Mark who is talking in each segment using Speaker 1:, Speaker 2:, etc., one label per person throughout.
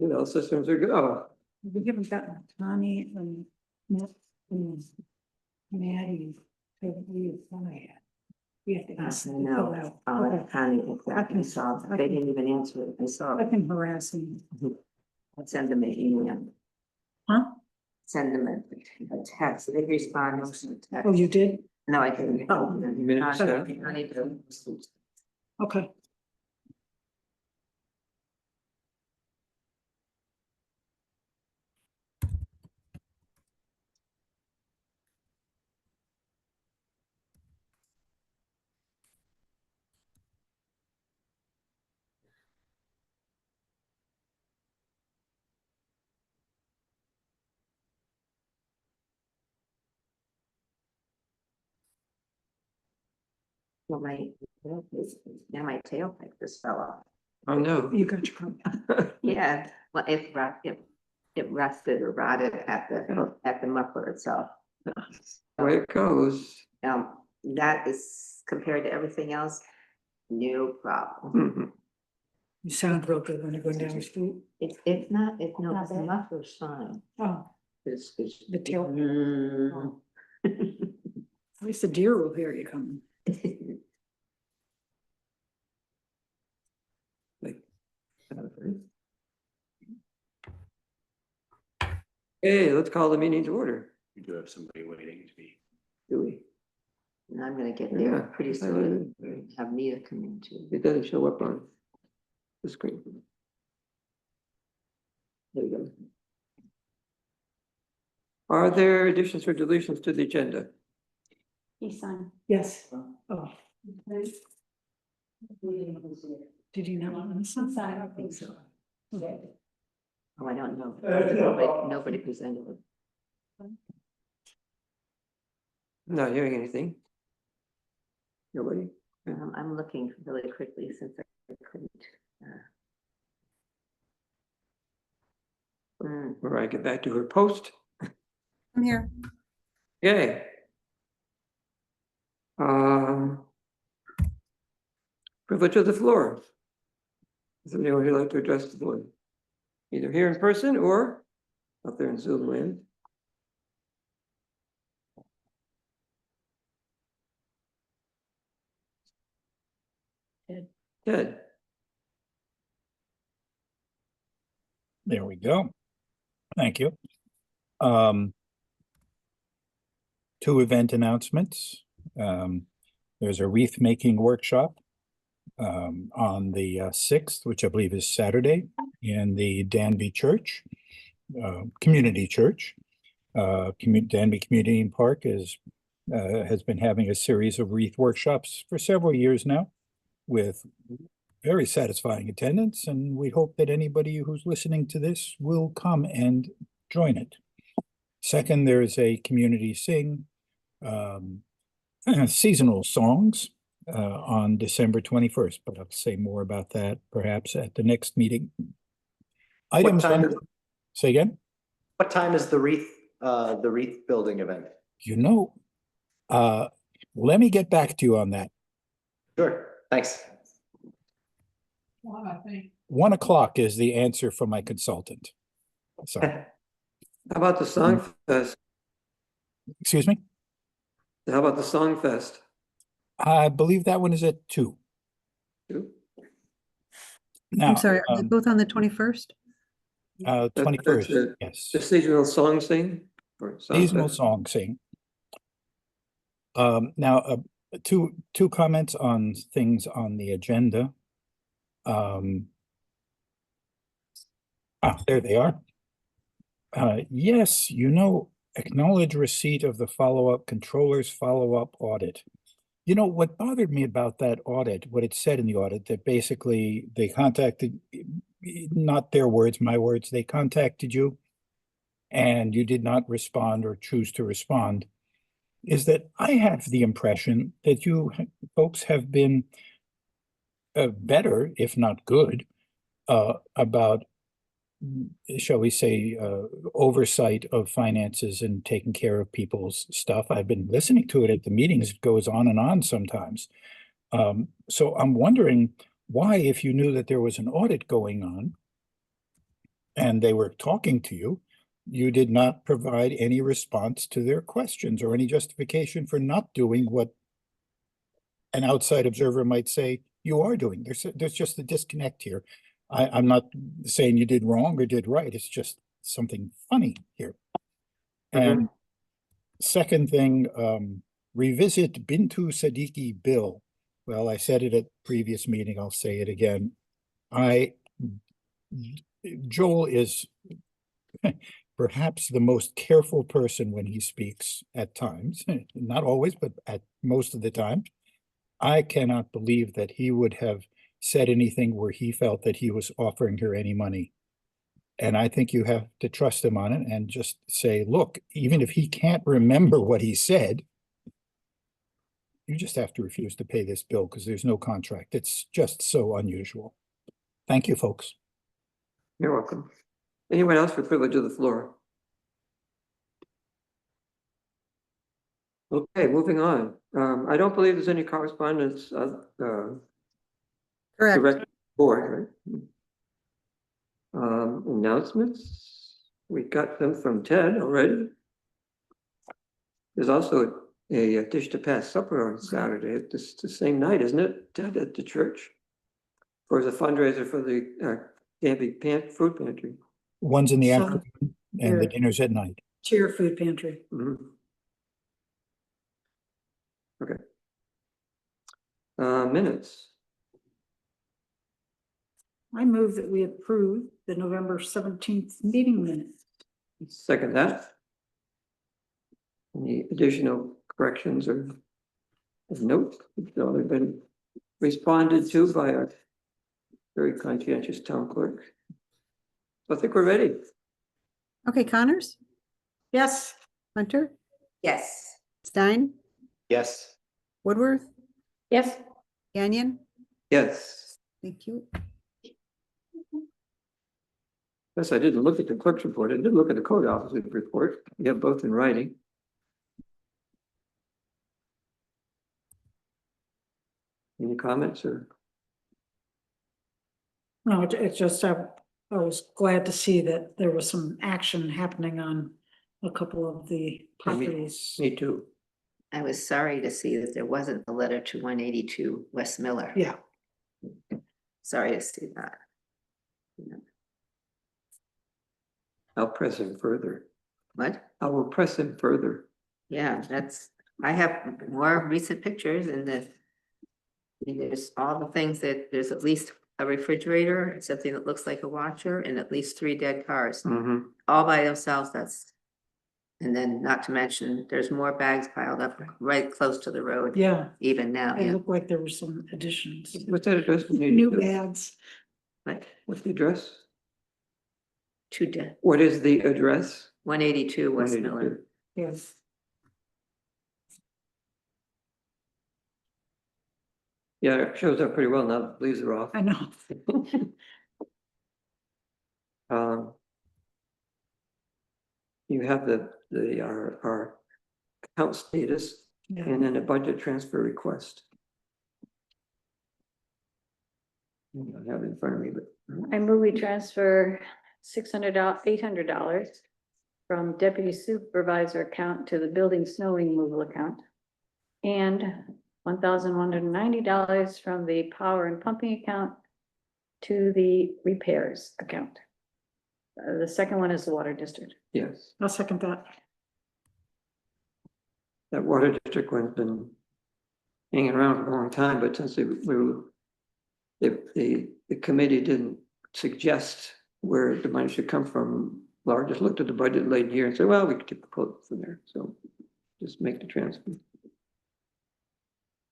Speaker 1: All systems are go.
Speaker 2: We haven't gotten Connie and Maddie to reapply yet. We have to ask them to fill out. Okay.
Speaker 3: Connie,
Speaker 2: I can
Speaker 3: solve.
Speaker 2: I
Speaker 3: They
Speaker 2: can-
Speaker 3: didn't even answer it. I saw
Speaker 2: I
Speaker 3: it.
Speaker 2: can harass them.
Speaker 3: I'll send them an email.
Speaker 2: Huh?
Speaker 3: Send them a text. They respond. I'll send a text.
Speaker 2: Oh, you did?
Speaker 3: No, I didn't.
Speaker 2: Oh.
Speaker 1: Minutes,
Speaker 3: Connie did.
Speaker 2: Okay.
Speaker 3: Well, now my tailpipe just fell off.
Speaker 1: Oh, no.
Speaker 2: You got your copy.
Speaker 3: Yeah, well, it rusted or rotted at the muffler itself.
Speaker 1: Way it goes.
Speaker 3: That is compared to everything else, no problem.
Speaker 1: Mhm.
Speaker 2: You sound real good when you're going down the street.
Speaker 3: It's not, no,
Speaker 2: Not
Speaker 3: the
Speaker 2: bad.
Speaker 3: muffler's fine.
Speaker 2: Oh,
Speaker 3: It's
Speaker 2: the tail.
Speaker 3: Mm.
Speaker 2: At least the deer will hear you coming.
Speaker 1: Hey, let's call the meeting to order.
Speaker 4: We do have somebody waiting to be.
Speaker 1: Do we?
Speaker 3: And I'm gonna get
Speaker 1: Yeah,
Speaker 3: there pretty
Speaker 1: I
Speaker 3: soon.
Speaker 1: would.
Speaker 3: Have Mia come in too.
Speaker 1: It doesn't show up on the screen. There you go. Are there additions or deletions to the agenda?
Speaker 2: Yes. Oh. Did you not listen?
Speaker 3: I don't think so.
Speaker 2: Okay.
Speaker 3: Oh, I don't know. Nobody presented it.
Speaker 1: Not hearing anything. Nobody?
Speaker 3: I'm looking really quickly since I couldn't.
Speaker 1: Mariah, get back to her post.
Speaker 5: I'm here.
Speaker 1: Yay. Privilege of the floor. Is anyone who'd like to address the board? Either here in person or out there in Zoom land? Ted.
Speaker 4: There we go. Thank you. Two event announcements. There's a wreath making workshop on the 6th, which I believe is Saturday, in the Danby Church, Community Church. Danby Community Park has been having a series of wreath workshops for several years now, with very satisfying attendance, and we hope that anybody who's listening to this will come and join it. Second, there's a community sing seasonal songs on December 21st, but I'll say more about that perhaps at the next meeting. Items. Say again?
Speaker 6: What time is the wreath building event?
Speaker 4: You know, let me get back to you on that.
Speaker 6: Sure, thanks.
Speaker 4: 1 o'clock is the answer from my consultant. So,
Speaker 1: How about the Song Fest?
Speaker 4: excuse me?
Speaker 1: How about the Song Fest?
Speaker 4: I believe that one is at 2. Now,
Speaker 5: I'm sorry, are they both on the 21st?
Speaker 4: 21st, yes.
Speaker 1: The seasonal song sing? Or Song
Speaker 4: Seasonal
Speaker 1: Fest?
Speaker 4: song sing. Now, two comments on things on the agenda. There they are. Yes, acknowledge receipt of the follow-up controller's follow-up audit. You know, what bothered me about that audit, what it said in the audit, that basically they contacted, not their words, my words, they contacted you and you did not respond or choose to respond, is that I have the impression that you folks have been better, if not good, about, shall we say, oversight of finances and taking care of people's stuff. I've been listening to it at the meetings. It goes on and on sometimes. So I'm wondering why, if you knew that there was an audit going on, and they were talking to you, you did not provide any response to their questions or any justification for not doing what an outside observer might say you are doing. There's just a disconnect here. I'm not saying you did wrong or did right. It's just something funny here. And second thing, revisit Bintu Siddiqui bill. Well, I said it at previous meeting. I'll say it again. Joel is perhaps the most careful person when he speaks at times, not always, but at most of the time. I cannot believe that he would have said anything where he felt that he was offering her any money. And I think you have to trust him on it and just say, look, even if he can't remember what he said, you just have to refuse to pay this bill because there's no contract. It's just so unusual. Thank you, folks.
Speaker 1: You're welcome. Anyone else for privilege of the floor? Okay, moving on. I don't believe there's any correspondence
Speaker 5: Correct.
Speaker 1: direct board, right? Announcements, we got them from Ted already. There's also a dish to pass supper on Saturday. It's the same night, isn't it, Ted, at the church? For the fundraiser for the Danby food pantry.
Speaker 4: One's in the
Speaker 2: So,
Speaker 4: afternoon and the
Speaker 2: here.
Speaker 4: dinner's at night.
Speaker 2: Cheer food pantry.
Speaker 1: Mhm. Okay. Minutes.
Speaker 2: I move that we approve the November 17th meeting minutes.
Speaker 1: Second that. Any additional corrections or of note? They've been responded to by a very conscientious town clerk. So I think we're ready.
Speaker 5: Okay, Connors,
Speaker 2: Yes.
Speaker 5: Hunter,
Speaker 3: Yes.
Speaker 5: Stein,
Speaker 6: Yes.
Speaker 5: Woodworth,
Speaker 2: Yes.
Speaker 5: Gagnon.
Speaker 1: Yes.
Speaker 5: Thank you.
Speaker 1: Yes, I didn't look at the clerk's report. I did look at the code officer's report. You have both in writing. Any comments or?
Speaker 2: No, it's just, I was glad to see that there was some action happening on a couple of the properties.
Speaker 1: Me too.
Speaker 3: I was sorry to see that there wasn't a letter to 182 West Miller.
Speaker 2: Yeah,
Speaker 3: Sorry to see that. Yeah.
Speaker 1: I'll press him further.
Speaker 3: What?
Speaker 1: I will press him further.
Speaker 3: Yeah, I have more recent pictures and there's all the things that there's at least a refrigerator, something that looks like a washer, and at least 3 dead cars, all by themselves. And then not to mention, there's more bags piled up right close to the road.
Speaker 2: yeah.
Speaker 3: Even now,
Speaker 2: It
Speaker 3: yeah.
Speaker 2: looked like there were some additions.
Speaker 1: What's that address?
Speaker 2: New bags.
Speaker 3: Like
Speaker 1: What's the address?
Speaker 3: 2 dead,
Speaker 1: What is the address?
Speaker 3: 182 West
Speaker 1: 182.
Speaker 3: Miller.
Speaker 2: Yes.
Speaker 1: Yeah, it shows up pretty well now. The leaves are off.
Speaker 2: I know.
Speaker 1: You have our account status
Speaker 2: Yeah.
Speaker 1: and then a budget transfer request. I don't have it in front of me, but
Speaker 7: I move we transfer $800 from deputy supervisor account to the building snow removal account. And $1,190 from the power and pumping account to the repairs account. The second one is the water district.
Speaker 1: yes,
Speaker 2: I'll second that.
Speaker 1: that water district one's been hanging around for a long time, but since the committee didn't suggest where the money should come from, Laura just looked at the budget late here and said, well, we could take the quote from there. So just make the transfer.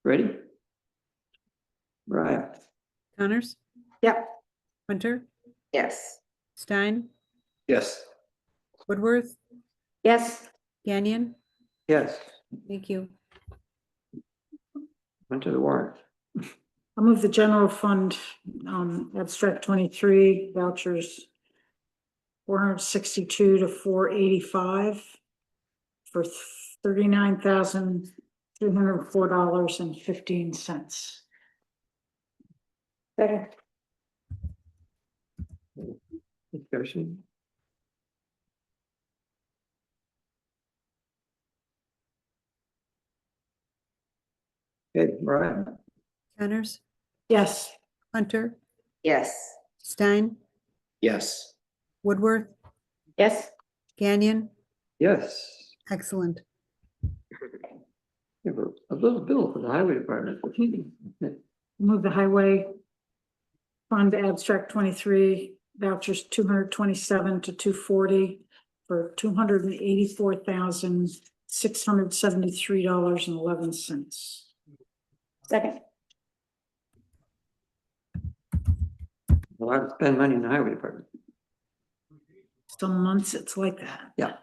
Speaker 1: Ready? Right.
Speaker 5: Connors,
Speaker 2: Yep.
Speaker 5: Hunter,
Speaker 3: Yes.
Speaker 5: Stein,
Speaker 6: Yes.
Speaker 5: Woodworth,
Speaker 2: Yes.
Speaker 5: Gagnon.
Speaker 1: Yes,
Speaker 5: Thank you.
Speaker 1: went to the warrant.
Speaker 2: I'll move the general fund, abstract 23 vouchers. 462 to 485 for $39,304.15.
Speaker 7: Second.
Speaker 1: Discussion. Okay, Brian,
Speaker 5: Connors,
Speaker 2: Yes,
Speaker 5: Hunter,
Speaker 3: Yes.
Speaker 5: Stein,
Speaker 6: Yes.
Speaker 5: Woodworth,
Speaker 7: Yes,
Speaker 5: Gannon,
Speaker 1: yes.
Speaker 5: excellent.
Speaker 1: We have a little bill for the highway department.
Speaker 2: move the highway fund abstract 23 vouchers 227 to 240 for $284,673.11.
Speaker 7: second,
Speaker 1: A lot to spend money in the highway department.
Speaker 2: Some months it's like that.
Speaker 1: Yeah.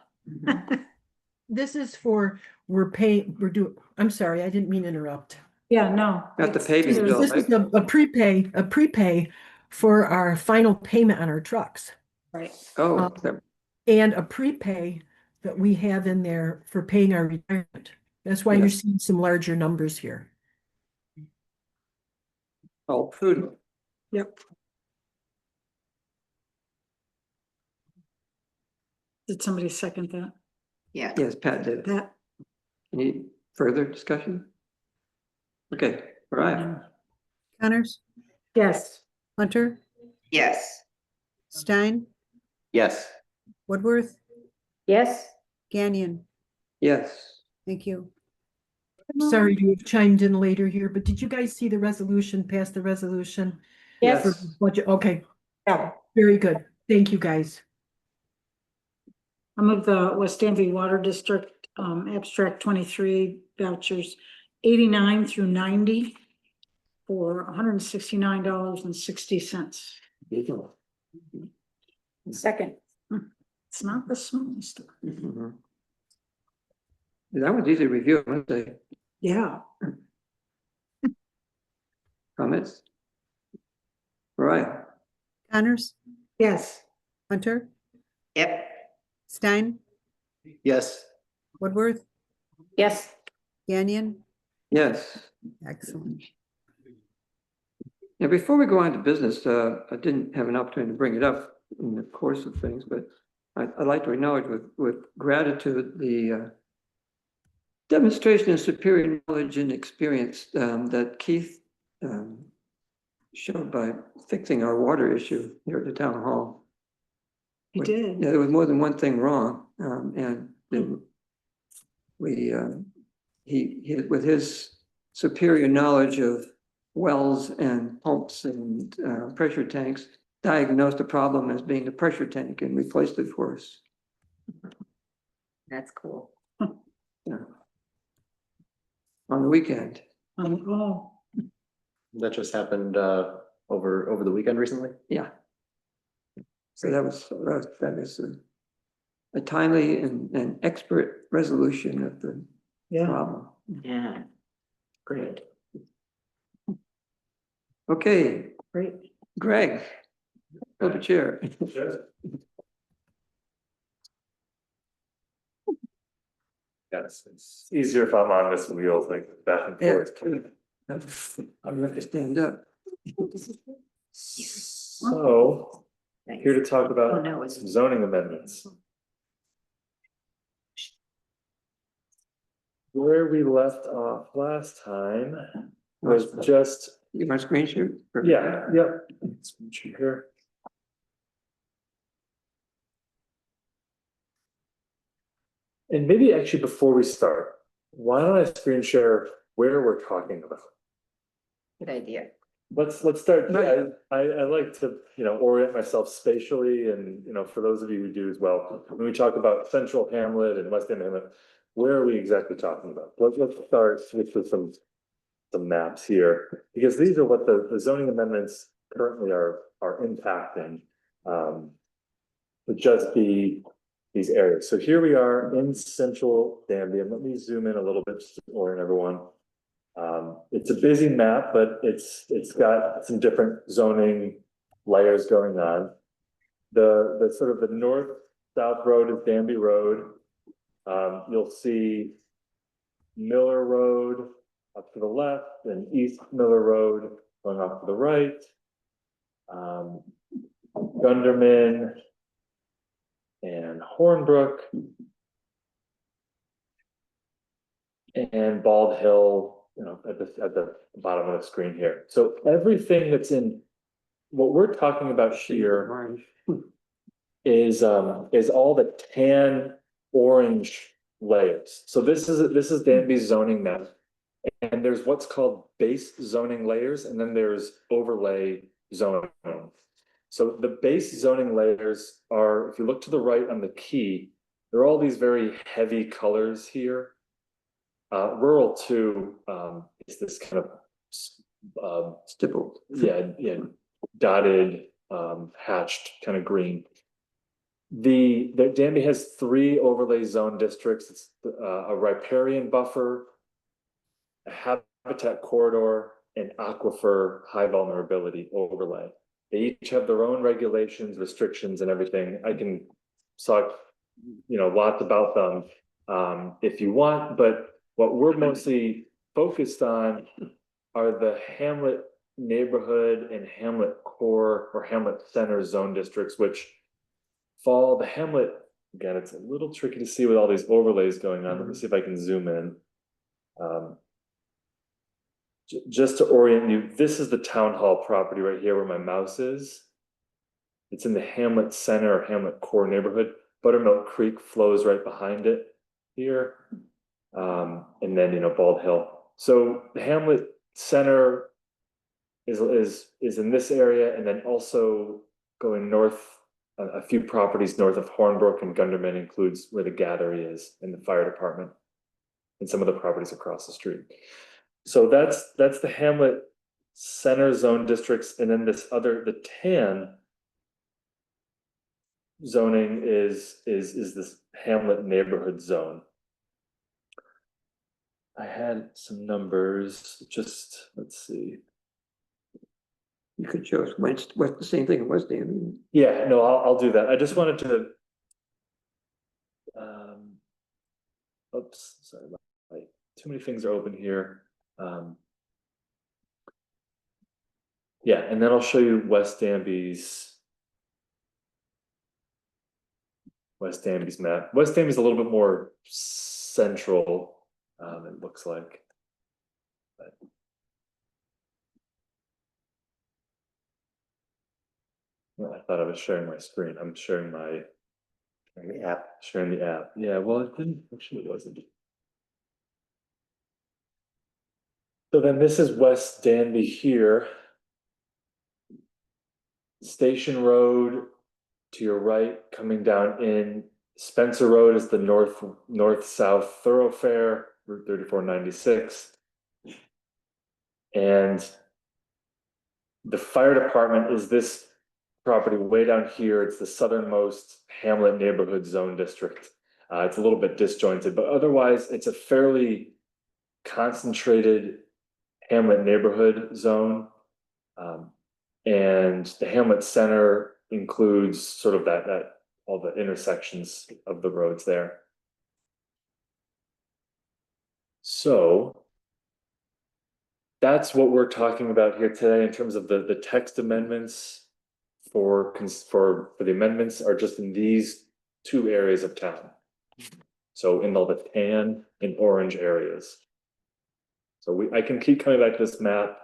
Speaker 8: This is for, I'm sorry, I didn't mean to interrupt.
Speaker 2: Yeah, no.
Speaker 1: Got the
Speaker 2: it's-
Speaker 1: paving
Speaker 2: there's-
Speaker 1: bill.
Speaker 8: This is a prepay for our final payment on our trucks.
Speaker 2: Right,
Speaker 1: Oh,
Speaker 8: And a prepay that we have in there for paying our retirement. That's why you're
Speaker 1: Yes.
Speaker 8: seeing some larger numbers here.
Speaker 1: all prudent.
Speaker 2: yep. Did somebody second that?
Speaker 3: Yeah.
Speaker 1: Yes, Pat did.
Speaker 2: Pat?
Speaker 1: Any further discussion? Okay, Brian,
Speaker 5: Connors,
Speaker 2: Yes,
Speaker 5: Hunter,
Speaker 3: Yes.
Speaker 5: Stein,
Speaker 6: Yes.
Speaker 5: Woodworth,
Speaker 7: yes,
Speaker 5: Gannon,
Speaker 1: yes.
Speaker 5: thank you.
Speaker 8: Sorry to have chimed in later here, but did you guys see the resolution, pass the resolution?
Speaker 7: yes,
Speaker 8: for budget? Okay,
Speaker 2: yeah.
Speaker 8: very good. Thank you, guys.
Speaker 2: I move the West Danby Water District, abstract 23 vouchers 89 through 90 for $169.60.
Speaker 7: second,
Speaker 2: It's not the smallest.
Speaker 1: Mhm. That was easy to review, I must say.
Speaker 2: Yeah,
Speaker 1: Comments? Brian,
Speaker 5: Connors,
Speaker 2: yes,
Speaker 5: Hunter,
Speaker 3: Yep.
Speaker 5: Stein,
Speaker 6: Yes.
Speaker 5: Woodworth,
Speaker 7: yes,
Speaker 5: Gannon,
Speaker 1: yes.
Speaker 5: excellent.
Speaker 1: Now, before we go on to business, I didn't have an opportunity to bring it up in the course of things, but I'd like to acknowledge with gratitude the demonstration of superior knowledge and experience that Keith showed by fixing our water issue here at the town hall.
Speaker 2: he
Speaker 1: Yeah,
Speaker 2: did.
Speaker 1: there was more than one thing wrong, and then he, with his superior knowledge of wells and pumps and pressure tanks, diagnosed the problem as being the pressure tank and replaced it for us.
Speaker 3: That's cool.
Speaker 1: Yeah. On the weekend.
Speaker 2: Oh,
Speaker 6: That just happened over the weekend recently?
Speaker 1: Yeah. So that was a timely and expert resolution of the
Speaker 2: yeah.
Speaker 1: problem.
Speaker 3: Yeah. Great.
Speaker 1: Okay,
Speaker 2: Great.
Speaker 1: Greg, hold the chair.
Speaker 9: Yes, it's easier if I'm on this wheel, like back and
Speaker 1: Yeah,
Speaker 9: forth.
Speaker 1: I'm going to stand up.
Speaker 9: So, here to talk
Speaker 3: Oh,
Speaker 9: about
Speaker 3: no, it's.
Speaker 9: zoning amendments. Where we left off last time was just,
Speaker 1: You want screen share?
Speaker 9: yeah, yep. Let's put you here. And maybe actually before we start, why don't I screen share where we're talking about?
Speaker 3: Good idea.
Speaker 9: Let's start,
Speaker 1: Right.
Speaker 9: I like to, orient myself spatially and, for those of you who do as well. When we talk about Central Hamlet and West End Hamlet, where are we exactly talking about? Let's start with some maps here, because these are what the zoning amendments currently are impacting. Would just be these areas. So here we are in Central Danby, and let me zoom in a little bit just to orient everyone. It's a busy map, but it's got some different zoning layers going on. The sort of the north-south road is Danby Road. You'll see Miller Road up to the left and East Miller Road going off to the right. Gunderman, and Hornbrook. And Bald Hill, you know, at the bottom of the screen here. So everything that's in, what we're talking about here
Speaker 1: Orange.
Speaker 9: is all the tan orange layers. So this is Danby's zoning map. And there's what's called base zoning layers, and then there's overlay zoning. So the base zoning layers are, if you look to the right on the key, there are all these very heavy colors here. Rural two is this kind of
Speaker 1: Stippled.
Speaker 9: yeah, dotted, hatched kind of green. The Danby has 3 overlay zone districts. It's a riparian buffer, a habitat corridor, and aquifer high vulnerability overlay. They each have their own regulations, restrictions, and everything. I can talk, lots about them if you want, but what we're mostly focused on are the hamlet neighborhood and hamlet core or hamlet center zone districts, which fall the hamlet. Again, it's a little tricky to see with all these overlays going on. Let me see if I can zoom in. Just to orient you, this is the town hall property right here where my mouse is. It's in the hamlet center or hamlet core neighborhood. Buttermilk Creek flows right behind it here. And then, Bald Hill. So the hamlet center is in this area, and then also going north, a few properties north of Hornbrook and Gunderman includes where the Gather is and the fire department and some of the properties across the street. So that's the hamlet center zone districts, and then the tan zoning is this hamlet neighborhood zone. I had some numbers, just let's see.
Speaker 1: You could show us what the same thing it was, Dan.
Speaker 9: Yeah, no, I'll do that. I just wanted to. Oops, sorry, too many things are open here. Yeah, and then I'll show you West Danby's map. West Danby's a little bit more central, it looks like. But... Well, I thought I was sharing my screen. I'm sharing the app. Sharing the app. Yeah, well, it didn't, actually it wasn't. So then this is West Danby here. Station Road to your right, coming down in. Spencer Road is the north-south thoroughfare, Route 3496. And the fire department is this property way down here. It's the southernmost hamlet neighborhood zone district. It's a little bit disjointed, but otherwise it's a fairly concentrated hamlet neighborhood zone. And the hamlet center includes sort of that all the intersections of the roads there. So that's what we're talking about here today in terms of the text amendments for the amendments are just in these 2 areas of town. So in all the tan and orange areas. So I can keep coming back to this map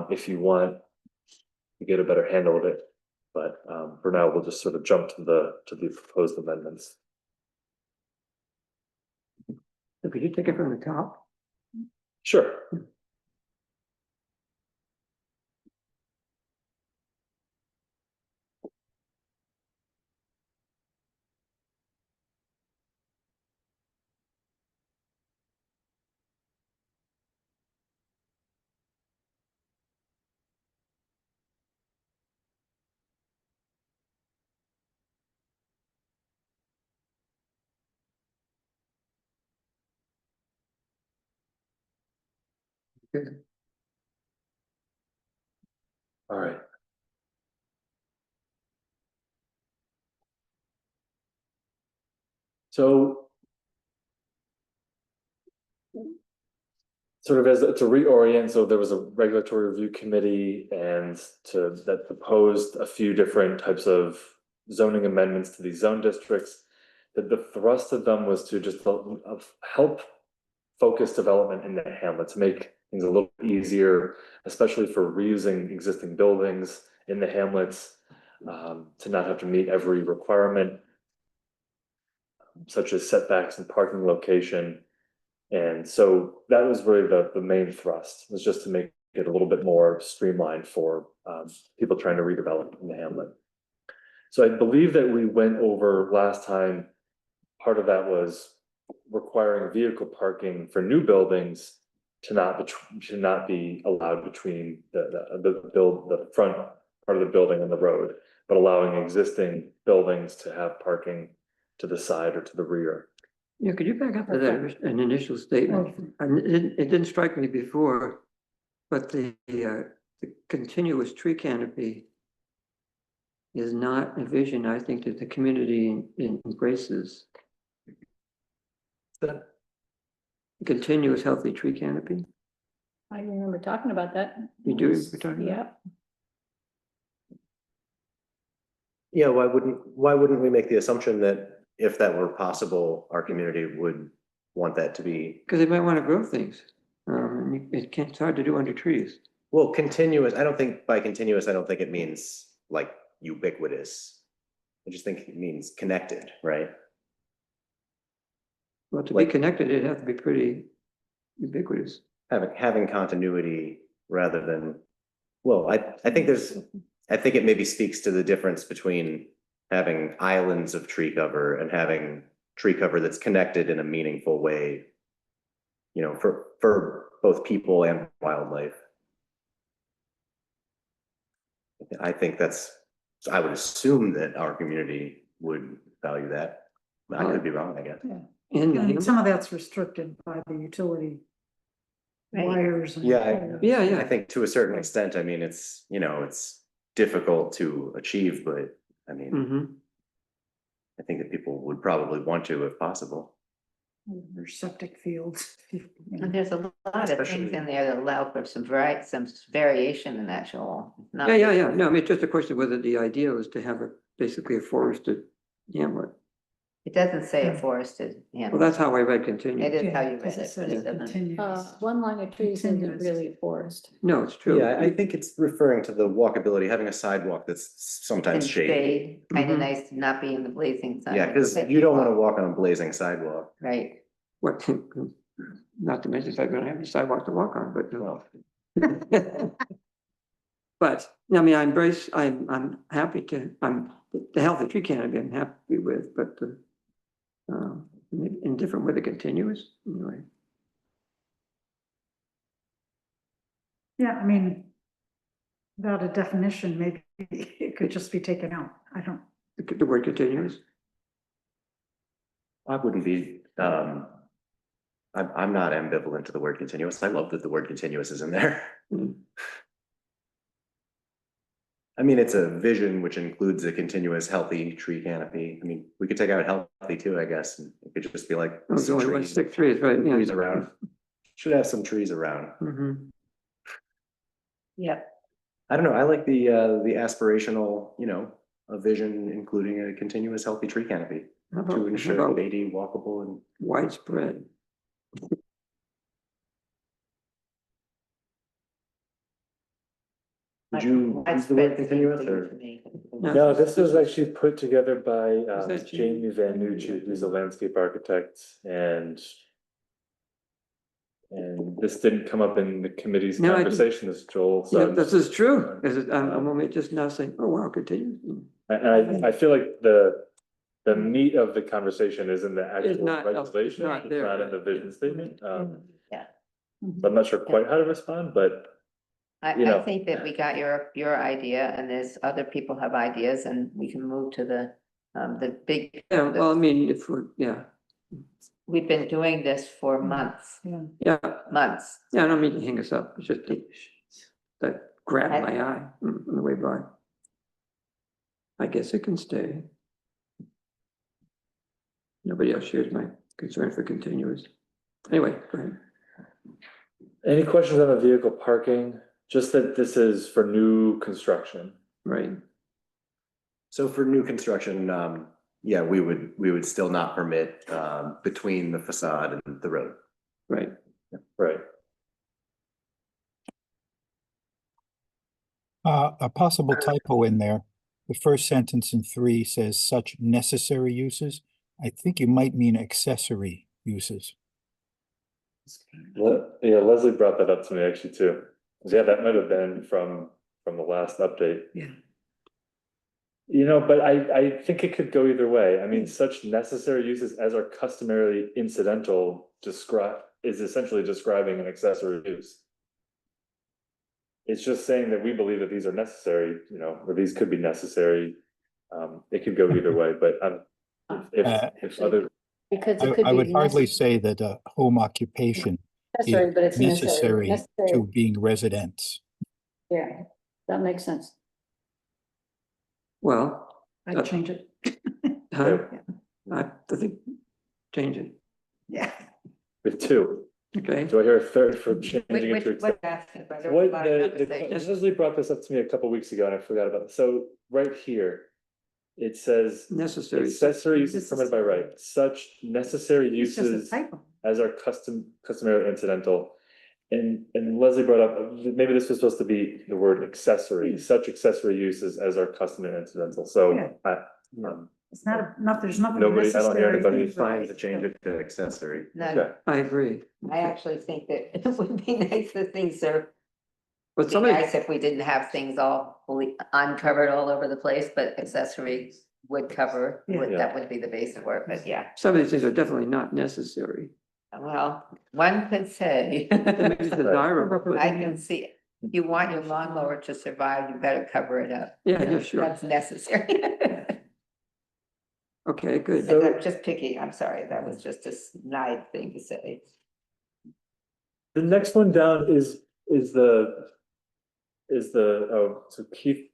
Speaker 9: if you want to get a better handle of it. But for now, we'll just sort of jump to the proposed amendments.
Speaker 1: So could you take it from the top?
Speaker 9: Sure.
Speaker 1: Good.
Speaker 9: All right. So sort of as to reorient, so there was a regulatory review committee that proposed a few different types of zoning amendments to these zone districts. That the thrust of them was to just help focus development in the hamlet, to make things a little easier, especially for reusing existing buildings in the hamlets, to not have to meet every requirement, such as setbacks and parking location. And so that was really the main thrust, was just to make it a little bit more streamlined for people trying to redevelop in the hamlet. So I believe that we went over last time, part of that was requiring vehicle parking for new buildings to not be allowed between the front part of the building and the road, but allowing existing buildings to have parking to the side or to the rear.
Speaker 1: Yeah, could you back up to that, an initial statement? It didn't strike me before, but the continuous tree canopy is not a vision, I think, that the community embraces.
Speaker 6: That-
Speaker 1: Continuous healthy tree canopy.
Speaker 7: I remember talking about that.
Speaker 1: You do remember talking about it?
Speaker 7: Yeah,
Speaker 6: Yeah, why wouldn't we make the assumption that if that were possible, our community would want that to be,
Speaker 1: Because they might want to grow things. And it's hard to do under trees.
Speaker 6: well, continuous, I don't think it means like ubiquitous. I just think it means connected, right?
Speaker 1: Well, to be connected, it'd have to be pretty ubiquitous.
Speaker 6: Having continuity rather than, well, I think it maybe speaks to the difference between having islands of tree cover and having tree cover that's connected in a meaningful way, you know, for both people and wildlife. I think I would assume that our community would value that. I could be wrong, I guess.
Speaker 2: And some of that's restricted by the utility
Speaker 3: Right.
Speaker 2: wires. and-
Speaker 6: Yeah,
Speaker 1: Yeah,
Speaker 6: I think to a certain extent, I mean, it's difficult to achieve, but I mean,
Speaker 1: Mm-hmm.
Speaker 6: I think that people would probably want to if possible.
Speaker 2: Or septic fields.
Speaker 3: And there's a lot of things
Speaker 6: Especially-
Speaker 3: in there that allow for some variation in actual.
Speaker 1: Yeah. No, I mean, it's just a question of whether the idea was to have basically a forested hamlet.
Speaker 3: It doesn't say a forested, yeah.
Speaker 1: Well, that's how I read continue.
Speaker 3: It is how you read
Speaker 2: Because
Speaker 3: it,
Speaker 2: it
Speaker 3: but
Speaker 2: says
Speaker 3: it doesn't.
Speaker 2: continuous.
Speaker 7: one line of trees isn't
Speaker 2: Continuous.
Speaker 7: really a forest.
Speaker 1: No, it's true.
Speaker 6: Yeah, I think it's referring to the walkability, having a sidewalk that's sometimes
Speaker 3: And
Speaker 6: shady.
Speaker 3: kind of
Speaker 1: Mhm.
Speaker 3: nice to not be in the blazing sun.
Speaker 6: Yeah, because you don't want to walk on a blazing sidewalk.
Speaker 3: Right,
Speaker 1: What, not to mention, I don't have any sidewalk to walk on, but no. But, I mean, I'm happy to, the healthy tree canopy I'm happy with, but indifferent with the continuous, anyway.
Speaker 2: Yeah, I mean, without a definition, maybe it could just be taken out. I don't,
Speaker 1: The word continuous.
Speaker 6: I wouldn't be, I'm not ambivalent to the word continuous. I love that the word continuous is in there.
Speaker 1: Mm.
Speaker 6: I mean, it's a vision which includes a continuous healthy tree canopy. I mean, we could take out healthy too, I guess. And it could just be like.
Speaker 1: Oh, there's
Speaker 6: some
Speaker 1: only one
Speaker 6: trees-
Speaker 1: sick tree, right? Yeah.
Speaker 6: Trees around. Should have some trees around.
Speaker 1: Mhm.
Speaker 3: yeah.
Speaker 6: I don't know. I like the aspirational, a vision including a continuous healthy tree canopy
Speaker 1: How
Speaker 6: to
Speaker 1: about
Speaker 6: ensure shady, walkable and.
Speaker 1: widespread?
Speaker 6: Would you use the
Speaker 3: Widespread
Speaker 6: word
Speaker 3: seems
Speaker 6: continuous
Speaker 3: clear
Speaker 6: or?
Speaker 3: to me.
Speaker 9: No, this was actually put together by
Speaker 1: that
Speaker 9: Jamie Van Nucci, who's a landscape architect, and this didn't come up in the committee's
Speaker 1: No, I didn't.
Speaker 9: conversations, Joel, so.
Speaker 1: Yeah,
Speaker 9: I'm
Speaker 1: this
Speaker 9: just-
Speaker 1: is true. I'm only just now saying, oh, wow, continue.
Speaker 9: I feel like the meat of the conversation is in the actual
Speaker 1: not- it's
Speaker 9: regulation,
Speaker 1: not
Speaker 9: it's
Speaker 1: there,
Speaker 9: not in the
Speaker 1: right.
Speaker 9: vision statement.
Speaker 3: Yeah.
Speaker 9: So I'm not sure quite how to respond, but
Speaker 3: I
Speaker 9: You know.
Speaker 3: think that we got your idea and there's other people have ideas and we can move to the big.
Speaker 1: Yeah, well, I mean, if we're, yeah,
Speaker 3: We've been doing this for months,
Speaker 1: yeah,
Speaker 3: months.
Speaker 1: I don't mean to hang us up. It's just that grabbed my eye on the way by. I guess it can stay. Nobody else shares my concern for continuous. Anyway, go ahead.
Speaker 9: Any questions on the vehicle parking? Just that this is for new construction.
Speaker 1: Right,
Speaker 6: So for new construction, yeah, we would still not permit, between the facade and the road.
Speaker 1: right.
Speaker 9: Right.
Speaker 4: A possible typo in there. The first sentence in 3 says such necessary uses. I think you might mean accessory uses.
Speaker 9: Yeah, Leslie brought that up to me actually too. 'Cause yeah, that might have been from the last update.
Speaker 3: Yeah.
Speaker 9: You know, but I think it could go either way. I mean, such necessary uses as are customarily incidental is essentially describing an accessory use. It's just saying that we believe that these are necessary, you know, or these could be necessary. It could go either way, but if other,
Speaker 7: Because it could
Speaker 4: I
Speaker 7: be
Speaker 4: would hardly
Speaker 7: necessary,
Speaker 4: say that a home occupation is
Speaker 7: but it's
Speaker 4: necessary
Speaker 7: necessary.
Speaker 4: to being residents.
Speaker 7: Yeah, that makes sense.
Speaker 1: Well,
Speaker 2: I'd change it.
Speaker 1: huh? I think, change it,
Speaker 3: Yeah.
Speaker 9: with two,
Speaker 1: okay?
Speaker 9: do I hear a third for changing it
Speaker 3: Which,
Speaker 9: to
Speaker 3: what
Speaker 9: accept?
Speaker 3: asking, but there
Speaker 9: What
Speaker 3: was a lot of conversation.
Speaker 9: Leslie brought this up to me a couple weeks ago and I forgot about it. So right here. It says
Speaker 1: Necessary.
Speaker 9: accessory uses permitted by right, such necessary
Speaker 2: It's just a
Speaker 9: uses
Speaker 2: typo.
Speaker 9: as are customary incidental. And Leslie brought up, maybe this was supposed to be the word accessory, such accessory uses as are customary incidental, so
Speaker 2: Yeah.
Speaker 9: I,
Speaker 2: It's not enough, there's nothing
Speaker 9: Nobody- I don't hear
Speaker 2: necessary.
Speaker 9: anybody
Speaker 6: Fine to change it to accessory.
Speaker 3: No,
Speaker 9: okay,
Speaker 1: I agree.
Speaker 3: I actually think that it would be nice that things are,
Speaker 1: But
Speaker 3: be
Speaker 1: somebody,
Speaker 3: nice if we didn't have things all fully uncovered all over the place, but accessories would cover,
Speaker 2: Yeah.
Speaker 3: that would be the basic word, but yeah.
Speaker 1: some of these things are definitely not necessary.
Speaker 3: Well, one could say.
Speaker 1: They may be desirable, but
Speaker 3: I can see, it. If you want your lawnmower to survive, you better cover it up.
Speaker 1: yeah, sure.
Speaker 3: That's necessary.
Speaker 1: Okay, good.
Speaker 9: So-
Speaker 3: I'm just picky, I'm sorry, that was just a snide thing to say.
Speaker 9: the next one down is oh, so Keith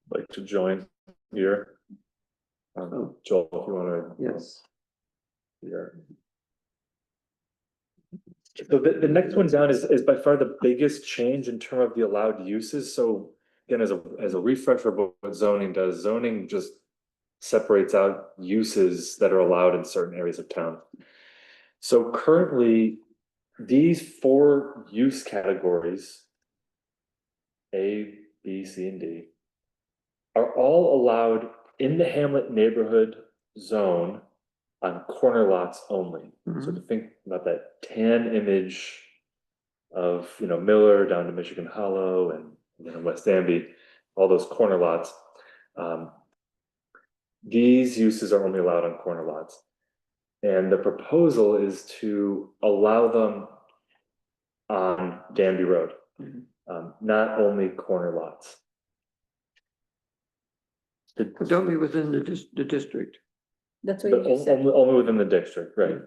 Speaker 9: like to join here. Joel, if you wanna.
Speaker 1: Yes.
Speaker 9: Here. So the next one down is by far the biggest change in terms of the allowed uses, so again, as a refresher of what zoning does, zoning just separates out uses that are allowed in certain areas of town. So currently, these 4 use categories, A, B, C, and D, are all allowed in the Hamlet neighborhood zone on corner lots only. So to think about that tan image of, you know, Miller down to Michigan Hollow and, you know, West Danby, all those corner lots. These uses are only allowed on corner lots. And the proposal is to allow them on Danby Road, not only corner lots.
Speaker 1: But don't be within the district.
Speaker 7: That's what you
Speaker 9: But
Speaker 7: just said.
Speaker 9: only within the district, right?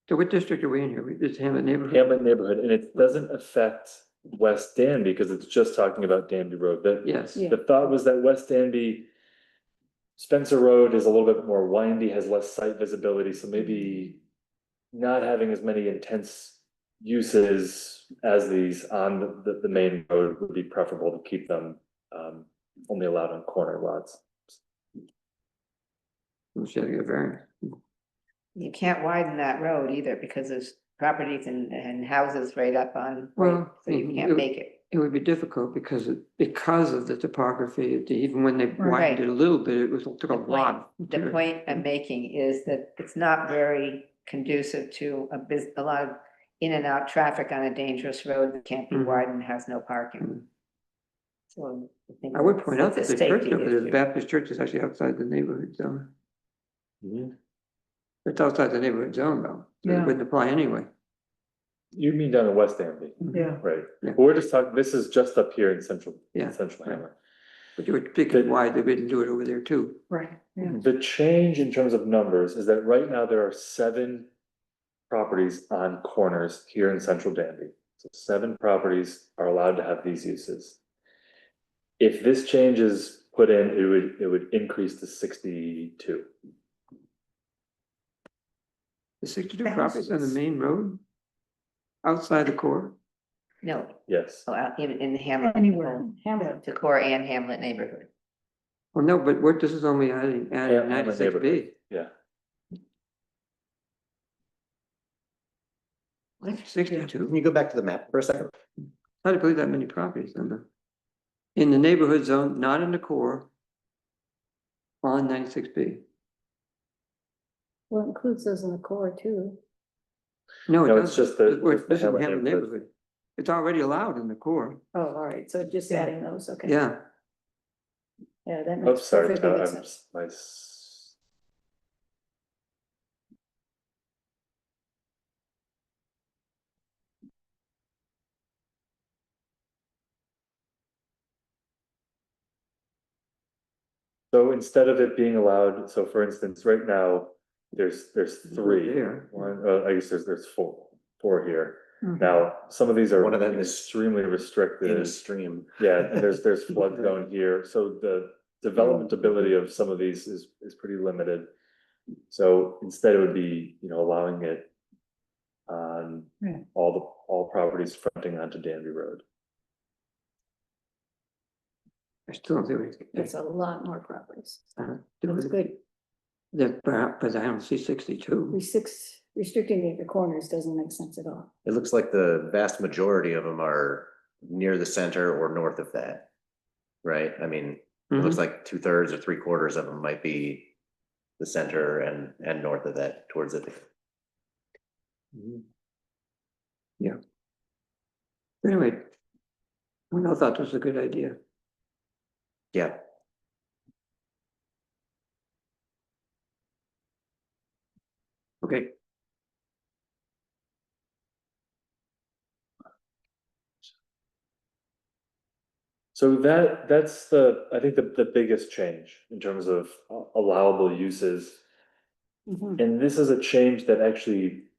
Speaker 1: So what district are we in here? It's Hamlet neighborhood?
Speaker 9: Hamlet neighborhood, and it doesn't affect West Danby because it's just talking about Danby Road.
Speaker 1: Yes.
Speaker 7: Yeah.
Speaker 9: The thought was that West Danby, Spencer Road is a little bit more windy, has less sight visibility, so maybe not having as many intense uses as these on the main road would be preferable to keep them only allowed on corner lots.
Speaker 1: We should get a variance.
Speaker 3: You can't widen that road either because there's properties and houses right up on,
Speaker 1: Well,
Speaker 3: so you can't make it.
Speaker 1: It would be difficult because of the topography, even when they
Speaker 3: Right.
Speaker 1: widened it a little bit, it was, took a
Speaker 3: The point-
Speaker 1: lot.
Speaker 3: The point I'm making is that it's not very conducive to a lot of in and out traffic on a dangerous road that can't be
Speaker 1: Mhm.
Speaker 3: widened, has no parking.
Speaker 1: Mhm.
Speaker 3: So. think
Speaker 1: I would
Speaker 3: it's-
Speaker 1: point out that
Speaker 3: it's a
Speaker 1: the church
Speaker 3: safety
Speaker 1: over there, the
Speaker 3: issue.
Speaker 1: Baptist church is actually outside the neighborhood zone. It's outside the neighborhood zone though, so it
Speaker 2: Yeah.
Speaker 1: wouldn't apply anyway.
Speaker 9: You mean down in West Danby,
Speaker 2: Yeah,
Speaker 9: right?
Speaker 1: Yeah.
Speaker 9: But we're just talking, this is just up here in
Speaker 1: Yeah.
Speaker 9: central Hamlet.
Speaker 1: But you were thinking why they wouldn't do it over there too.
Speaker 2: right, yeah.
Speaker 9: The change in terms of numbers is that right now there are 7 properties on corners here in central Danby. So 7 properties are allowed to have these uses. If this change is put in, it would increase to 62.
Speaker 1: The 62 properties on the main road? Outside the core?
Speaker 3: No,
Speaker 9: Yes.
Speaker 3: oh, out in the Hamlet.
Speaker 2: Anywhere.
Speaker 7: Hamlet.
Speaker 3: To core and Hamlet neighborhood.
Speaker 1: Well, no, but what, this is only adding
Speaker 9: Hamlet
Speaker 1: 96B.
Speaker 9: neighborhood. Yeah.
Speaker 3: What?
Speaker 1: 62.
Speaker 6: Can you go back to the map for a second?
Speaker 1: Hard to believe that many properties number. In the neighborhood zone, not in the core. On 96B.
Speaker 7: Well, it includes those in the core too.
Speaker 1: No, it
Speaker 9: No, it's
Speaker 1: doesn't.
Speaker 9: just the-
Speaker 1: We're-
Speaker 9: just the
Speaker 1: This is
Speaker 9: Hamlet
Speaker 1: Hamlet
Speaker 9: neighborhood.
Speaker 1: neighborhood. It's already allowed in the core.
Speaker 7: Oh, all right, so just
Speaker 2: Yeah.
Speaker 7: adding those, okay.
Speaker 1: Yeah,
Speaker 7: Yeah, that
Speaker 9: Oh,
Speaker 7: makes
Speaker 9: sorry,
Speaker 7: perfectly
Speaker 9: Todd,
Speaker 7: good
Speaker 9: I'm
Speaker 7: sense.
Speaker 9: So instead of it being allowed, so for instance, right now, there's three.
Speaker 1: there.
Speaker 9: One, I guess there's four here.
Speaker 2: Mhm.
Speaker 9: Now, some of these are
Speaker 6: One of them is
Speaker 9: extremely
Speaker 6: In a
Speaker 9: restricted.
Speaker 6: stream.
Speaker 9: Yeah, and there's flood zone here, so the development ability of some of these is pretty limited. So instead it would be, allowing it on
Speaker 2: Yeah.
Speaker 9: all properties fronting onto Danby Road.
Speaker 1: I still don't think we.
Speaker 7: It's a lot more properties.
Speaker 1: Do
Speaker 7: That's
Speaker 1: it.
Speaker 7: good.
Speaker 1: But I don't see 62.
Speaker 7: Restricting the corners doesn't make sense at all.
Speaker 6: It looks like the vast majority of them are near the center or north of that. Right? I mean, it looks
Speaker 1: Mhm.
Speaker 6: like 2/3 or 3/4 of them might be the center and north of that towards it.
Speaker 1: Yeah. Anyway, I thought this was a good idea.
Speaker 6: Yeah.
Speaker 1: Okay,
Speaker 9: So that's I think the biggest change in terms of allowable uses.
Speaker 7: Mhm.
Speaker 9: And this is a change that actually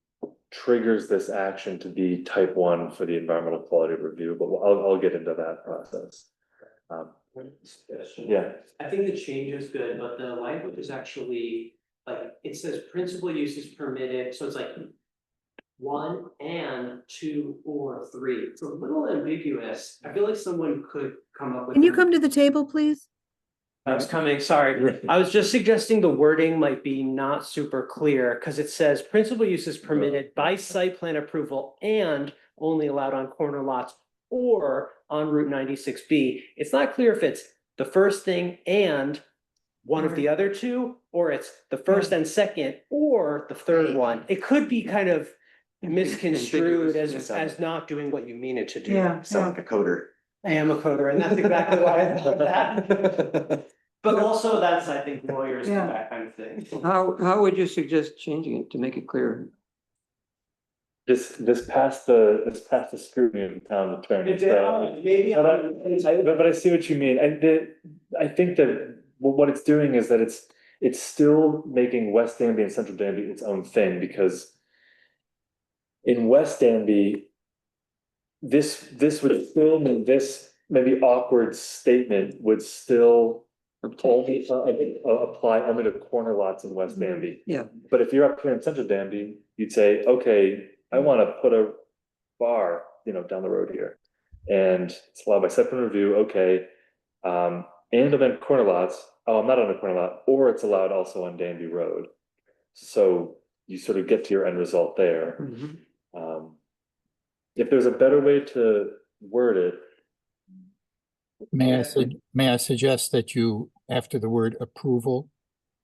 Speaker 9: triggers this action to be type 1 for the environmental quality review, but I'll get into that process. Yeah.
Speaker 10: I think the change is good, but the language is actually, like, it says principal use is permitted, so it's like 1 and 2 or 3. It's a little ambiguous. I feel like someone could come up with.
Speaker 5: Can you come to the table, please?
Speaker 10: I was coming, sorry. I was just suggesting the wording might be not super clear, because it says principal use is permitted by site plan approval and only allowed on corner lots or on Route 96B. It's not clear if it's the first thing and one of the other two, or it's the first and second, or the third
Speaker 3: Right.
Speaker 10: one. It could be kind of misconstrued
Speaker 1: Ambiguous,
Speaker 10: as not doing what you mean it to do.
Speaker 2: Yeah.
Speaker 6: Sound like a coder.
Speaker 10: I am a coder, and that's exactly why I thought that. But also that's, I think, lawyers do
Speaker 2: Yeah.
Speaker 10: that kind of thing.
Speaker 1: how would you suggest changing it to make it clear?
Speaker 9: This passed the scrutiny of the town attorney. So-
Speaker 10: Maybe.
Speaker 9: But I see what you mean, and I think that what it's doing is that it's still making West Danby and Central Danby its own thing, because in West Danby, this would still mean this maybe awkward statement would still only apply only to corner lots in West Danby.
Speaker 1: Yeah,
Speaker 9: But if you're up here in Central Danby, you'd say, okay, I want to put a bar, down the road here. And it's allowed by site plan review, okay. And then corner lots, oh, I'm not on a corner lot, or it's allowed also on Danby Road. So you sort of get to your end result there.
Speaker 1: mhm.
Speaker 9: If there's a better way to word it,
Speaker 4: May I suggest that you, after the word approval,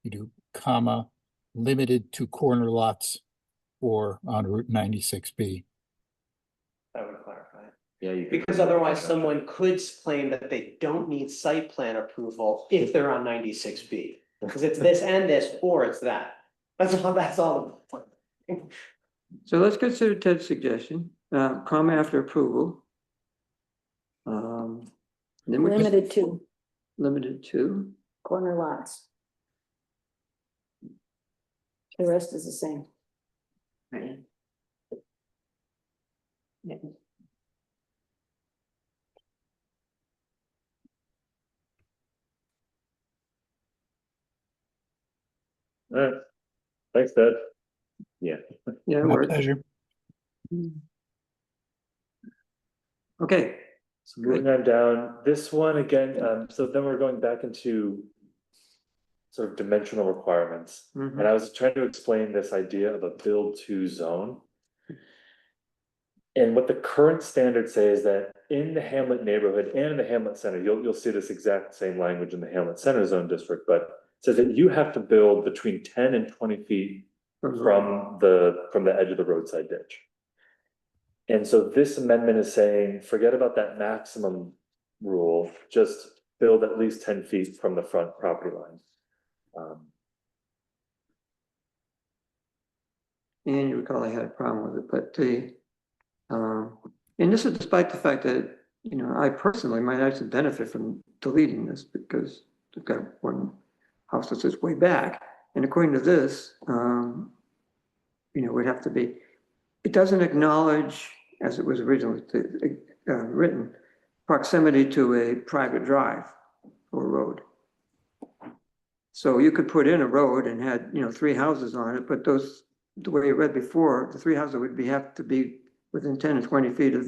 Speaker 4: you do comma, limited to corner lots or on Route 96B.
Speaker 10: That would clarify.
Speaker 6: Yeah, you could.
Speaker 10: Because otherwise someone could claim that they don't need site plan approval if they're on 96B. Because it's this and this, or it's that. That's all.
Speaker 1: So let's consider Ted's suggestion, comma after approval. Then we
Speaker 7: Limited to
Speaker 1: limited to,
Speaker 7: corner lots. The rest is the same.
Speaker 3: Right. Yeah.
Speaker 9: all right, thanks, Ted.
Speaker 1: yeah, it
Speaker 4: My
Speaker 1: works.
Speaker 4: pleasure.
Speaker 1: Okay,
Speaker 9: So moving on down, this one again, so then we're going back into sort of dimensional requirements.
Speaker 1: Mhm.
Speaker 9: And I was trying to explain this idea of a build to zone. And what the current standards say is that in the Hamlet neighborhood and in the Hamlet Center, you'll see this exact same language in the Hamlet Center Zone District, but it says that you have to build between 10 and 20 feet from the edge of the roadside ditch. And so this amendment is saying, forget about that maximum rule, just build at least 10 feet from the front property line.
Speaker 1: And you recall I had a problem with it, but and this is despite the fact that, you know, I personally might actually benefit from deleting this because I've got one house that's just way back. And according to this, you know, would have to be, it doesn't acknowledge, as it was originally written, proximity to a private drive or road. So you could put in a road and had, you know, 3 houses on it, but those, the way you read before, the 3 houses would have to be within 10 and 20 feet of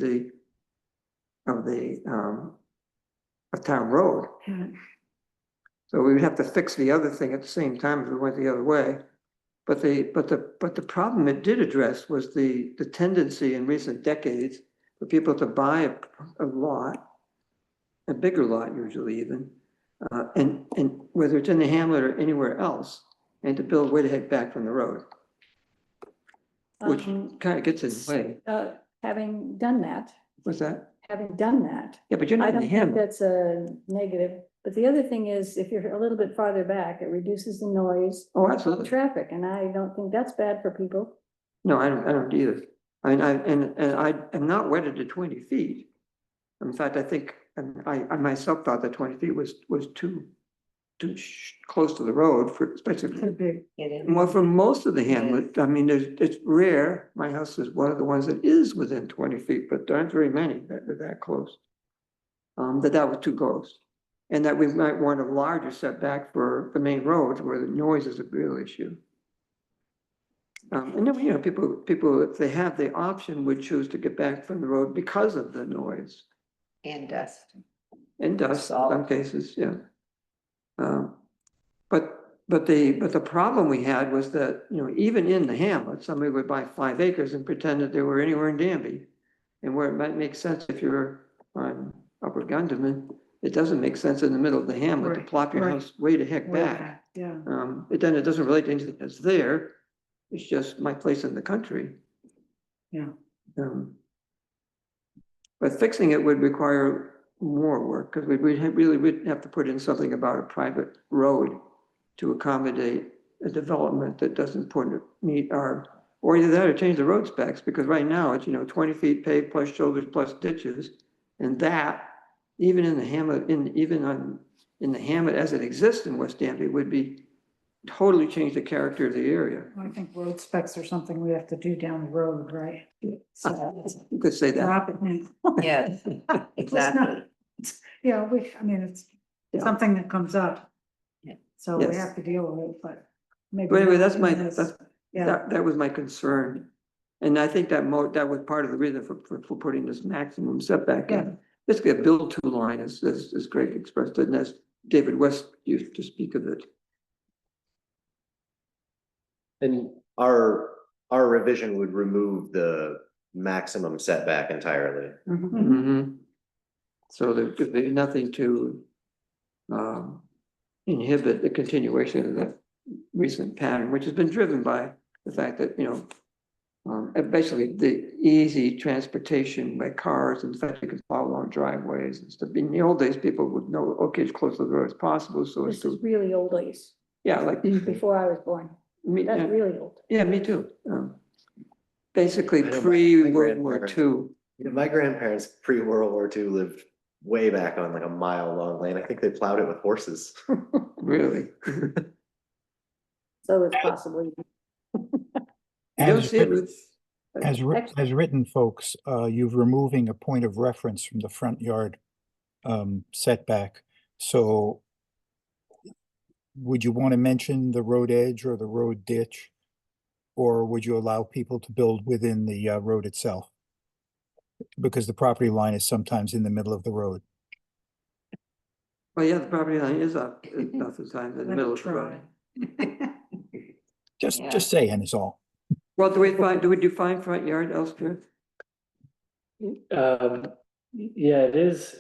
Speaker 1: town road. So we would have to fix the other thing at the same time if we went the other way. But the problem it did address was the tendency in recent decades for people to buy a lot, a bigger lot usually even, and whether it's in the hamlet or anywhere else, and to build way the heck back from the road, which kind of gets in the way.
Speaker 7: Having done that,
Speaker 1: What's that?
Speaker 7: yeah,
Speaker 1: but you're not
Speaker 7: I
Speaker 1: in the
Speaker 7: don't think
Speaker 1: hamlet.
Speaker 7: that's a negative. But the other thing is, if you're a little bit farther back, it reduces the noise.
Speaker 1: Oh,
Speaker 7: of
Speaker 1: absolutely.
Speaker 7: Traffic, and I don't think that's bad for people.
Speaker 1: No, I don't either. I mean, I am not wedded to 20 feet. In fact, I think, I myself thought that 20 feet was too close to the road for, especially.
Speaker 2: Too big.
Speaker 1: Well, for most of the hamlet, I mean, it's rare. My house is one of the ones that is within 20 feet, but there aren't very many that are that close. That was too close. And that we might want a larger setback for the main roads where the noise is a real issue. And then, you know, people, if they have the option, would choose to get back from the road because of the noise
Speaker 3: And dust.
Speaker 1: and dust in some cases, yeah. But the problem we had was that, you know, even in the hamlet, somebody would buy 5 acres and pretend that they were anywhere in Danby. And where it might make sense if you're on Upper Gunderman, it doesn't make sense in the middle of the hamlet to
Speaker 2: Right,
Speaker 1: plop your
Speaker 2: right.
Speaker 1: house way the heck
Speaker 2: Way
Speaker 1: back.
Speaker 2: Yeah.
Speaker 1: It doesn't relate to anything that's there. It's just my place in the country.
Speaker 2: Yeah.
Speaker 1: But fixing it would require more work because we really would have to put in something about a private road to accommodate a development that doesn't meet our, or either that or change the road specs, because right now it's, you know, 20 feet paved plus shoulders plus ditches. And that, even in the hamlet, in the hamlet as it exists in West Danby, would be totally change the character of the area.
Speaker 2: I think road specs are something we have to do down the road, right? So
Speaker 1: You could say that.
Speaker 2: drop it now.
Speaker 3: Yes,
Speaker 2: It's not-
Speaker 3: exactly.
Speaker 2: Yeah, I mean, it's
Speaker 1: Yeah.
Speaker 2: something that comes up.
Speaker 3: Yeah.
Speaker 2: So we
Speaker 1: Yes.
Speaker 2: have to deal with it, but maybe.
Speaker 1: But anyway,
Speaker 2: not
Speaker 1: that's
Speaker 2: in
Speaker 1: my,
Speaker 2: this.
Speaker 1: that's,
Speaker 2: Yeah,
Speaker 1: that was my concern. And I think that was part of the reason for putting this maximum setback
Speaker 2: Yeah.
Speaker 1: in. Basically a build to line as Greg expressed it, and as David West used to speak of it.
Speaker 6: And our revision would remove the maximum setback entirely.
Speaker 1: Mhm. So there could be nothing to inhibit the continuation of the recent pattern, which has been driven by the fact that, you know, basically the easy transportation by cars, and the fact you can follow along driveways and stuff. In the old days, people would know, okay, as close to the road as possible, so as
Speaker 7: This is
Speaker 1: to,
Speaker 7: really old days,
Speaker 1: yeah, like.
Speaker 7: before I was born. That's really old.
Speaker 1: Yeah, me too. Basically
Speaker 6: I know my
Speaker 1: pre-World War
Speaker 6: grandparents-
Speaker 1: II.
Speaker 6: Yeah, my grandparents pre-World War II lived way back on like a mile-long lane. I think they plowed it with horses.
Speaker 1: Really.
Speaker 7: So it's possibly,
Speaker 1: You don't
Speaker 4: As
Speaker 1: see it
Speaker 4: written-
Speaker 1: with,
Speaker 4: As written, folks, you're removing a point of reference from the front yard setback. So would you want to mention the road edge or the road ditch? Or would you allow people to build within the road itself? because the property line is sometimes in the middle of the road.
Speaker 1: Well, yeah, the property line is up, enough of the time in the middle of the road.
Speaker 3: Yeah.
Speaker 4: Just saying is all.
Speaker 1: Well, do we define front yard elsewhere?
Speaker 9: Yeah, it is.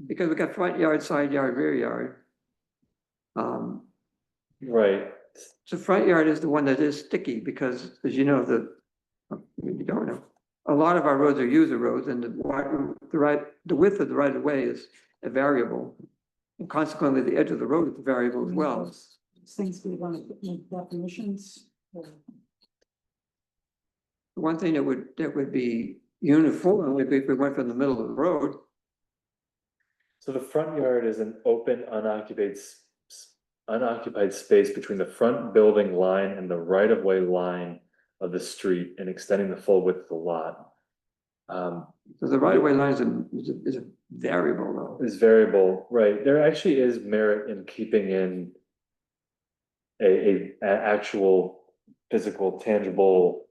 Speaker 1: Because we got front yard, side yard, rear yard.
Speaker 9: Right.
Speaker 1: So front yard is the one that is sticky because, as you know, you don't know. A lot of our roads are user roads and the width of the right of way is a variable. And consequently, the edge of the road is a variable as well.
Speaker 2: Things we want to put in definitions. or-
Speaker 1: One thing that would be uniform would be if we went from the middle of the road.
Speaker 9: So the front yard is an open, unoccupied space between the front building line and the right of way line of the street and extending the full width of the lot.
Speaker 1: So the right of way line is a variable though.
Speaker 9: Is variable, right? There actually is merit in keeping in a actual physical, tangible,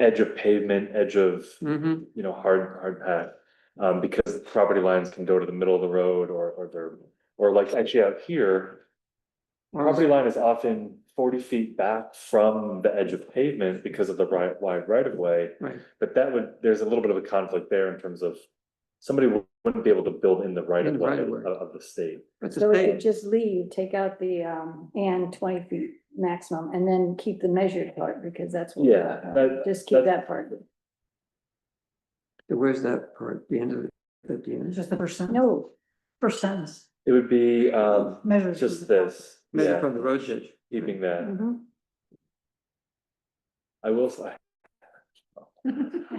Speaker 9: edge of pavement, edge of,
Speaker 1: Mm-hmm.
Speaker 9: hard path. Because property lines can go to the middle of the road or like actually out here, property line is often 40 feet back from the edge of pavement because of the wide right of way.
Speaker 1: Right.
Speaker 9: But there's a little bit of a conflict there in terms of somebody wouldn't be able to build in the right
Speaker 1: In
Speaker 9: of
Speaker 1: the
Speaker 9: way
Speaker 1: right of way.
Speaker 9: of the state.
Speaker 1: But the
Speaker 7: So we could
Speaker 1: state,
Speaker 7: just take out the, and 20 feet maximum, and then keep the measured part, because that's what.
Speaker 9: Yeah,
Speaker 7: Just keep
Speaker 9: that-
Speaker 7: that part.
Speaker 1: where's that part? The end of it, at the end?
Speaker 2: Just the percent.
Speaker 7: No,
Speaker 2: First sentence.
Speaker 9: It would be
Speaker 2: Measures.
Speaker 9: just this,
Speaker 1: Maybe
Speaker 9: yeah,
Speaker 1: from the road edge.
Speaker 9: keeping that.
Speaker 7: mhm.
Speaker 9: I will say.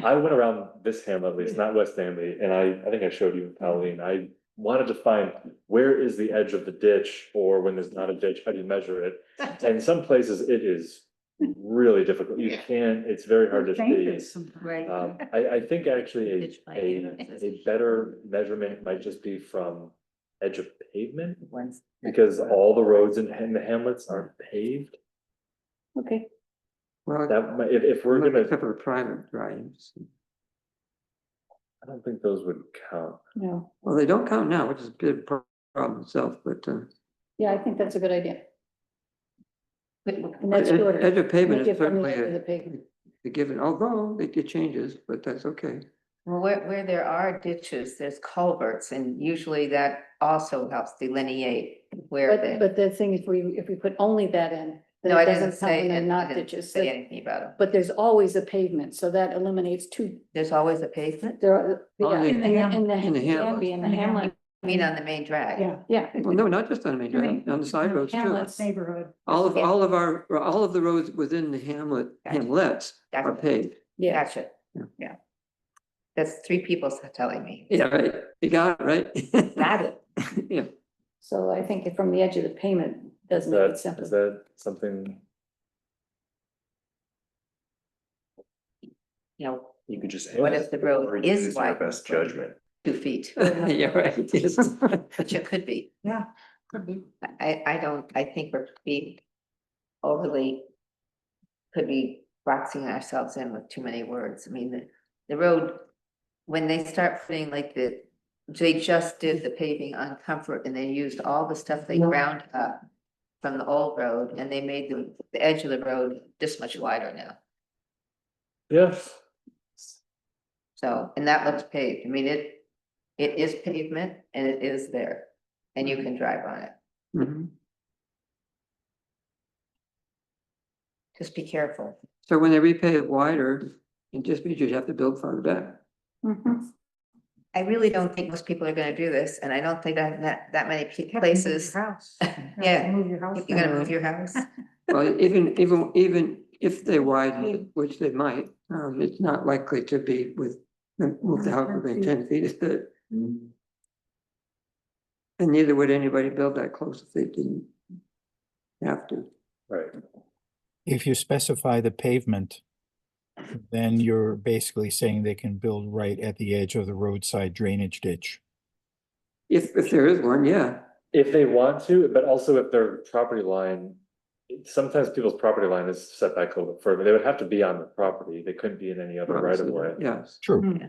Speaker 9: I went around this hamlet, at least, not West Danby, and I think I showed you, Colleen, I wanted to find where is the edge of the ditch, or when there's not a ditch, how do you measure it? And in some places, it is really difficult, you can't, it's very hard to see.
Speaker 2: Changes sometimes.
Speaker 3: Right.
Speaker 9: I think actually
Speaker 3: Ditch by
Speaker 9: a
Speaker 3: hand.
Speaker 9: better measurement might just be from edge of pavement,
Speaker 3: One's-
Speaker 9: because all the roads in the hamlets aren't paved.
Speaker 7: Okay,
Speaker 1: Well,
Speaker 9: That might, if we're gonna,
Speaker 1: except for the private drives.
Speaker 9: I don't think those would count.
Speaker 7: no,
Speaker 1: Well, they don't count now, which is a big problem itself, but
Speaker 7: yeah, I think that's a good idea,
Speaker 3: But
Speaker 7: and that's shorter.
Speaker 1: edge of pavement
Speaker 7: Make
Speaker 1: is
Speaker 7: it from the
Speaker 1: certainly
Speaker 7: edge of the
Speaker 1: a
Speaker 7: pavement.
Speaker 1: given, although it changes, but that's okay.
Speaker 3: Well, where there are ditches, there's culverts, and usually that also helps delineate where
Speaker 7: But,
Speaker 3: the.
Speaker 7: but the thing, if we put only that in, then
Speaker 3: No, I
Speaker 7: it
Speaker 3: didn't
Speaker 7: doesn't count
Speaker 3: say,
Speaker 7: when they're
Speaker 3: I
Speaker 7: not
Speaker 3: didn't
Speaker 7: ditches.
Speaker 3: say anything about them.
Speaker 7: But there's always a pavement, so that eliminates two,
Speaker 3: There's always a pavement,
Speaker 7: there are,
Speaker 1: Oh,
Speaker 7: yeah,
Speaker 1: in
Speaker 7: in
Speaker 1: the
Speaker 7: the,
Speaker 1: ham-
Speaker 7: in the.
Speaker 1: in the hamlet.
Speaker 7: Danby, in the hamlet,
Speaker 3: I mean, on the main drag.
Speaker 2: Yeah.
Speaker 7: yeah.
Speaker 1: Well, no, not just on the main drag, on the side roads too.
Speaker 2: Hamlet's neighborhood.
Speaker 1: All of the roads within the hamlets are
Speaker 3: Gotcha.
Speaker 1: paved.
Speaker 7: Yeah,
Speaker 3: Gotcha.
Speaker 1: Yeah.
Speaker 3: Yeah. That's three people telling me.
Speaker 1: Yeah, right. You got it, right?
Speaker 3: Got it.
Speaker 1: Yeah.
Speaker 7: so I think from the edge of the pavement does make it
Speaker 9: Is
Speaker 7: simple.
Speaker 9: that something
Speaker 3: You know,
Speaker 6: You could just.
Speaker 3: what if the road is
Speaker 6: Use your
Speaker 3: wide?
Speaker 6: best judgment.
Speaker 3: 2 feet,
Speaker 1: Yeah, right. Yes.
Speaker 3: which it could be.
Speaker 2: Yeah, could be.
Speaker 3: I think we're being overly. Could be boxing ourselves in with too many words. I mean, the road, when they start putting like they just did the paving on Comfort and they used all the stuff they ground up from the old road and they made the edge of the road this much wider now.
Speaker 9: Yes.
Speaker 3: So, and that looks paved. I mean, it is pavement and it is there and you can drive on it.
Speaker 1: Mhm.
Speaker 3: Just be careful.
Speaker 1: So when they repave wider, it just means you have to build farther back.
Speaker 7: Mhm.
Speaker 3: I really don't think most people are gonna do this, and I don't think I have that many places.
Speaker 2: House.
Speaker 3: Yeah.
Speaker 2: Move your house.
Speaker 3: You're gonna
Speaker 2: down.
Speaker 3: move your house?
Speaker 1: Well, even if they widen it, which they might, it's not likely to be move the house within 10 feet of it. And neither would anybody build that close if they didn't have to.
Speaker 9: Right.
Speaker 4: If you specify the pavement, then you're basically saying they can build right at the edge of the roadside drainage ditch.
Speaker 1: If there is one, yeah.
Speaker 9: If they want to, but also if their property line, sometimes people's property line is set back a little bit further. They would have to be on the property. They couldn't be in any other right of way.
Speaker 1: Yes.
Speaker 4: True.
Speaker 2: Hmm.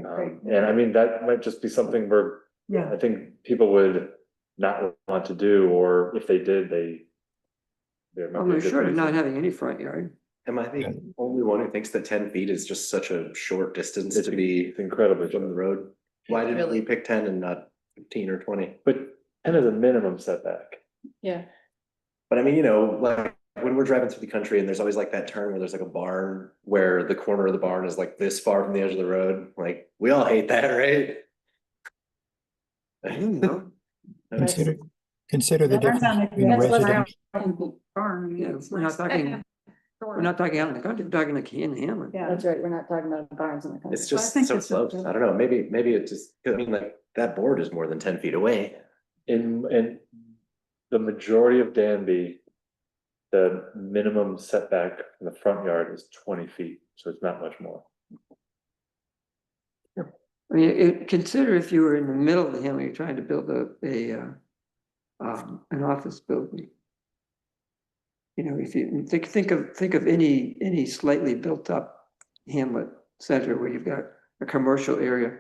Speaker 9: And I mean, that might just be something where
Speaker 2: Yeah,
Speaker 9: I think people would not want to do, or if they did, there might
Speaker 1: Well,
Speaker 9: be a
Speaker 1: they're
Speaker 9: good
Speaker 1: sure of not
Speaker 9: reason.
Speaker 1: having any front yard.
Speaker 6: Am I the only one who thinks that 10 feet is just such a short distance
Speaker 9: It's
Speaker 6: to be
Speaker 9: it's incredibly
Speaker 6: from the
Speaker 9: short.
Speaker 6: road? Why did
Speaker 3: Really?
Speaker 6: we pick 10 and not 15 or 20?
Speaker 9: But 10 is a minimum setback.
Speaker 7: Yeah.
Speaker 6: But I mean, like when we're driving through the country and there's always like that turn where there's like a barn where the corner of the barn is like this far from the edge of the road. Like, we all hate that, right?
Speaker 1: I don't know.
Speaker 4: Consider the
Speaker 2: Depends on
Speaker 4: difference
Speaker 2: if you
Speaker 4: between
Speaker 2: have a
Speaker 4: residential.
Speaker 2: barn.
Speaker 1: Yeah, we're not talking, we're not talking out in the country, we're talking like in Hamlet.
Speaker 2: Yeah.
Speaker 7: That's right, we're not talking about barns in the country.
Speaker 6: It's
Speaker 2: So I
Speaker 6: just
Speaker 2: think
Speaker 6: so
Speaker 2: it's a-
Speaker 6: close. I don't know, maybe it just, I mean, like that board is more than 10 feet away.
Speaker 9: In the majority of Danby, the minimum setback in the front yard is 20 feet, so it's not much more.
Speaker 1: I mean, consider if you were in the middle of the Hamlet, you're trying to build an office building. You know, if you think of any slightly built up hamlet center where you've got a commercial area.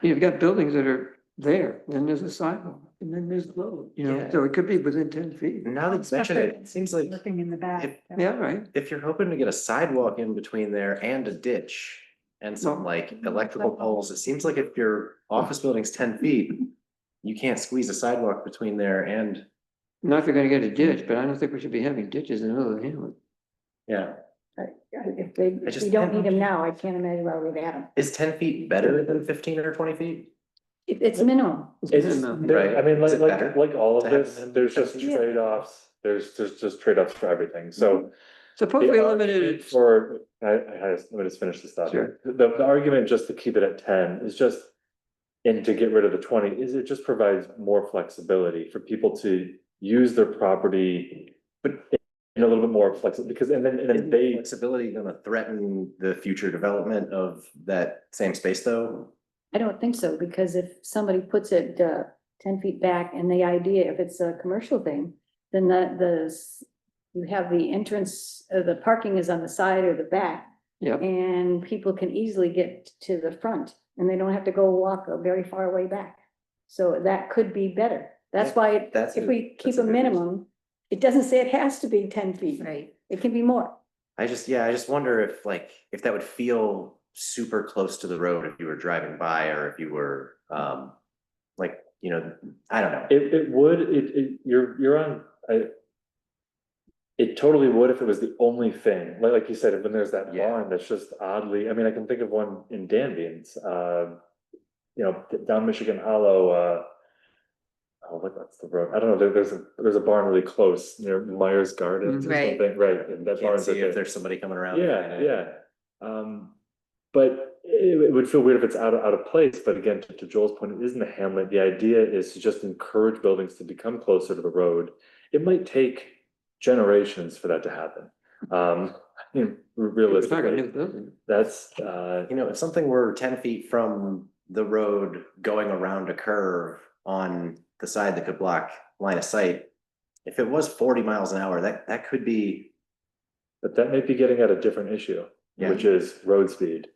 Speaker 1: You've got buildings that are there, then there's a sidewalk, and then there's the road,
Speaker 6: Yeah.
Speaker 1: so it could be within 10 feet.
Speaker 6: Now that you mention it, it seems like
Speaker 2: Looking in the back.
Speaker 1: Yeah, right.
Speaker 6: if you're hoping to get a sidewalk in between there and a ditch and some like electrical poles, it seems like if your office building's 10 feet, you can't squeeze a sidewalk between there and,
Speaker 1: Not if you're gonna get a ditch, but I don't think we should be having ditches in the middle of the hamlet.
Speaker 6: yeah.
Speaker 7: If
Speaker 6: just
Speaker 7: we don't
Speaker 6: can't-
Speaker 7: need them now, I can't imagine why we'd add them.
Speaker 6: Is 10 feet better than 15 or 20 feet?
Speaker 7: It's minimum.
Speaker 9: It's,
Speaker 6: Right.
Speaker 9: I mean,
Speaker 6: Is it
Speaker 9: like
Speaker 6: better
Speaker 9: all
Speaker 6: to
Speaker 9: of
Speaker 6: have
Speaker 9: this,
Speaker 6: them
Speaker 9: there's just
Speaker 6: 10 feet?
Speaker 9: trade-offs, there's just trade-offs for everything, so.
Speaker 1: Suppose
Speaker 9: the
Speaker 1: we
Speaker 9: argument
Speaker 1: eliminated,
Speaker 9: For, let me just finish this thought.
Speaker 1: Sure.
Speaker 9: The argument just to keep it at 10 is just, and to get rid of the 20, is it just provides more flexibility for people to use their property, but in a little bit more flexible, because, and then
Speaker 6: Isn't
Speaker 9: they.
Speaker 6: flexibility gonna threaten the future development of that same space though?
Speaker 7: I don't think so, because if somebody puts it 10 feet back and the idea, if it's a commercial thing, then you have the entrance, the parking is on the side or the back.
Speaker 1: yeah,
Speaker 7: And people can easily get to the front and they don't have to go walk a very far way back. So that could be better. That's
Speaker 6: Yeah,
Speaker 7: why
Speaker 6: that's
Speaker 7: if
Speaker 6: a-
Speaker 7: we keep
Speaker 6: that's a
Speaker 7: a
Speaker 6: good reason.
Speaker 7: minimum, it doesn't say it has to be 10 feet.
Speaker 3: Right.
Speaker 7: It can be more.
Speaker 6: I just wonder if that would feel super close to the road if you were driving by or if you were, like, I don't know.
Speaker 9: It would, you're on, it totally would if it was the only thing, like you said, when there's that
Speaker 6: Yeah.
Speaker 9: barn that's just oddly, I mean, I can think of one in Danby, and it's, down Michigan Hollow, what's the road? I don't know, there's a barn really close near Myers Gardens or
Speaker 3: Right.
Speaker 9: something, right, and that
Speaker 6: Can't
Speaker 9: barn's
Speaker 6: see
Speaker 9: right
Speaker 6: if
Speaker 9: there.
Speaker 6: there's somebody coming around.
Speaker 9: Yeah. But it would feel weird if it's out of place, but again, to Joel's point, it isn't a hamlet, the idea is to just encourage buildings to become closer to the road. It might take generations for that to happen.
Speaker 1: it's not a
Speaker 9: Realistically,
Speaker 1: new building.
Speaker 9: that's,
Speaker 6: If something were 10 feet from the road going around a curve on the side that could block line of sight, if it was 40 miles an hour, that could be,
Speaker 9: but that might be getting at a different issue,
Speaker 6: Yeah.
Speaker 9: which is road speed.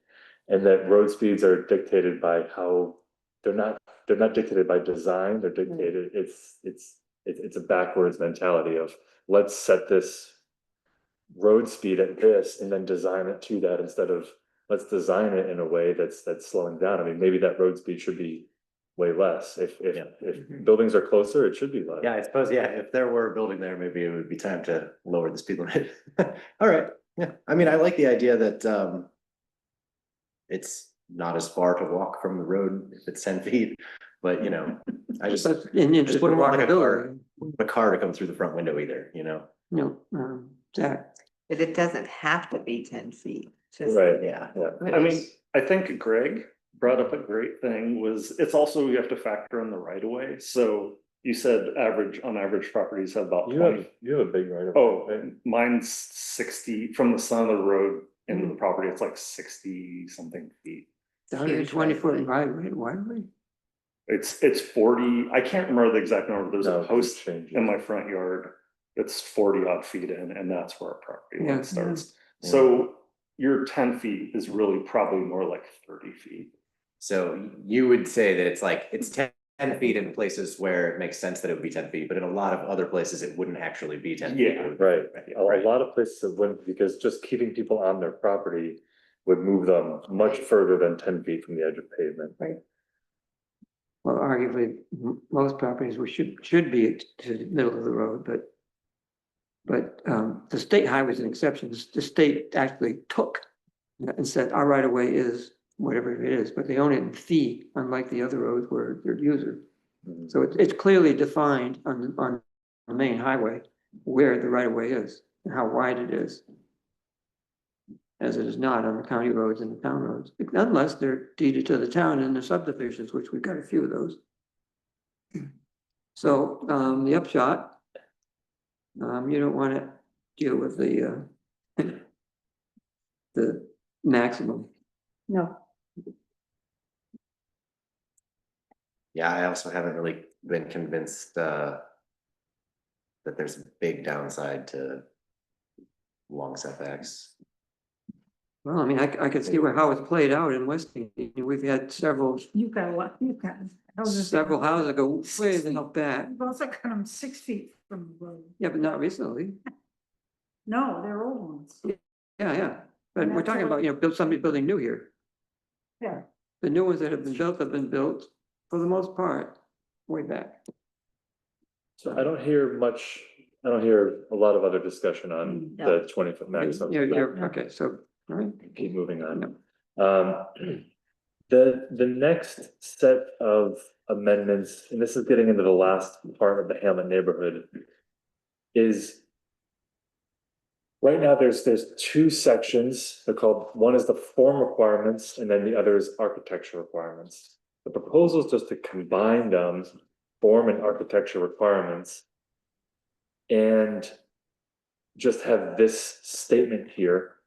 Speaker 9: And that road speeds are dictated by how, they're not dictated by design, they're dictated, it's a backwards mentality of, let's set this road speed at this and then design it to that, instead of, let's design it in a way that's slowing down. I mean, maybe that road speed should be way less. If buildings are closer, it should be less.
Speaker 6: yeah, I suppose, yeah, if there were a building there, maybe it would be time to lower the speed limit. All right, yeah, I mean, I like the idea that, it's not as far to walk from the road if it's 10 feet, but I just
Speaker 1: But in
Speaker 6: just
Speaker 1: interest of
Speaker 6: wouldn't want like
Speaker 1: walkability,
Speaker 6: a car to come through the front window either,
Speaker 1: Zach,
Speaker 3: But it doesn't have to be 10 feet. Just-
Speaker 9: Right.
Speaker 6: Yeah.
Speaker 9: Yeah.
Speaker 11: I mean, I think Greg brought up a great thing it's also, you have to factor in the right of way. So you said on average properties have about 20.
Speaker 9: You have a big right of.
Speaker 11: Oh, and mine's 60 from the center of the road into the property. It's like 60 something feet.
Speaker 1: 120-foot wide way.
Speaker 11: It's 40. I can't remember the exact number. There's
Speaker 9: No,
Speaker 11: a
Speaker 9: it
Speaker 11: post
Speaker 9: changes.
Speaker 11: in my front yard. It's 40 odd feet in, and that's where our property
Speaker 1: Yeah.
Speaker 11: line starts.
Speaker 6: Yeah.
Speaker 11: So your 10 feet is really probably more like 30 feet.
Speaker 6: So you would say that it's like, it's 10 feet in places where it makes sense that it would be 10 feet, but in a lot of other places, it wouldn't actually be 10 feet.
Speaker 11: Yeah.
Speaker 9: Right, a
Speaker 6: Right.
Speaker 9: lot of places it wouldn't, because just keeping people on their property would move them much further than 10 feet from the edge of pavement.
Speaker 1: Well, arguably, most properties we should be to the middle of the road, but the state highway is an exception. The state actually took and said our right of way is whatever it is, but they own it in fee, unlike the other roads where they're user.
Speaker 9: Mhm.
Speaker 1: So it's clearly defined on the main highway where the right of way is and how wide it is. As it is not on the county roads and the town roads, unless they're deeded to the town in the subdivisions, which we've got a few of those. So, the upshot, you don't want to deal with the maximum.
Speaker 7: No,
Speaker 6: Yeah, I also haven't really been convinced, that there's a big downside to long setbacks.
Speaker 1: Well, I mean, I could see how it's played out in Weston. We've had several
Speaker 2: You've got a lot, you've got houses.
Speaker 1: houses go way the hell back.
Speaker 2: You've also got them 6 feet from the road.
Speaker 1: Yeah, but not recently.
Speaker 2: No, they're old ones.
Speaker 1: Yeah. But we're talking about, somebody building new here.
Speaker 2: Yeah.
Speaker 1: The new ones that have been built, for the most part, way back.
Speaker 9: So I don't hear a lot of other discussion on
Speaker 2: No.
Speaker 9: the 20-foot maximum.
Speaker 1: Okay, so, all right.
Speaker 9: Keep moving on. The next set of amendments, and this is getting into the last part of the Hamlet neighborhood, is right now there's two sections. They're called, one is the form requirements, and then the other is architecture requirements. The proposal is just to combine them, form and architecture requirements, and just have this statement here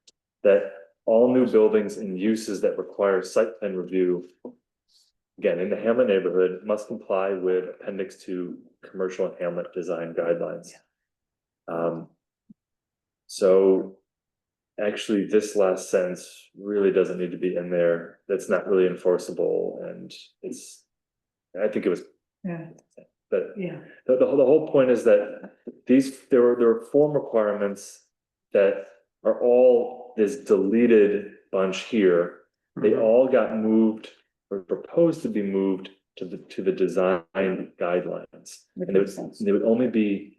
Speaker 9: that all new buildings and uses that require site plan review, again, in the Hamlet neighborhood, must comply with Appendix 2 Commercial and Hamlet Design Guidelines. So actually, this last sentence really doesn't need to be in there. That's not really enforceable, and I think it was,
Speaker 2: Yeah,
Speaker 9: but
Speaker 2: yeah.
Speaker 9: the whole point is that there were form requirements that are all this deleted bunch here. They all got moved or proposed to be moved to the design guidelines. And they would only be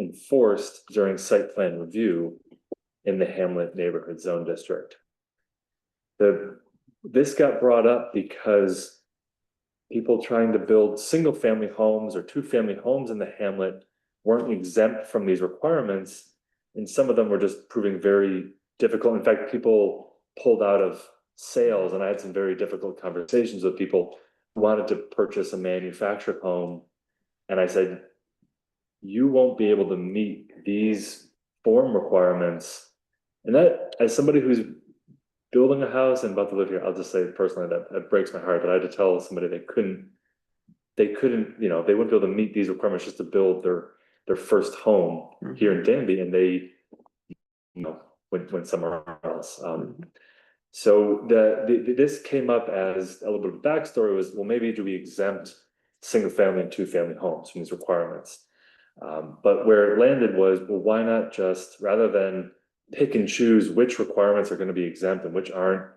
Speaker 9: enforced during site plan review in the Hamlet Neighborhood Zone District. This got brought up because people trying to build single-family homes or two-family homes in the hamlet weren't exempt from these requirements, and some of them were just proving very difficult. In fact, people pulled out of sales, and I had some very difficult conversations with people who wanted to purchase a manufactured home, and I said, you won't be able to meet these form requirements. And that, as somebody who's building a house and about to live here, I'll just say personally that breaks my heart that I had to tell somebody they couldn't, they wouldn't be able to meet these requirements just to build their first home here in Danby, and they, went somewhere else. So this came up as a little bit of backstory was, well, maybe do we exempt single family and two family homes from these requirements? But where it landed was, well, why not just, rather than pick and choose which requirements are going to be exempt and which aren't,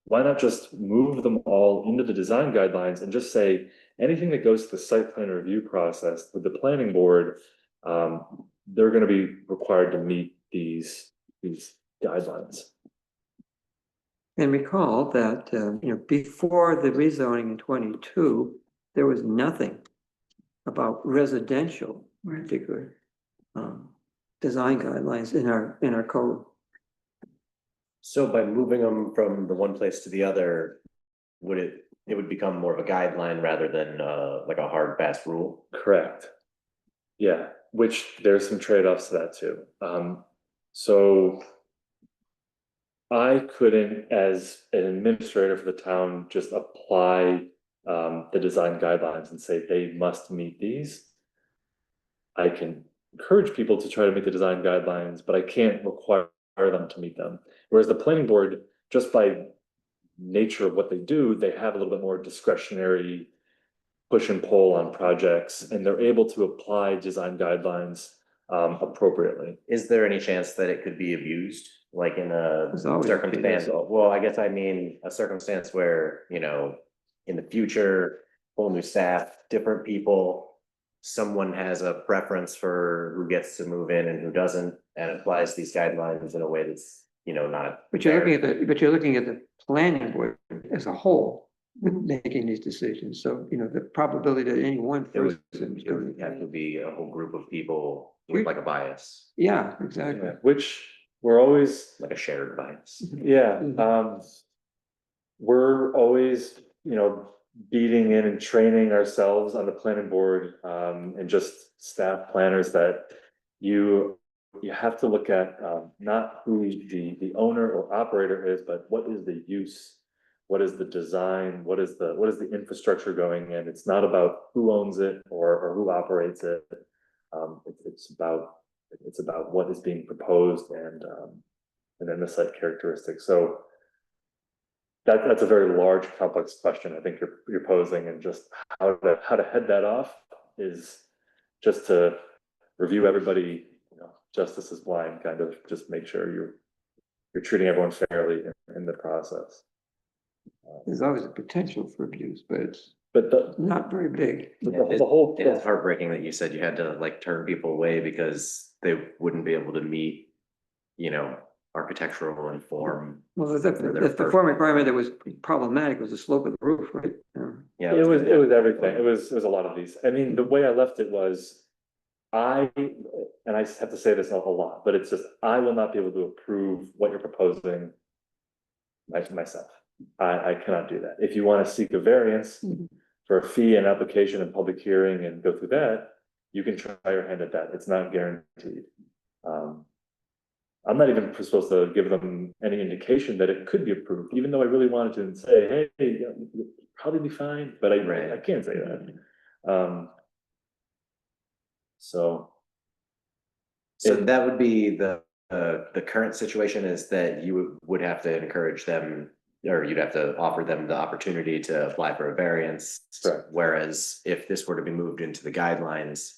Speaker 9: why not just move them all into the design guidelines and just say anything that goes to the site plan review process with the planning board, they're going to be required to meet these guidelines.
Speaker 1: And recall that, before the rezoning in 22, there was nothing about residential, in particular, design guidelines in our code.
Speaker 6: So by moving them from the one place to the other, it would become more of a guideline rather than like a hard fast rule?
Speaker 9: Correct. Yeah, which there's some trade-offs to that too. So I couldn't, as an administrator for the town, just apply the design guidelines and say they must meet these. I can encourage people to try to meet the design guidelines, but I can't require them to meet them. Whereas the planning board, just by nature of what they do, they have a little bit more discretionary push and pull on projects, and they're able to apply design guidelines appropriately.
Speaker 6: Is there any chance that it could be abused, like in a
Speaker 1: There's always a chance.
Speaker 6: circumstance? Well, I guess I mean a circumstance where, you know, in the future, whole new staff, different people, someone has a preference for who gets to move in and who doesn't, and applies these guidelines in a way that's, you know, not.
Speaker 1: But you're looking at the planning board as a whole, making these decisions. So, you know, the probability that any one
Speaker 6: It would,
Speaker 1: person is
Speaker 6: it would
Speaker 1: going
Speaker 6: have to
Speaker 1: to.
Speaker 6: be a whole group of people with like a bias,
Speaker 1: Yeah, exactly.
Speaker 9: Which we're always,
Speaker 6: like a shared bias.
Speaker 9: yeah,
Speaker 1: Mhm.
Speaker 9: we're always, you know, beating in and training ourselves on the planning board, and just staff planners that you have to look at, not who the owner or operator is, but what is the use? What is the design? What is the infrastructure going in? It's not about who owns it or who operates it. It's about what is being proposed and then the site characteristics. So that's a very large, complex question I think you're posing, and just how to head that off is just to review everybody, you know, justice is blind, kind of just make sure you're treating everyone fairly in the process.
Speaker 1: There's always a potential for abuse, but it's
Speaker 9: But
Speaker 1: not very big.
Speaker 9: the whole,
Speaker 6: It's heartbreaking that you said you had to like turn people away because they wouldn't be able to meet, you know, architectural and form.
Speaker 1: Well,
Speaker 6: For their
Speaker 1: the
Speaker 6: first-
Speaker 1: form requirement that was problematic was the slope of the roof, right?
Speaker 6: Yeah.
Speaker 9: it was everything. It was a lot of these. I mean, the way I left it was, and I have to say this a lot, but it's just, I will not be able to approve what you're proposing myself. I cannot do that. If you want to seek a variance for a fee and application and public hearing and go through that, you can try your hand at that. It's not guaranteed. I'm not even supposed to give them any indication that it could be approved, even though I really wanted to say, hey, yeah, you'll probably be fine, but I can't say that. So
Speaker 6: That would be the current situation, is that you would have to encourage them, or you'd have to offer them the opportunity to apply for a variance.
Speaker 9: Correct.
Speaker 6: Whereas if this were to be moved into the guidelines,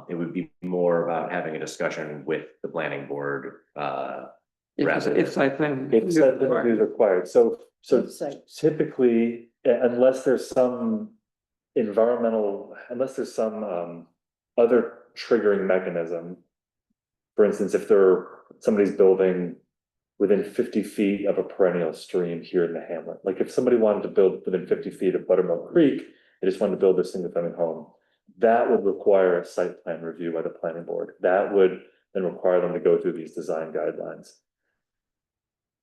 Speaker 6: it would be more about having a discussion with the planning board, rather
Speaker 1: If site plan.
Speaker 9: If site plan review is required, so
Speaker 7: Site.
Speaker 9: typically, unless there's some other triggering mechanism. For instance, if somebody's building within 50 feet of a perennial stream here in the hamlet, like if somebody wanted to build within 50 feet of Buttermilk Creek, they just wanted to build their single family home, that would require a site plan review by the planning board. That would then require them to go through these design guidelines.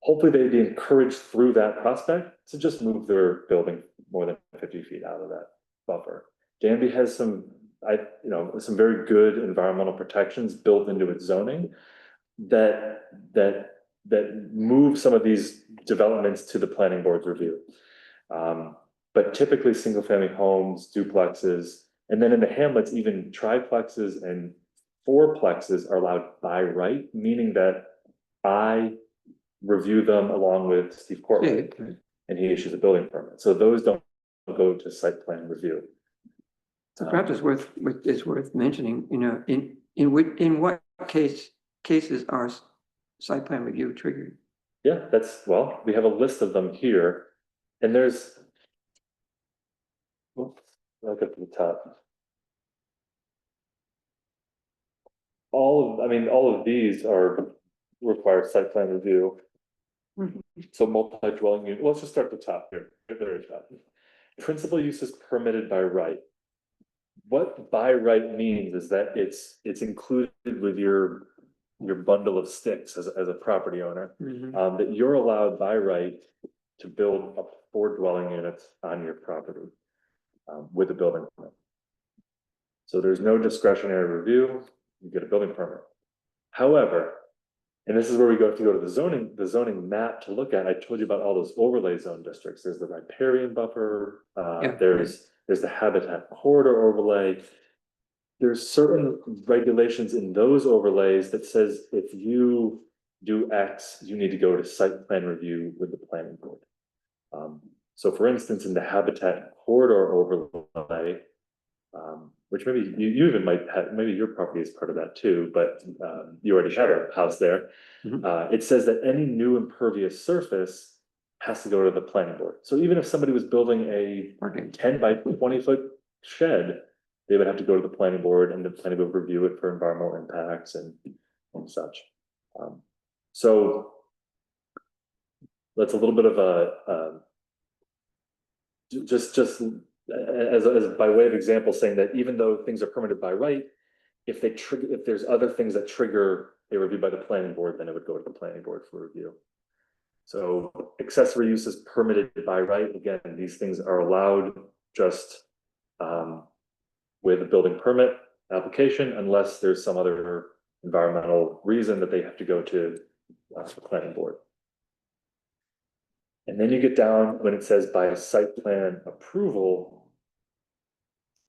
Speaker 9: Hopefully they'd be encouraged through that prospect to just move their building more than 50 feet out of that buffer. Danby has some very good environmental protections built into its zoning that move some of these developments to the planning board's review. But typically single family homes, duplexes, and then in the hamlets, even triplexes and fourplexes are allowed by right, meaning that I review them along with Steve Courtwright, and he issues a building permit. So those don't go to site plan review.
Speaker 1: So perhaps it's worth mentioning, you know, in what cases are site plan review triggered?
Speaker 9: Yeah, we have a list of them here, and there's. I'll get to the top. All of these require site plan review. So multi-dwelling unit, let's just start at the top here, at the very top. Principal use is permitted by right. What by right means is that it's included with your bundle of sticks as a property owner, that you're allowed by right to build up 4 dwelling units on your property, with a building permit. So there's no discretionary review, you get a building permit. However, and this is where we have to go to the zoning map to look at. I told you about all those overlay zone districts. There's the riparian buffer, there's the habitat corridor overlay. There's certain regulations in those overlays that says if you do X, you need to go to site plan review with the planning board. So for instance, in the habitat corridor overlay, which maybe you even might have, maybe your property is part of that too, but you already had a house there. It says that any new impervious surface has to go to the planning board. So even if somebody was building a 10 by 20 foot shed, they would have to go to the planning board, and the planning board would review it for environmental impacts and such. So that's a little bit of a just as by way of example, saying that even though things are permitted by right, if there's other things that trigger a review by the planning board, then it would go to the planning board for review. So accessory use is permitted by right. Again, these things are allowed just with a building permit application, unless there's some other environmental reason that they have to go to the planning board. And then you get down when it says by site plan approval,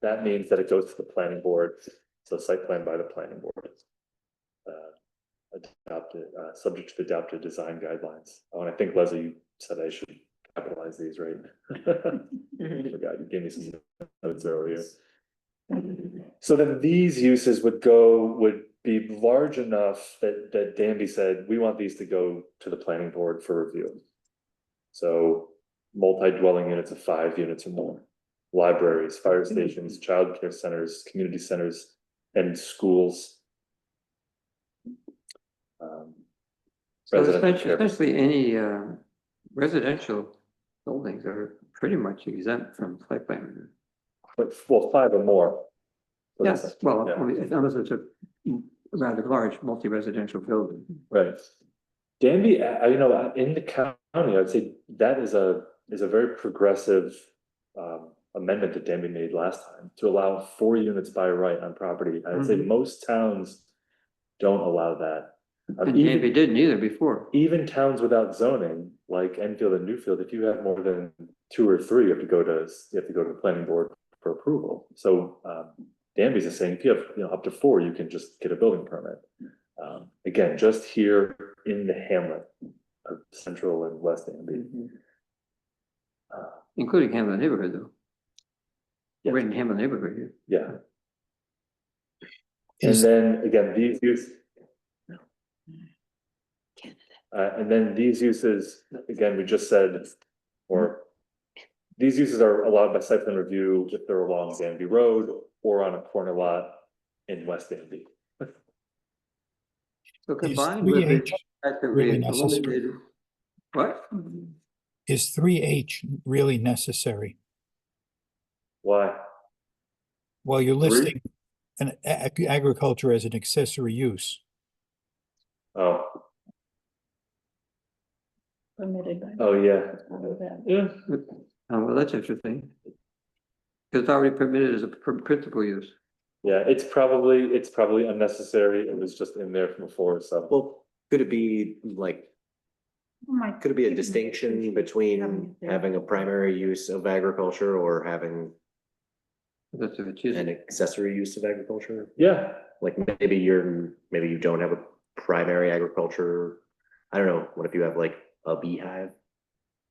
Speaker 9: that means that it goes to the planning board. So site plan by the planning board. Subject to the adopted design guidelines. Oh, and I think Leslie, you said I should capitalize these, right? I forgot, you gave me some notes earlier. So then these uses would be large enough that Danby said, we want these to go to the planning board for review. So multi-dwelling units of 5 units or more, libraries, fire stations, childcare centers, community centers, and schools.
Speaker 1: So
Speaker 9: Residential care.
Speaker 1: essentially any residential buildings are pretty much exempt from site plan review.
Speaker 9: But, well, 5 or more.
Speaker 1: Yes, well,
Speaker 9: Yeah.
Speaker 1: unless it's a rather large multi-residential building.
Speaker 9: Right. Danby, in the county, I'd say that is a very progressive amendment that Danby made last time to allow 4 units by right on property. I'd say most towns don't allow that.
Speaker 1: And Danby didn't either before.
Speaker 9: Even towns without zoning, like Enfield and Newfield, if you have more than 2 or 3, you have to go to the planning board for approval. So Danby's is saying if you have up to 4, you can just get a building permit. Again, just here in the hamlet of Central and West Danby.
Speaker 1: Including Hamlet neighborhood though.
Speaker 9: Yeah.
Speaker 1: We're in Hamlet neighborhood here.
Speaker 9: Yeah. And then again, these uses. And then these uses, again, we just said, or these uses are allowed by site plan review if they're along Danby Road or on a corner lot in West Danby.
Speaker 1: So
Speaker 4: Is
Speaker 1: combined with the
Speaker 4: 3H
Speaker 1: fact that
Speaker 4: really
Speaker 1: we
Speaker 4: necessary?
Speaker 1: eliminated. What?
Speaker 4: Is 3H really necessary?
Speaker 9: Why?
Speaker 4: Well, you're listing agriculture as an accessory use.
Speaker 9: Oh,
Speaker 7: Permitted by.
Speaker 9: oh, yeah.
Speaker 7: all of that.
Speaker 9: Yeah.
Speaker 1: Oh, well, that's interesting. Because it's already permitted as a principal use.
Speaker 9: Yeah, it's probably unnecessary. It was just in there from before, so.
Speaker 6: Well, could it be like, could it be a distinction between having a primary use of agriculture or having
Speaker 1: That's if it's used.
Speaker 6: an accessory use of agriculture?
Speaker 9: Yeah,
Speaker 6: Like maybe you don't have a primary agriculture. I don't know. What if you have like a beehive?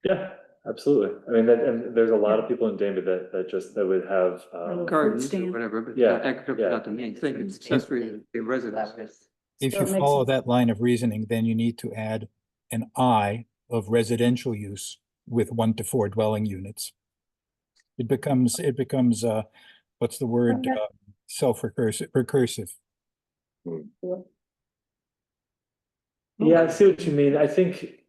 Speaker 9: yeah, absolutely. I mean, and there's a lot of people in Danby that would have,
Speaker 1: Gardens or
Speaker 2: stand.
Speaker 1: whatever, but
Speaker 9: Yeah,
Speaker 1: agriculture
Speaker 9: yeah.
Speaker 1: is not the main thing. It's accessory to residence.
Speaker 4: If
Speaker 7: So
Speaker 4: you
Speaker 7: it makes
Speaker 4: follow
Speaker 7: sense.
Speaker 4: that line of reasoning, then you need to add an I of residential use with 1 to 4 dwelling units. It becomes, what's the word, recursive.
Speaker 9: yeah, I see what you mean. I think,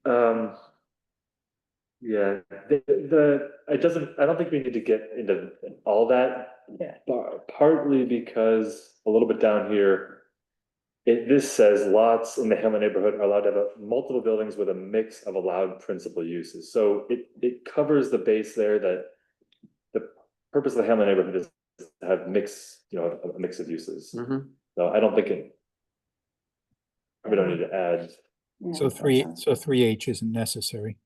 Speaker 9: yeah, I don't think we need to get into all that.
Speaker 7: Yeah.
Speaker 9: Partly because a little bit down here, this says lots in the Hamlet neighborhood are allowed to have multiple buildings with a mix of allowed principal uses. So it covers the base there that the purpose of the Hamlet neighborhood is to have a mix of uses. So I don't think we don't need to add.
Speaker 7: Yeah,
Speaker 4: So
Speaker 7: that
Speaker 4: 3H isn't necessary.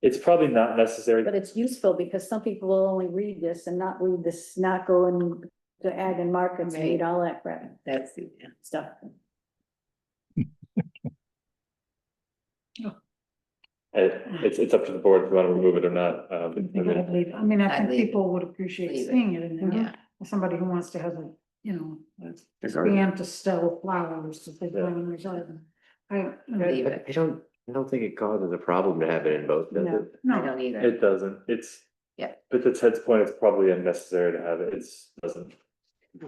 Speaker 9: It's probably not necessary.
Speaker 7: But it's useful because some people will only read this and not read this, not go into ag and markets and read all that crap
Speaker 3: That's,
Speaker 7: stuff.
Speaker 9: It's up to the board if you want to remove it or not.
Speaker 2: I think I'd leave. I mean, I
Speaker 3: I'd
Speaker 2: think
Speaker 3: leave it.
Speaker 2: people would appreciate
Speaker 3: Leave it.
Speaker 2: seeing it in there.
Speaker 3: Yeah.
Speaker 2: Somebody who wants to have a, you know, a
Speaker 1: garden.
Speaker 2: stand to sell flowers that they grow in their garden.
Speaker 3: Leave it.
Speaker 6: I don't think it causes a problem to have it in both, does
Speaker 2: No,
Speaker 6: it?
Speaker 3: I
Speaker 2: no,
Speaker 3: don't either.
Speaker 9: It doesn't,
Speaker 3: Yeah.
Speaker 9: but to Ted's point, it's probably unnecessary to have it, doesn't.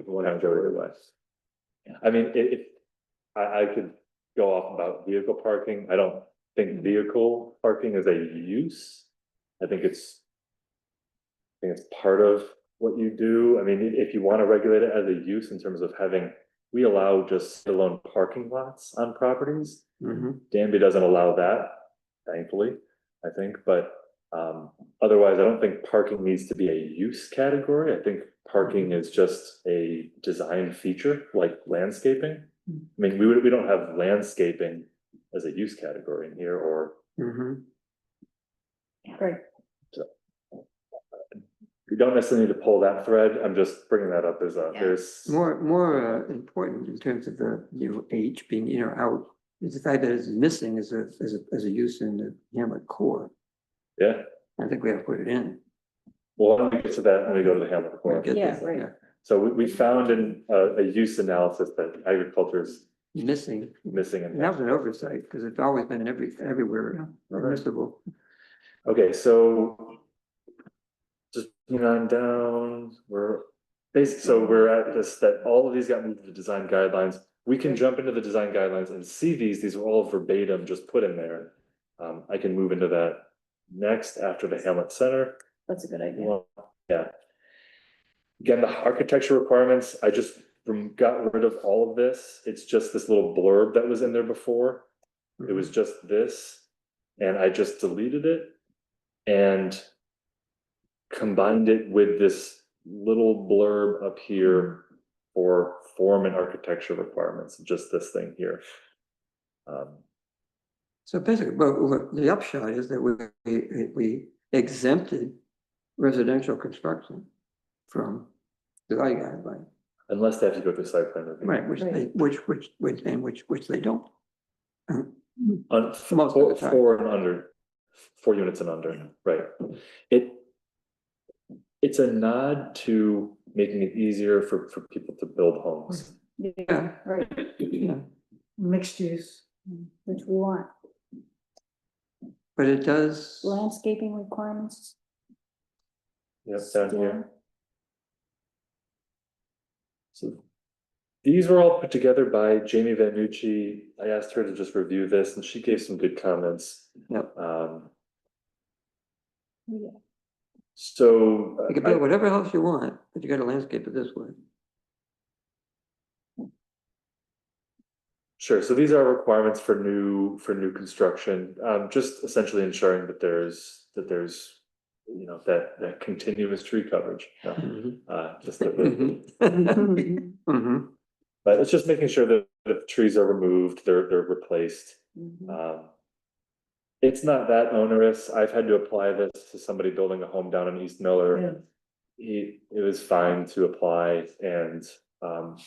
Speaker 9: Want to go either way. I mean, if, I could go off about vehicle parking, I don't think vehicle parking is a use. I think it's part of what you do. I mean, if you want to regulate it as a use in terms of having, we allow just standalone parking lots on properties. Danby doesn't allow that, thankfully, I think, but otherwise, I don't think parking needs to be a use category. I think parking is just a design feature like landscaping. I mean, we don't have landscaping as a use category in here or.
Speaker 2: right.
Speaker 9: You don't necessarily need to pull that thread. I'm just bringing that up as
Speaker 3: Yeah.
Speaker 9: there's.
Speaker 1: More important in terms of the, H being, out, is the fact that it's missing as a use in the Hamlet core.
Speaker 9: Yeah,
Speaker 1: I think we have to put it in.
Speaker 9: well, let me get to that when we go to the Hamlet
Speaker 1: We'll
Speaker 9: report.
Speaker 1: get
Speaker 7: Yeah,
Speaker 1: there,
Speaker 7: right.
Speaker 9: So we found in a use analysis that agriculture is
Speaker 1: Missing,
Speaker 9: missing.
Speaker 1: and that was an oversight, because it's always been everywhere permissible.
Speaker 9: Okay, so. Just on down, we're at this, that all of these got moved to the design guidelines. We can jump into the design guidelines and see these are all verbatim, just put in there. I can move into that next after the Hamlet Center.
Speaker 7: That's a good idea.
Speaker 9: Well, yeah. Again, the architecture requirements, I just got rid of all of this. It's just this little blurb that was in there before. It was just this, and I just deleted it and combined it with this little blurb up here for form and architecture requirements, just this thing here.
Speaker 1: So basically, but the upshot is that we exempted residential construction from the guideline,
Speaker 9: Unless they have to go through site plan review.
Speaker 1: right, which they don't.
Speaker 9: On,
Speaker 1: Most of the time.
Speaker 9: four and under, 4 units and under, right? It's a nod to making it easier for people to build homes.
Speaker 1: Yeah,
Speaker 7: Right,
Speaker 1: yeah,
Speaker 2: Mixed use.
Speaker 7: which we want.
Speaker 1: but it does,
Speaker 7: Landscaping requirements.
Speaker 9: Yep, down
Speaker 7: still.
Speaker 9: here. So these were all put together by Jamie Vanucci. I asked her to just review this and she gave some good comments.
Speaker 1: Yep.
Speaker 7: Yeah.
Speaker 9: So.
Speaker 1: you can build whatever house you want, but you gotta landscape it this way.
Speaker 9: Sure, so these are requirements for new construction, just essentially ensuring that there's, that continuous tree coverage. Just but it's just making sure that the trees are removed, they're replaced. It's not that onerous. I've had to apply this to somebody building a home down in East Miller. It was fine to apply and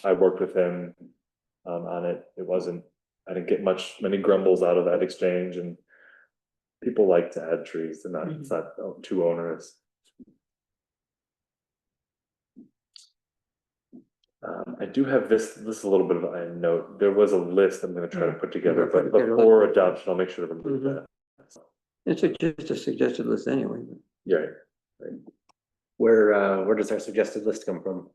Speaker 9: I worked with him on it. I didn't get many grumbles out of that exchange and people like to add trees. It's not too onerous. I do have this is a little bit of a note. There was a list I'm gonna try to put together, but before adoption, I'll make sure to remove that.
Speaker 1: It's just a suggested list anyway.
Speaker 9: Yeah.
Speaker 6: Where does our suggested list come from?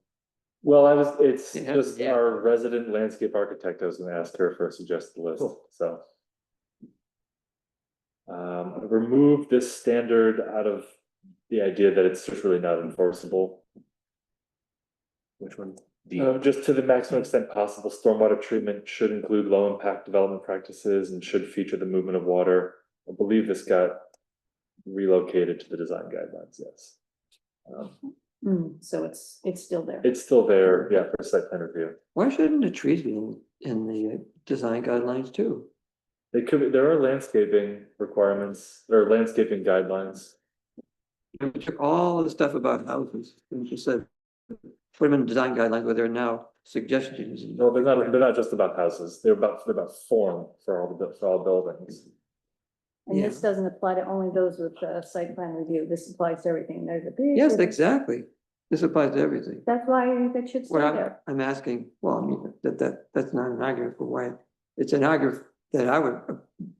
Speaker 9: Well, it's
Speaker 1: Yeah.
Speaker 9: just our resident landscape architect. I was gonna ask her for a suggested list,
Speaker 6: Cool.
Speaker 9: so. Remove this standard out of the idea that it's just really not enforceable.
Speaker 6: Which one?
Speaker 9: Just to the maximum extent possible, stormwater treatment should include low impact development practices and should feature the movement of water. I believe this got relocated to the design guidelines, yes.
Speaker 7: So it's still there.
Speaker 9: It's still there, yeah, for site plan review.
Speaker 1: Why shouldn't the trees be in the design guidelines too?
Speaker 9: There are landscaping requirements or landscaping guidelines.
Speaker 1: We took all the stuff about houses and just said, put them in design guidelines where they're now suggestions.
Speaker 9: No, they're not just about houses, they're about form for all buildings.
Speaker 7: And this
Speaker 1: Yeah.
Speaker 7: doesn't apply to only those with site plan review. This applies to everything. There's a big.
Speaker 1: Yes,
Speaker 7: difference.
Speaker 1: exactly. This applies to everything.
Speaker 7: That's why that should stay
Speaker 1: What
Speaker 7: there.
Speaker 1: I'm asking, well, I mean, that's not an argument for why, it's an argument that I would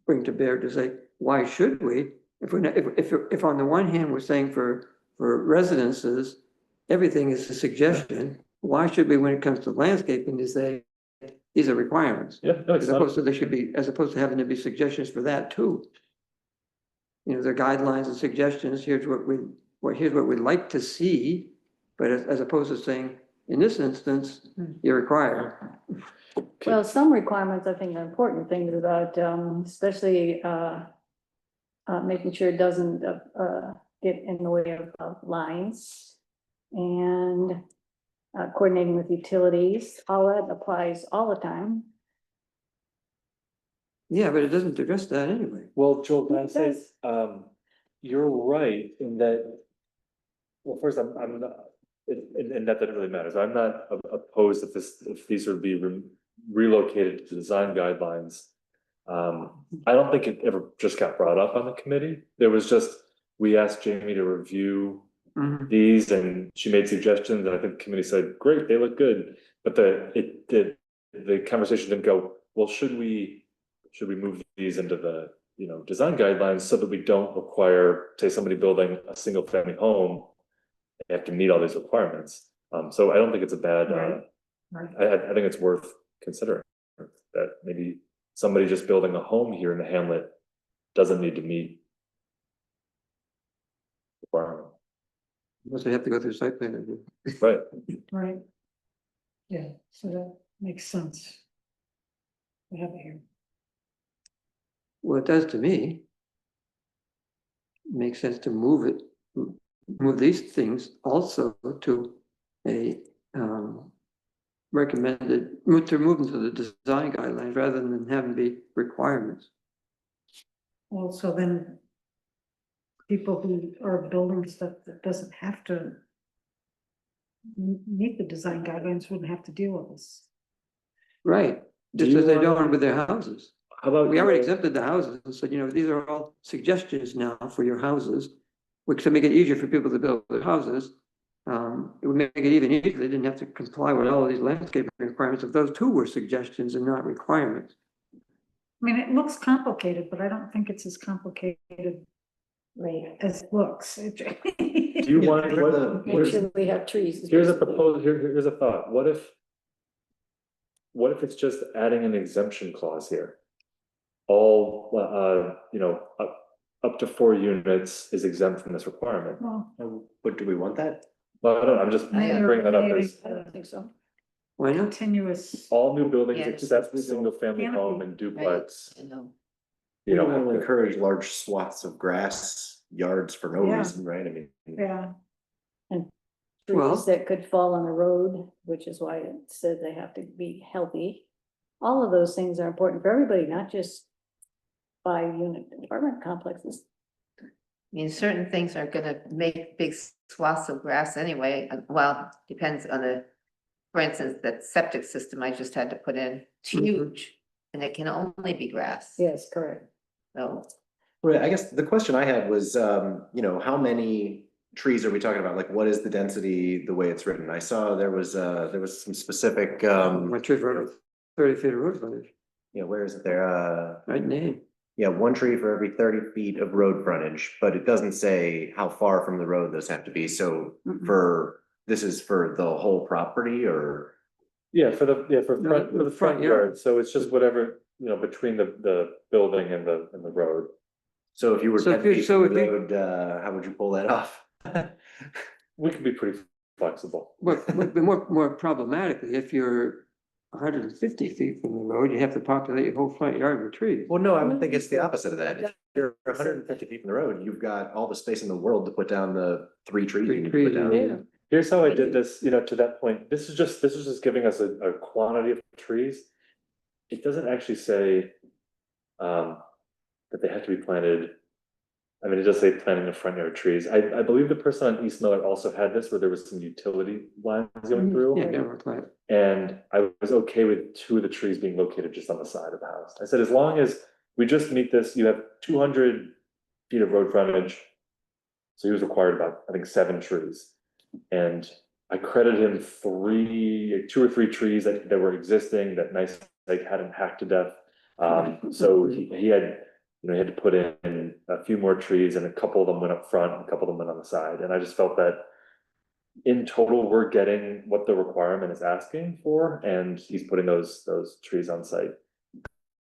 Speaker 1: bring to bear to say, why should we? If we're not, if on the one hand, we're saying for residences, everything is a suggestion, why should we, when it comes to landscaping, to say, these are requirements?
Speaker 9: Yeah, no, it's
Speaker 1: As
Speaker 9: not,
Speaker 1: opposed to, they should be, as opposed to having to be suggestions for that too. You know, they're guidelines and suggestions, here's what we'd like to see, but as opposed to saying, in this instance, you're required.
Speaker 7: Well, some requirements I think are important things about, especially, making sure it doesn't, get in the way of lines. And, coordinating with utilities, all that applies all the time.
Speaker 1: Yeah, but it doesn't address that anyway.
Speaker 9: well, Joel, can I
Speaker 7: It
Speaker 9: say,
Speaker 7: does.
Speaker 9: you're right in that. Well, first, I'm not, and that really matters, I'm not opposed if these would be relocated to design guidelines. I don't think it ever just got brought up on the committee, there was just, we asked Jamie to review
Speaker 1: Mhm.
Speaker 9: these and she made suggestions, and I think the committee said, great, they look good. But the conversation didn't go, well, should we move these into the, design guidelines so that we don't require, say, somebody building a single family home, they have to meet all these requirements. So I don't think it's a bad,
Speaker 2: Right.
Speaker 9: I think it's worth considering that maybe somebody just building a home here in the hamlet doesn't need to meet requirement,
Speaker 1: Unless they have to go through site plan review.
Speaker 9: right?
Speaker 2: Right. Yeah, so that makes sense. We have it here.
Speaker 1: Well, it does to me. Makes sense to move these things also to a recommended, to move them to the design guidelines rather than having be requirements.
Speaker 2: Well, so then people who are building stuff that doesn't have to meet the design guidelines wouldn't have to deal with this.
Speaker 1: Right,
Speaker 9: Do
Speaker 1: just
Speaker 9: you
Speaker 1: as they
Speaker 9: wanna-
Speaker 1: don't with their houses.
Speaker 9: How about?
Speaker 1: We already exempted the houses and said, these are all suggestions now for your houses, which to make it easier for people to build their houses. It would make it even easier, they didn't have to comply with all of these landscaping requirements if those two were suggestions and not requirements.
Speaker 2: I mean, it looks complicated, but I don't think it's as complicated as it looks.
Speaker 9: Do you want,
Speaker 7: Make sure we have trees.
Speaker 9: here's a proposal, here's a thought, what if it's just adding an exemption clause here? All, up to 4 units is exempt from this requirement.
Speaker 2: Well,
Speaker 6: But do we want that?
Speaker 9: Well, I'm just bringing that up as
Speaker 7: I don't think so.
Speaker 1: Why not?
Speaker 2: continuous,
Speaker 9: all new buildings
Speaker 3: Yeah.
Speaker 9: except single family
Speaker 2: Canopy.
Speaker 9: home and duplex.
Speaker 3: I know.
Speaker 6: You don't want to encourage large swaths of grass yards for no
Speaker 2: Yeah.
Speaker 6: reason, right? I mean.
Speaker 2: yeah,
Speaker 1: Well-
Speaker 7: Trees that could fall on the road, which is why it said they have to be healthy. All of those things are important for everybody, not just by unit apartment complexes.
Speaker 3: I mean, certain things are gonna make big swaths of grass anyway, well, depends on for instance, that septic system I just had to put in, it's huge, and it can only be grass.
Speaker 7: Yes, correct.
Speaker 3: So,
Speaker 6: Right, I guess the question I had was, how many trees are we talking about? Like, what is the density, the way it's written? I saw there was some specific,
Speaker 1: My tree for 30 feet of road frontage,
Speaker 6: where is it there?
Speaker 1: right name.
Speaker 6: Yeah, 1 tree for every 30 feet of road frontage, but it doesn't say how far from the road those have to be. So this is for the whole property or?
Speaker 9: Yeah, for the
Speaker 1: No,
Speaker 9: for the front yard, so it's just whatever, between the building and the road.
Speaker 6: So if you were
Speaker 1: So
Speaker 6: 10
Speaker 1: if you-
Speaker 6: feet
Speaker 1: so
Speaker 6: from the
Speaker 1: if you-
Speaker 6: road, how would you pull that off?
Speaker 9: We can be pretty flexible.
Speaker 1: But more problematically, if you're 150 feet from the road, you have to populate your whole front yard with trees.
Speaker 6: Well, no, I would think it's the opposite of that. If you're 150 feet from the road, you've got all the space in the world to put down the 3 trees you need to put
Speaker 1: Trees,
Speaker 6: down.
Speaker 7: Yeah.
Speaker 9: Here's how I did this, to that point, this is just giving us a quantity of trees. It doesn't actually say that they have to be planted I mean, it does say planting of front yard trees. I believe the person on East Miller also had this where there was some utility lines going through.
Speaker 1: Yeah, never mind.
Speaker 9: And I was okay with two of the trees being located just on the side of the house. I said, as long as we just meet this, you have 200 feet of road frontage. So he was required about, I think, 7 trees. And I credited him 2 or 3 trees that were existing that nice, like hadn't hacked to death. So he had, he had to put in a few more trees, and a couple of them went up front, and a couple of them went on the side. And I just felt that in total, we're getting what the requirement is asking for, and he's putting those trees on site.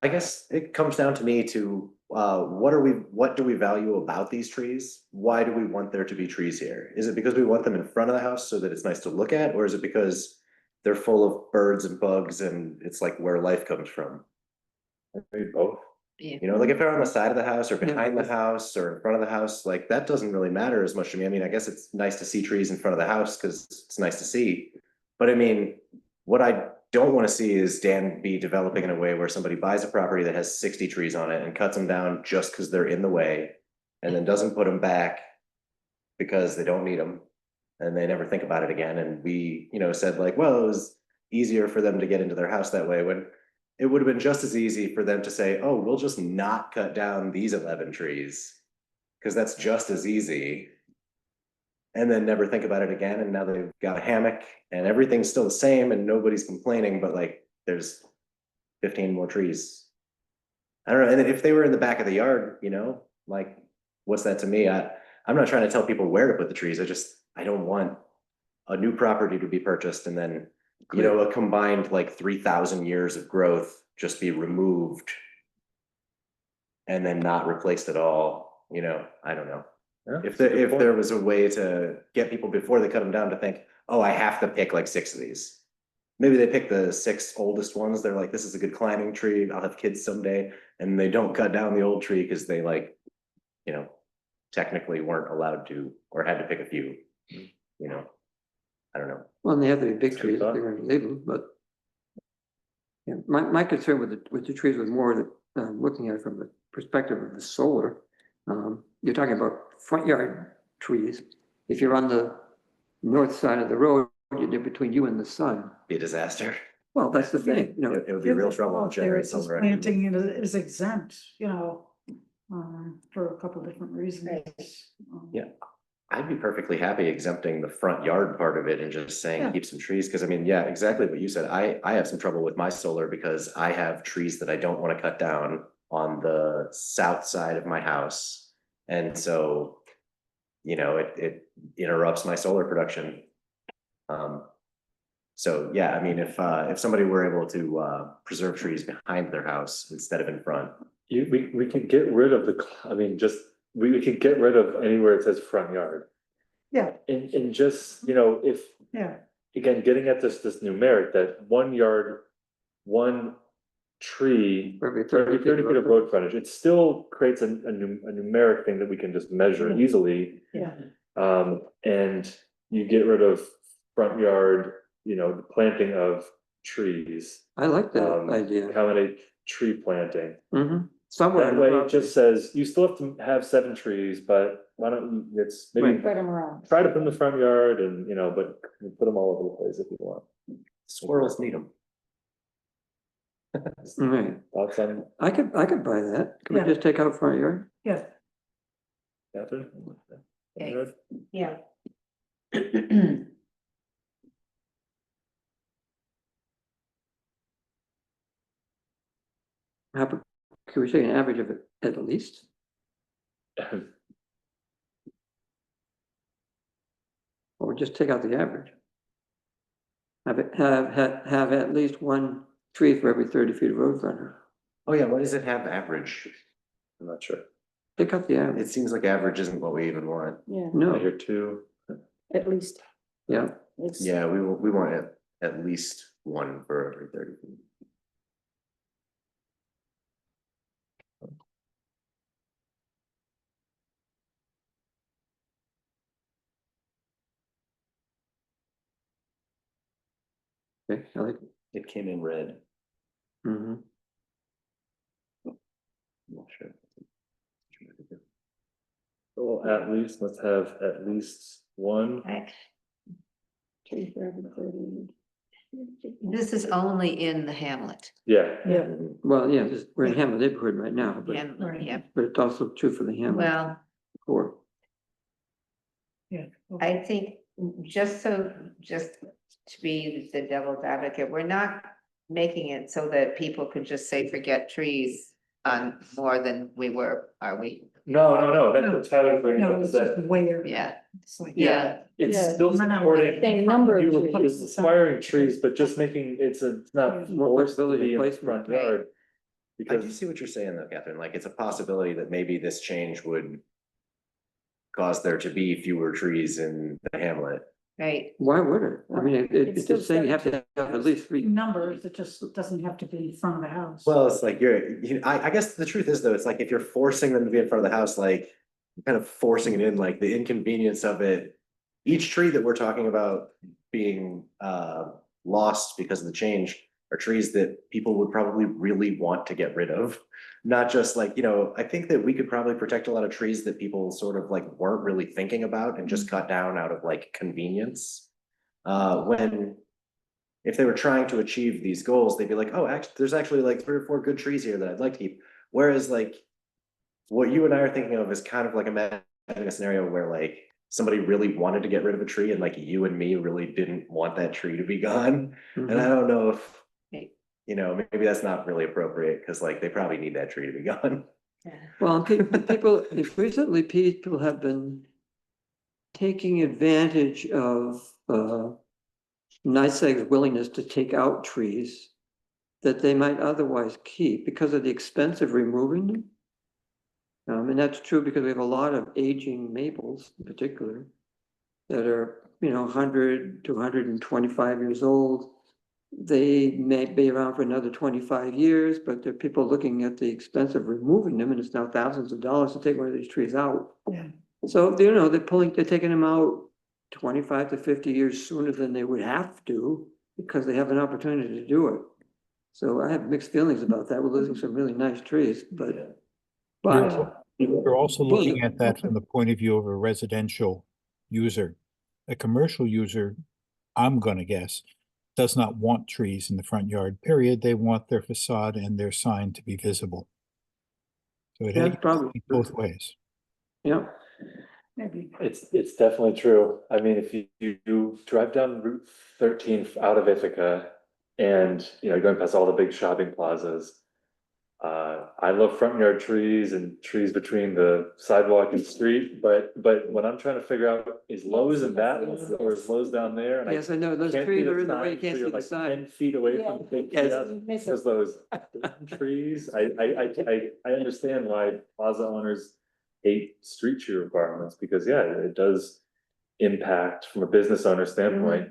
Speaker 6: I guess it comes down to me to, what do we value about these trees? Why do we want there to be trees here? Is it because we want them in front of the house so that it's nice to look at, or is it because they're full of birds and bugs and it's like where life comes from?
Speaker 9: Maybe both.
Speaker 6: You know, like if they're on the side of the house or behind the house or in front of the house, like that doesn't really matter as much to me. I mean, I guess it's nice to see trees in front of the house because it's nice to see. But I mean, what I don't want to see is Danby developing in a way where somebody buys a property that has 60 trees on it and cuts them down just because they're in the way, and then doesn't put them back because they don't need them, and they never think about it again. And we, said like, well, it was easier for them to get into their house that way, when it would have been just as easy for them to say, oh, we'll just not cut down these 11 trees because that's just as easy. And then never think about it again. And now they've got a hammock and everything's still the same and nobody's complaining, but like there's 15 more trees. I don't know. And if they were in the back of the yard, like what's that to me? I'm not trying to tell people where to put the trees. I don't want a new property to be purchased and then, a combined like 3,000 years of growth just be removed and then not replaced at all. I don't know.
Speaker 9: Yeah,
Speaker 6: If
Speaker 9: that's a good point.
Speaker 6: there was a way to get people before they cut them down to think, oh, I have to pick like 6 of these. Maybe they pick the 6 oldest ones. They're like, this is a good climbing tree. I'll have kids someday. And they don't cut down the old tree because they like, technically weren't allowed to, or had to pick a few, I don't know.
Speaker 1: Well, and they have to be big
Speaker 9: That's a good
Speaker 1: trees if
Speaker 9: thought.
Speaker 1: they're gonna leave them, but. Yeah, my concern with the trees was more that, looking at it from the perspective of the solar. You're talking about front yard trees. If you're on the north side of the road, you're between you and the sun.
Speaker 6: Be a disaster.
Speaker 1: Well, that's the thing,
Speaker 6: It would be real trouble to generate
Speaker 2: This
Speaker 6: solar.
Speaker 2: planting is exempt, for a couple different reasons.
Speaker 6: Yeah. I'd be perfectly happy exempting the front yard part of it and just saying
Speaker 2: Yeah.
Speaker 6: keep some trees, because I mean, yeah, exactly what you said. I have some trouble with my solar because I have trees that I don't want to cut down on the south side of my house. And so, it interrupts my solar production. So yeah, I mean, if somebody were able to preserve trees behind their house instead of in front.
Speaker 9: We could get rid of we could get rid of anywhere it says front yard.
Speaker 2: Yeah,
Speaker 9: And just, if,
Speaker 2: yeah,
Speaker 9: again, getting at this numeric, that 1 yard, 1 tree,
Speaker 1: For every
Speaker 9: for every 30 feet of road frontage, it still creates a numeric thing that we can just measure easily.
Speaker 2: yeah.
Speaker 9: And you get rid of front yard, the planting of trees.
Speaker 1: I like that idea.
Speaker 9: How many tree planting?
Speaker 1: Somewhere.
Speaker 9: That
Speaker 1: in the
Speaker 9: way it
Speaker 1: property.
Speaker 9: just says, you still have to have 7 trees, but why don't you, it's maybe
Speaker 1: Right.
Speaker 7: Spread them around.
Speaker 9: try to put them in the front yard and, but put them all over the place if you want.
Speaker 6: Squirrels need them.
Speaker 1: Right,
Speaker 9: Thoughts on
Speaker 1: I could buy that. Can we
Speaker 2: Yeah.
Speaker 1: just take out front yard?
Speaker 2: Yeah,
Speaker 9: Catherine?
Speaker 3: Okay.
Speaker 9: Good?
Speaker 3: Yeah.
Speaker 1: How, about- can we say an average of it at least? Or just take out the average? Have at least 1 tree for every 30 feet of road frontage.
Speaker 6: Oh yeah, what does it have average?
Speaker 9: I'm not sure.
Speaker 1: Take out the
Speaker 6: It
Speaker 1: average.
Speaker 6: seems like average isn't what we even want.
Speaker 7: Yeah,
Speaker 9: I
Speaker 1: No,
Speaker 9: hear 2.
Speaker 7: at least.
Speaker 1: yeah,
Speaker 7: It's,
Speaker 6: Yeah, we want at least 1 for every 30 feet.
Speaker 1: okay, I like,
Speaker 6: It came in red.
Speaker 1: mhm.
Speaker 6: I'm not sure.
Speaker 9: Well, at least, let's have at least one.
Speaker 7: Tree for every 30.
Speaker 3: This is only in the hamlet.
Speaker 9: Yeah,
Speaker 2: Yeah.
Speaker 1: Well, yeah, we're in Hamlet neighborhood right now,
Speaker 3: Hamlet, yeah,
Speaker 1: but it's also true for the Hamlet
Speaker 3: well,
Speaker 1: core.
Speaker 2: Yeah.
Speaker 3: I think just to be the devil's advocate, we're not making it so that people could just say, forget trees on more than we were, are we?
Speaker 9: no, that's what Tyler brings
Speaker 2: No,
Speaker 9: up,
Speaker 2: it's
Speaker 9: is
Speaker 2: just
Speaker 9: that,
Speaker 2: where.
Speaker 3: Yeah,
Speaker 2: It's like.
Speaker 3: yeah,
Speaker 9: it's
Speaker 7: Yeah.
Speaker 9: still supporting.
Speaker 7: Same number of
Speaker 9: You were
Speaker 7: trees.
Speaker 9: requiring trees, but just making, it's not
Speaker 1: More
Speaker 9: forced to
Speaker 1: flexibility
Speaker 9: be in the
Speaker 1: placement.
Speaker 9: front yard.
Speaker 6: I do
Speaker 9: Because,
Speaker 6: see what you're saying though, Catherine, like it's a possibility that maybe this change would cause there to be fewer trees in the hamlet.
Speaker 3: right,
Speaker 1: Why would it? I mean,
Speaker 7: It's
Speaker 1: it's
Speaker 7: still
Speaker 1: just saying you have to have at least 3.
Speaker 2: Numbers, it just doesn't have to be in front of the house.
Speaker 6: Well, it's like I guess the truth is though, it's like if you're forcing them to be in front of the house, like kind of forcing it in, like the inconvenience of it. Each tree that we're talking about being lost because of the change are trees that people would probably really want to get rid of. Not just like, I think that we could probably protect a lot of trees that people sort of like weren't really thinking about and just cut down out of like convenience. When if they were trying to achieve these goals, they'd be like, oh, actually, there's actually like 3 or 4 good trees here that I'd like to keep. Whereas like what you and I are thinking of is kind of like imagining a scenario where like somebody really wanted to get rid of a tree and like you and me really didn't want that tree to be gone. And I don't know if, maybe that's not really appropriate because like they probably need that tree to be gone.
Speaker 1: Well, if recently people have been taking advantage of NYSEG's willingness to take out trees that they might otherwise keep because of the expense of removing them. And that's true because we have a lot of aging maples in particular that are, 100 to 125 years old. They may be around for another 25 years, but there are people looking at the expense of removing them, and it's now thousands of dollars to take one of these trees out.
Speaker 2: Yeah.
Speaker 1: So, they're taking them out 25 to 50 years sooner than they would have to because they have an opportunity to do it. So I have mixed feelings about that. We're losing some really nice trees, but.
Speaker 4: You're also looking at that from the point of view of a residential user. A commercial user, I'm gonna guess, does not want trees in the front yard, period. They want their facade and their sign to be visible. So it
Speaker 1: That's
Speaker 4: has
Speaker 1: probably
Speaker 4: both ways.
Speaker 1: Yeah.
Speaker 2: Maybe.
Speaker 9: it's definitely true. I mean, if you drive down Route 13 out of Ithaca and, going past all the big shopping plazas, I love front yard trees and trees between the sidewalk and street, but when I'm trying to figure out, is Lowe's in that one or is Lowe's down there? And
Speaker 1: Yes, I know, those
Speaker 9: can't
Speaker 1: trees
Speaker 9: see the
Speaker 1: are in the way, you
Speaker 9: sign,
Speaker 1: can't
Speaker 9: so
Speaker 1: see
Speaker 9: you're
Speaker 1: the
Speaker 9: like
Speaker 1: sign.
Speaker 9: 10 feet away from the big
Speaker 1: Yes.
Speaker 9: kiosk, because those trees, I understand why plaza owners hate street tree requirements, because it does impact from a business owner standpoint.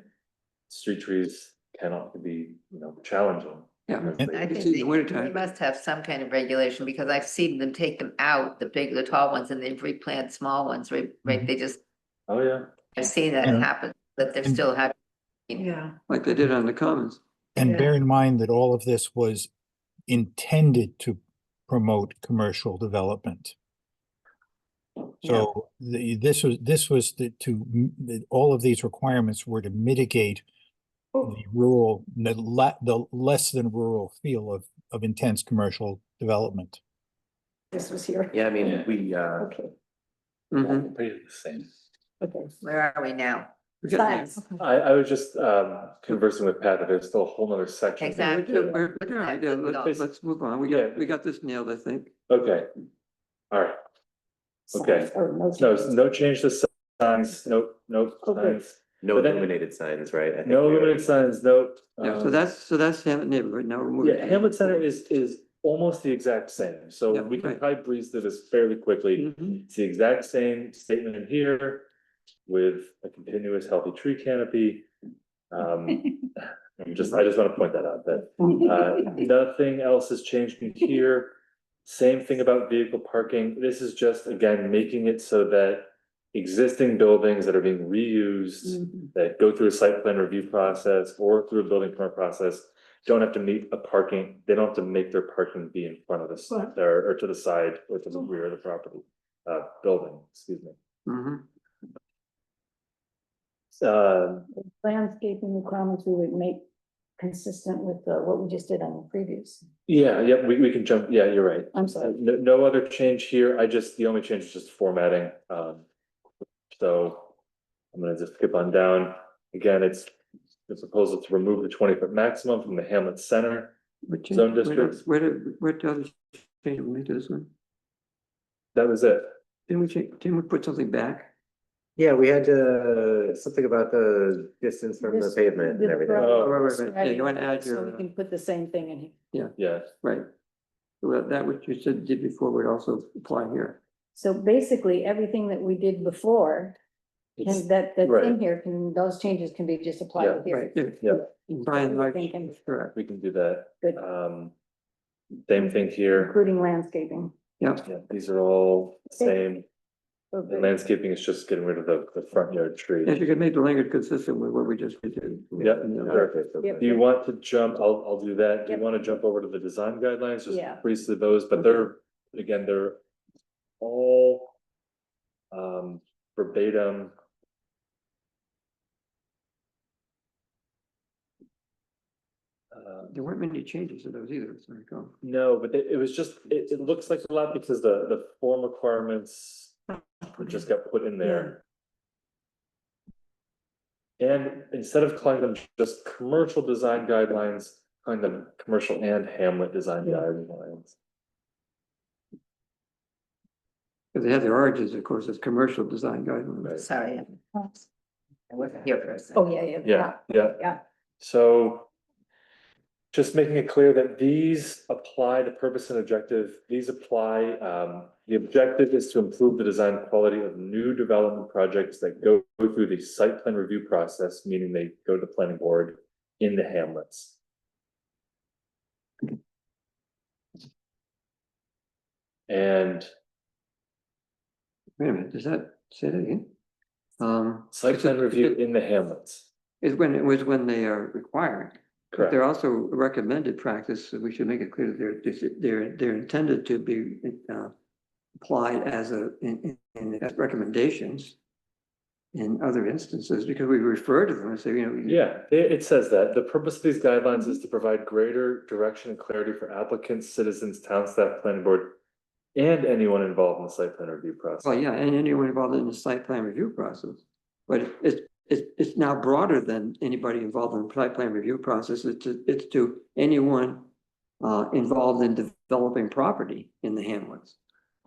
Speaker 9: Street trees cannot be, challenging.
Speaker 1: Yeah.
Speaker 9: because
Speaker 3: I
Speaker 9: they-
Speaker 3: think
Speaker 1: in the
Speaker 3: they
Speaker 1: wintertime.
Speaker 3: must have some kind of regulation, because I've seen them take them out, the tall ones, and they've replanted small ones, right, they just,
Speaker 9: Oh, yeah.
Speaker 3: I've seen that
Speaker 4: Yeah.
Speaker 3: happen, but they're
Speaker 4: And-
Speaker 3: still having.
Speaker 2: Yeah.
Speaker 1: Like they did on the Commons.
Speaker 4: And
Speaker 2: Yeah.
Speaker 4: bear in mind that all of this was intended to promote commercial development. So this was all of these requirements were to mitigate the rural, the less than rural feel of intense commercial development.
Speaker 7: This was here.
Speaker 6: Yeah, I mean, we,
Speaker 7: Okay,
Speaker 1: Mhm.
Speaker 9: Pretty the same.
Speaker 7: okay.
Speaker 3: Where are we now?
Speaker 1: We're getting there.
Speaker 7: Signs.
Speaker 9: I was just conversing with Pat that there's still a whole nother section.
Speaker 3: Exactly.
Speaker 1: We're all right, yeah, let's move on. We got this nailed, I think.
Speaker 9: Okay. All right. Okay.
Speaker 7: Signs or
Speaker 9: No change to signs, no
Speaker 7: Okay.
Speaker 9: signs,
Speaker 6: no
Speaker 9: But then-
Speaker 6: illuminated signs, right? I think
Speaker 9: no
Speaker 6: we already-
Speaker 9: limited signs, no.
Speaker 1: Yeah, so that's Hamlet neighborhood. Now we're moving.
Speaker 9: Yeah, Hamlet Center is almost the exact same, so
Speaker 1: Yeah,
Speaker 9: we can
Speaker 1: right.
Speaker 9: probably breeze through this fairly quickly.
Speaker 1: Mhm.
Speaker 9: It's the exact same statement in here with a continuous healthy tree canopy. I just want to point that out, that nothing else has changed in here. Same thing about vehicle parking. This is just, again, making it so that existing buildings that are being reused, that go through a site plan review process or through a building permit process, don't have to meet a parking, they don't have to make their parking be in front of us
Speaker 2: Right.
Speaker 9: or to the side or to the rear of the property. building, excuse me.
Speaker 1: Mhm.
Speaker 7: Landscaping requirements we would make consistent with what we just did on the previous.
Speaker 9: Yeah, we can jump, yeah, you're right.
Speaker 7: I'm sorry.
Speaker 9: No other change here, the only change is just formatting, so. I'm gonna just skip on down, again, it's the proposal to remove the 20-foot maximum from the Hamlet Center
Speaker 1: What
Speaker 9: zone
Speaker 1: change-
Speaker 9: districts,
Speaker 1: what other change did we make to this one?
Speaker 9: that was it.
Speaker 1: Didn't we put something back?
Speaker 6: Yeah, we had something about the distance from the
Speaker 7: This-
Speaker 6: pavement and
Speaker 7: the
Speaker 6: everything.
Speaker 1: Oh, right. Yeah, you wanna add
Speaker 7: So we
Speaker 1: your,
Speaker 7: can put the same thing in here.
Speaker 9: Yeah,
Speaker 1: right. Well, that what you said did before would also apply here.
Speaker 7: So basically, everything that we did before,
Speaker 9: it's,
Speaker 7: that's
Speaker 9: right.
Speaker 7: in here, those changes can be just applied here.
Speaker 1: Right, yeah.
Speaker 9: Yeah.
Speaker 1: By and large,
Speaker 7: Thinking.
Speaker 1: correct,
Speaker 9: we can do that,
Speaker 7: Good,
Speaker 9: same thing here,
Speaker 7: including landscaping.
Speaker 1: yeah.
Speaker 9: yeah, these are all the same,
Speaker 7: Oh,
Speaker 9: and
Speaker 7: good.
Speaker 9: landscaping is just getting rid of the front yard tree.
Speaker 1: If you could make the language consistent with what we just did.
Speaker 9: Yeah,
Speaker 6: Perfect.
Speaker 7: Yep.
Speaker 9: Do you want to jump, I'll do that, do you
Speaker 7: Yep.
Speaker 9: wanna jump over to the design guidelines, just
Speaker 7: Yeah.
Speaker 9: briefly those, but they're, again, they're all verbatim.
Speaker 1: There weren't many changes to those either, so I recall.
Speaker 9: No, but it was just, it looks like a lot because the form requirements just got put in there. And instead of calling them just commercial design guidelines, calling them commercial and Hamlet design guidelines.
Speaker 1: Because they have their origins, of course, as commercial design guidelines.
Speaker 3: Sorry. I wasn't here for a second.
Speaker 7: Oh, yeah.
Speaker 9: Yeah. So just making it clear that these apply to purpose and objective, these apply, the objective is to improve the design quality of new development projects that go through the site plan review process, meaning they go to the planning board in the hamlets. And
Speaker 1: Wait a minute, does that say that again?
Speaker 9: site plan review in the hamlets,
Speaker 1: Is when they are required. But
Speaker 9: correct?
Speaker 1: they're also a recommended practice, so we should make it clear that they're intended to be applied as as recommendations in other instances, because we refer to them and say,
Speaker 9: Yeah, it says that the purpose of these guidelines is to provide greater direction and clarity for applicants, citizens, town staff, planning board, and anyone involved in the site plan review process.
Speaker 1: well, yeah, and anyone involved in the site plan review process. But it's now broader than anybody involved in the site plan review process. It's to anyone involved in developing property in the hamlets.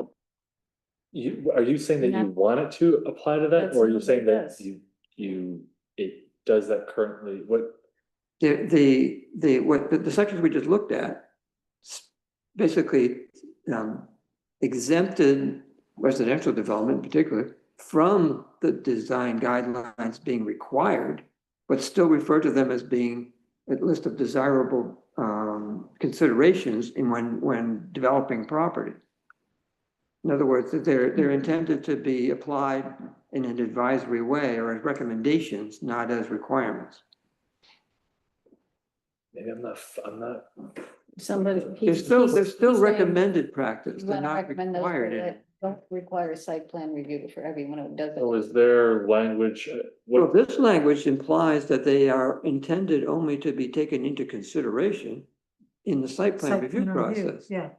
Speaker 9: Are you saying that you want it to apply to that,
Speaker 7: That's
Speaker 9: or are you
Speaker 7: what
Speaker 9: saying
Speaker 7: it
Speaker 9: that
Speaker 7: does.
Speaker 9: it does that currently? What?
Speaker 1: The sections we just looked at basically exempted residential development in particular from the design guidelines being required, but still refer to them as being a list of desirable considerations in when developing property. In other words, that they're intended to be applied in an advisory way or as recommendations, not as requirements.
Speaker 9: Maybe I'm not.
Speaker 7: Somebody.
Speaker 1: They're still recommended practice, they're not
Speaker 7: Recommend those
Speaker 1: required.
Speaker 7: that don't require site plan review for everyone who does
Speaker 9: So
Speaker 7: it.
Speaker 9: is there language?
Speaker 1: Well, this language implies that they are intended only to be taken into consideration in the site plan
Speaker 2: Site
Speaker 1: review
Speaker 2: plan review,
Speaker 1: process.
Speaker 2: Yeah,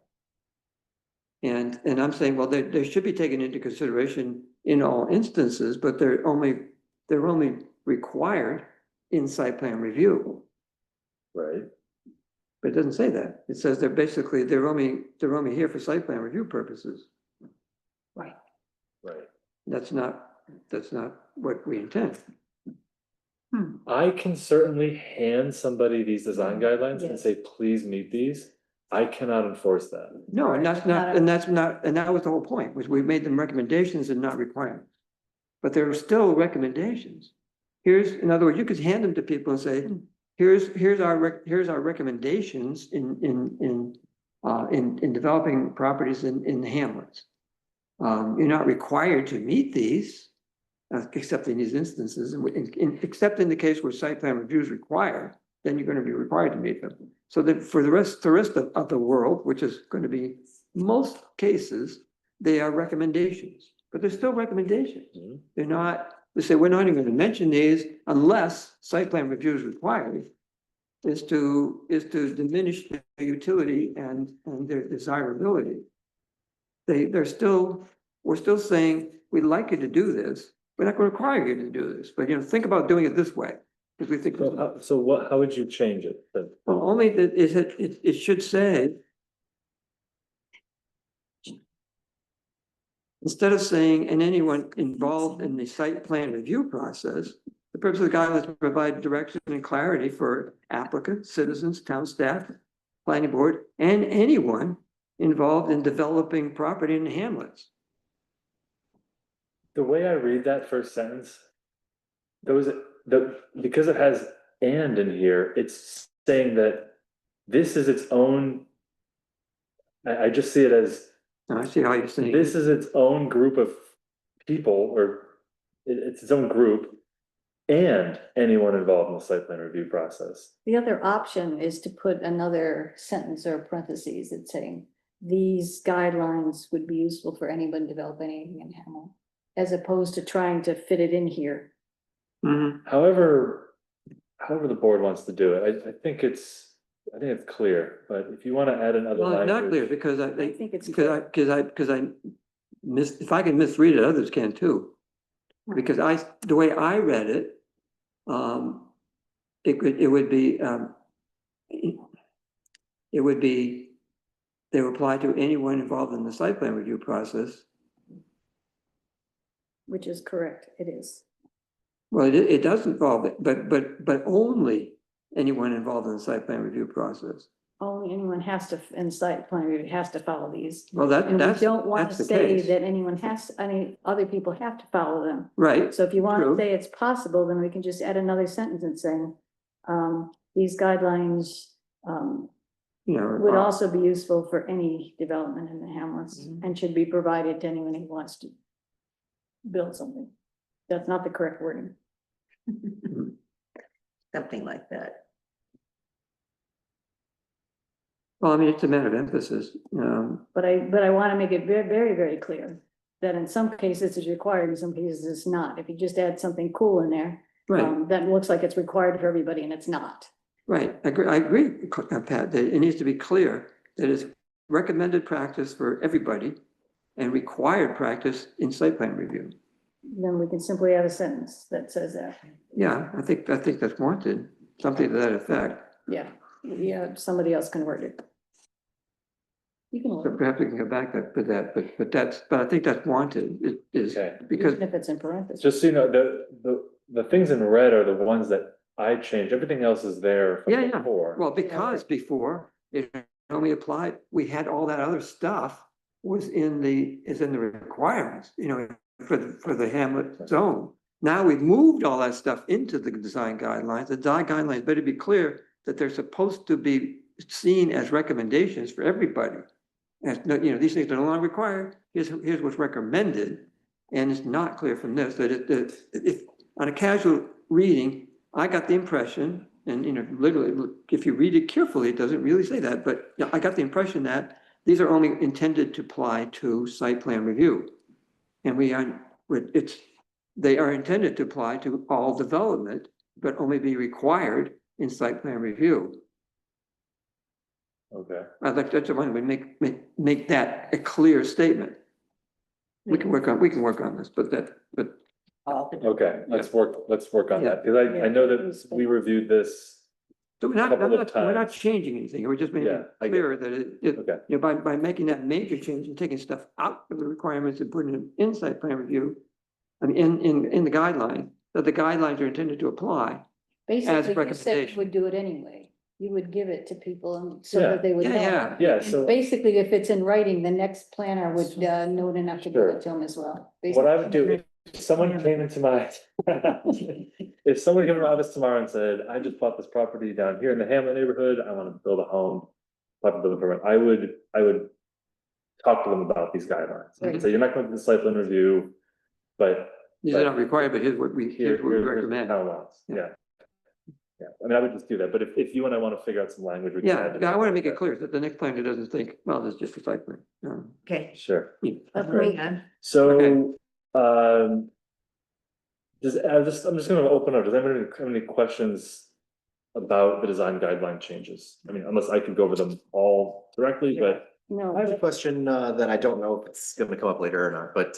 Speaker 1: And I'm saying, well, they should be taken into consideration in all instances, but they're only required in site plan review.
Speaker 9: Right.
Speaker 1: But it doesn't say that. It says they're only here for site plan review purposes.
Speaker 7: Right.
Speaker 9: Right.
Speaker 1: That's not what we intend.
Speaker 9: I can certainly hand somebody these design guidelines and
Speaker 7: Yes.
Speaker 9: say, please meet these. I cannot enforce that.
Speaker 1: No, and
Speaker 7: Right,
Speaker 1: that was the whole point, was we made them recommendations and not requirements. But there are still recommendations. In other words, you could hand them to people and say, here's our recommendations in developing properties in the hamlets. You're not required to meet these, except in these instances, except in the case where site plan review is required, then you're going to be required to meet them. So that for the rest of the world, which is going to be most cases, they are recommendations, but they're still recommendations.
Speaker 6: Mhm.
Speaker 1: They're not, they say, we're not even gonna mention these unless site plan review is required. Is to diminish their utility and their desirability. We're still saying, we'd like you to do this, we're not gonna require you to do this, but think about doing it this way. Because we think,
Speaker 9: How would you change it then?
Speaker 1: well, only that is it should say. Instead of saying, and anyone involved in the site plan review process, the purpose of the guidelines is to provide direction and clarity for applicants, citizens, town staff, planning board, and anyone involved in developing property in the hamlets.
Speaker 9: The way I read that first sentence, because it has and in here, it's saying that this is its own. I just see it as
Speaker 1: Now, I see how you're saying.
Speaker 9: this is its own group of people, or it's its own group, and anyone involved in the site plan review process.
Speaker 7: The other option is to put another sentence or parentheses that's saying, these guidelines would be useful for anyone developing anything in Hamel, as opposed to trying to fit it in here.
Speaker 1: Mhm.
Speaker 9: However the board wants to do it, I think it's clear, but if you want to add another
Speaker 1: Well, it's not clear
Speaker 9: language.
Speaker 1: because
Speaker 7: I think it's
Speaker 1: because I if I can misread it, others can too. Because the way I read it, it would be, they would apply to anyone involved in the site plan review process.
Speaker 7: Which is correct, it is.
Speaker 1: Well, it does involve it, but only anyone involved in the site plan review process.
Speaker 7: Only anyone has to, in site plan review, has to follow these.
Speaker 1: Well,
Speaker 7: And we
Speaker 1: that's
Speaker 7: don't want to
Speaker 1: the
Speaker 7: say
Speaker 1: case.
Speaker 7: that any other people have to follow them.
Speaker 1: Right.
Speaker 7: So if you want
Speaker 1: True.
Speaker 7: to say it's possible, then we can just add another sentence and saying, these guidelines, would also be useful for any development in the hamlets and should be provided to anyone who wants to build something. That's not the correct wording.
Speaker 3: Something like that.
Speaker 1: Well, I mean, it's a matter of emphasis.
Speaker 7: But I want to make it very, very, very clear that in some cases it's required, in some cases it's not. If you just add something cool in there,
Speaker 1: Right.
Speaker 7: that looks like it's required for everybody and it's not.
Speaker 1: Right, I agree, Pat, that it needs to be clear that it's recommended practice for everybody and required practice in site plan review.
Speaker 7: Then we can simply add a sentence that says that.
Speaker 1: Yeah, I think that's warranted, something to that effect.
Speaker 7: Yeah, somebody else can word it. You can
Speaker 1: So
Speaker 7: word
Speaker 1: perhaps we can go back with that, but I think that's warranted, it is,
Speaker 9: Okay.
Speaker 7: it,
Speaker 1: because,
Speaker 7: even if it's in parentheses.
Speaker 9: Just so you know, the things in red are the ones that I changed, everything else is there from
Speaker 1: yeah,
Speaker 9: before.
Speaker 1: well, because before, it only applied, we had all that other stuff is in the requirements, for the hamlet zone. Now we've moved all that stuff into the design guidelines. The design guidelines better be clear that they're supposed to be seen as recommendations for everybody. As these things are no longer required. Here's what's recommended, and it's not clear from this that if on a casual reading, I got the impression, and literally, if you read it carefully, it doesn't really say that, but I got the impression that these are only intended to apply to site plan review, and they are intended to apply to all development, but only be required in site plan review.
Speaker 9: Okay.
Speaker 1: I'd like that's one we make that a clear statement. We can work on this, but
Speaker 9: Okay, let's work on that, because I know that we reviewed this.
Speaker 1: so we're
Speaker 9: Couple of
Speaker 1: not
Speaker 9: times.
Speaker 1: changing anything. We're just making
Speaker 9: Yeah,
Speaker 1: it
Speaker 9: I get
Speaker 1: clear that it
Speaker 9: Okay,
Speaker 1: by making that major change and taking stuff out of the requirements and putting it in site plan review. I mean, in the guideline, that the guidelines are intended to apply.
Speaker 7: Basically, you said
Speaker 1: recommendation.
Speaker 7: you would do it anyway. You would give it to people and so
Speaker 9: Yeah.
Speaker 7: that they would know.
Speaker 9: yeah,
Speaker 7: And
Speaker 9: so
Speaker 7: basically, if it's in writing, the next planner would note enough to give
Speaker 9: Sure.
Speaker 7: it to them as well.
Speaker 9: what I would do, if someone came into my, if someone came to my office tomorrow and said, I just bought this property down here in the Hamlet neighborhood, I want to build a home. Apply for building permit, I would talk to them about these guidelines.
Speaker 7: Right.
Speaker 9: So you're not going to the site plan review, but
Speaker 1: These are not required, but here's what we
Speaker 9: here's what
Speaker 1: recommend.
Speaker 9: town wants,
Speaker 1: Yeah.
Speaker 9: yeah. Yeah, I mean, I would just do that, but if you and I want to figure out some language. we can
Speaker 1: Yeah,
Speaker 9: add to
Speaker 1: I
Speaker 9: that.
Speaker 1: want to make it clear that the next planner doesn't think, well, this is just a site plan. No.
Speaker 3: Okay,
Speaker 9: Sure.
Speaker 3: moving on.
Speaker 9: So, I'm just gonna open up, does anybody have any questions about the design guideline changes? I mean, unless I could go over them all directly, but
Speaker 7: No.
Speaker 6: I have a question that I don't know if it's gonna come up later or not, but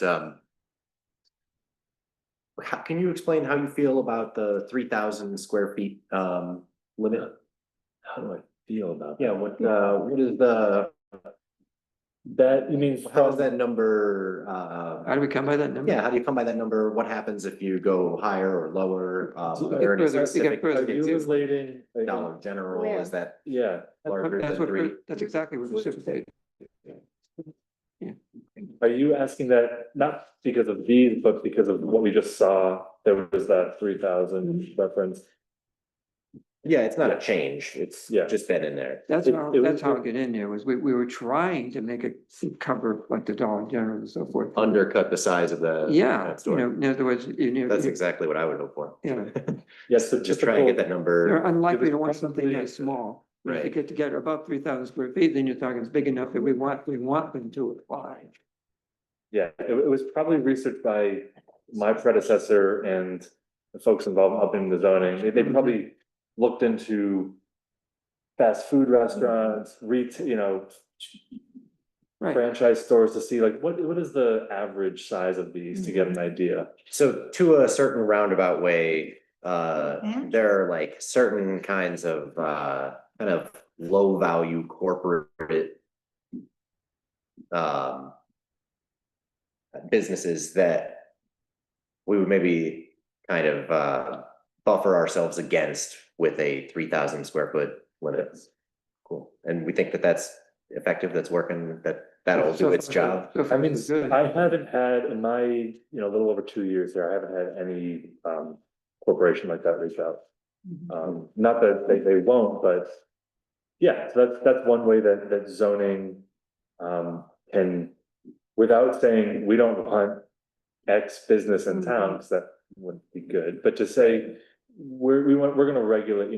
Speaker 6: how, can you explain how you feel about the 3,000 square feet limit?
Speaker 9: how do I feel about?
Speaker 6: Yeah, what is the,
Speaker 9: That, you mean
Speaker 6: how is
Speaker 9: from,
Speaker 6: that number
Speaker 1: How do we come by that number?
Speaker 6: yeah, how do you come by that number? What happens if you go higher or lower? Are there any
Speaker 1: further- you get
Speaker 6: specific
Speaker 1: further
Speaker 9: are you relating?
Speaker 6: Dollar General,
Speaker 7: Where?
Speaker 6: is that
Speaker 9: Yeah,
Speaker 6: larger
Speaker 1: That's
Speaker 6: than
Speaker 1: what,
Speaker 6: three?
Speaker 1: that's exactly what precipitated.
Speaker 9: are you asking that not because of these, but because of what we just saw? There was that 3,000 reference.
Speaker 6: Yeah, it's not a change, it's
Speaker 9: Yeah.
Speaker 6: just been in there.
Speaker 1: That's
Speaker 9: It-
Speaker 1: how,
Speaker 9: it was-
Speaker 1: that's how it got in there, was we were trying to make it cover like the Dollar General and so forth.
Speaker 6: Undercut the size of the.
Speaker 1: Yeah,
Speaker 6: that
Speaker 1: you
Speaker 6: store.
Speaker 1: know, in other words,
Speaker 6: That's exactly what I would hope for.
Speaker 1: Yeah.
Speaker 9: Yes, the
Speaker 6: Just try and get that
Speaker 9: typical,
Speaker 6: number.
Speaker 1: They're unlikely
Speaker 9: was
Speaker 1: to want something
Speaker 9: probably-
Speaker 1: that small. If you
Speaker 6: Right.
Speaker 1: get together above 3,000 square feet, then you're talking it's big enough that we want them to apply.
Speaker 9: yeah, it was probably researched by my predecessor and the folks involved in helping the zoning. They probably looked into fast food restaurants, retail,
Speaker 1: Right,
Speaker 9: franchise stores to see like, what is the average size of these to get an idea?
Speaker 6: So to a certain roundabout way, there are like certain kinds of kind of low value corporate businesses that we would maybe kind of buffer ourselves against with a 3,000 square foot limit. Cool. And we think that that's effective, that's working, that'll do its job.
Speaker 1: So
Speaker 9: I
Speaker 1: far,
Speaker 9: mean,
Speaker 1: so good.
Speaker 9: I haven't had in my, a little over 2 years there, I haven't had any corporation like that reach out. Not that they won't, but yeah, so that's one way that zoning can, without saying we don't want X business in town, because that wouldn't be good, but to say we're gonna regulate, we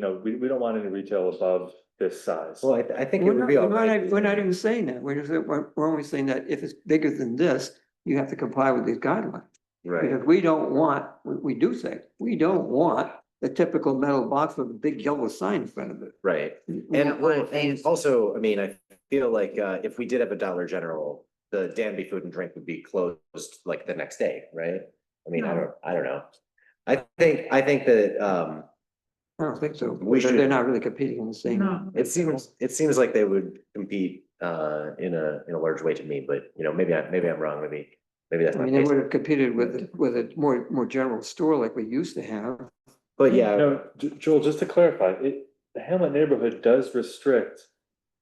Speaker 9: don't want any retail above this size.
Speaker 6: Well, I think it
Speaker 1: We're
Speaker 6: would
Speaker 1: not,
Speaker 6: be all
Speaker 1: we're
Speaker 6: right.
Speaker 1: not, we're not even saying that. We're only saying that if it's bigger than this, you have to comply with these guidelines.
Speaker 6: Right.
Speaker 1: Because we don't want, we do say, we don't want the typical metal box with a big yellow sign in front of it.
Speaker 6: Right.
Speaker 1: We
Speaker 6: And
Speaker 1: don't
Speaker 6: well,
Speaker 1: want
Speaker 6: and
Speaker 1: things-
Speaker 6: also, I mean, I feel like if we did have a Dollar General, the Danby Food and Drink would be closed like the next day, right? I mean, I don't know. I think that
Speaker 1: I don't think so.
Speaker 6: We
Speaker 1: They're
Speaker 6: should-
Speaker 1: not really competing in the same.
Speaker 2: No.
Speaker 6: it seems like they would compete in a large way to me, but maybe I'm wrong, maybe that's
Speaker 1: I
Speaker 6: not
Speaker 1: mean,
Speaker 6: the
Speaker 1: they
Speaker 6: case.
Speaker 1: would have competed with a more general store like we used to have.
Speaker 6: But yeah,
Speaker 9: No, Joel, just to clarify, the Hamlet neighborhood does restrict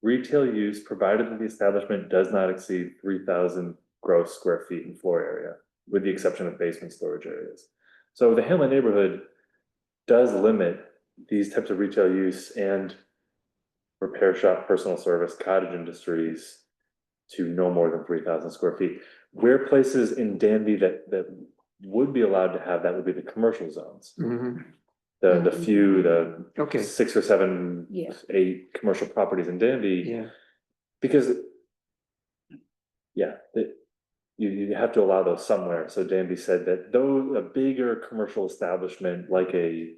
Speaker 9: retail use provided that the establishment does not exceed 3,000 gross square feet in floor area, with the exception of basement storage areas. So the Hamlet neighborhood does limit these types of retail use and repair shop, personal service, cottage industries to no more than 3,000 square feet. Where places in Danby that would be allowed to have that would be the commercial zones.
Speaker 1: Mhm.
Speaker 9: The few, the
Speaker 1: Okay,
Speaker 9: 6 or 7,
Speaker 7: Yeah.
Speaker 9: 8 commercial properties in Danby,
Speaker 1: yeah,
Speaker 9: because you have to allow those somewhere. So Danby said that though a bigger commercial establishment like a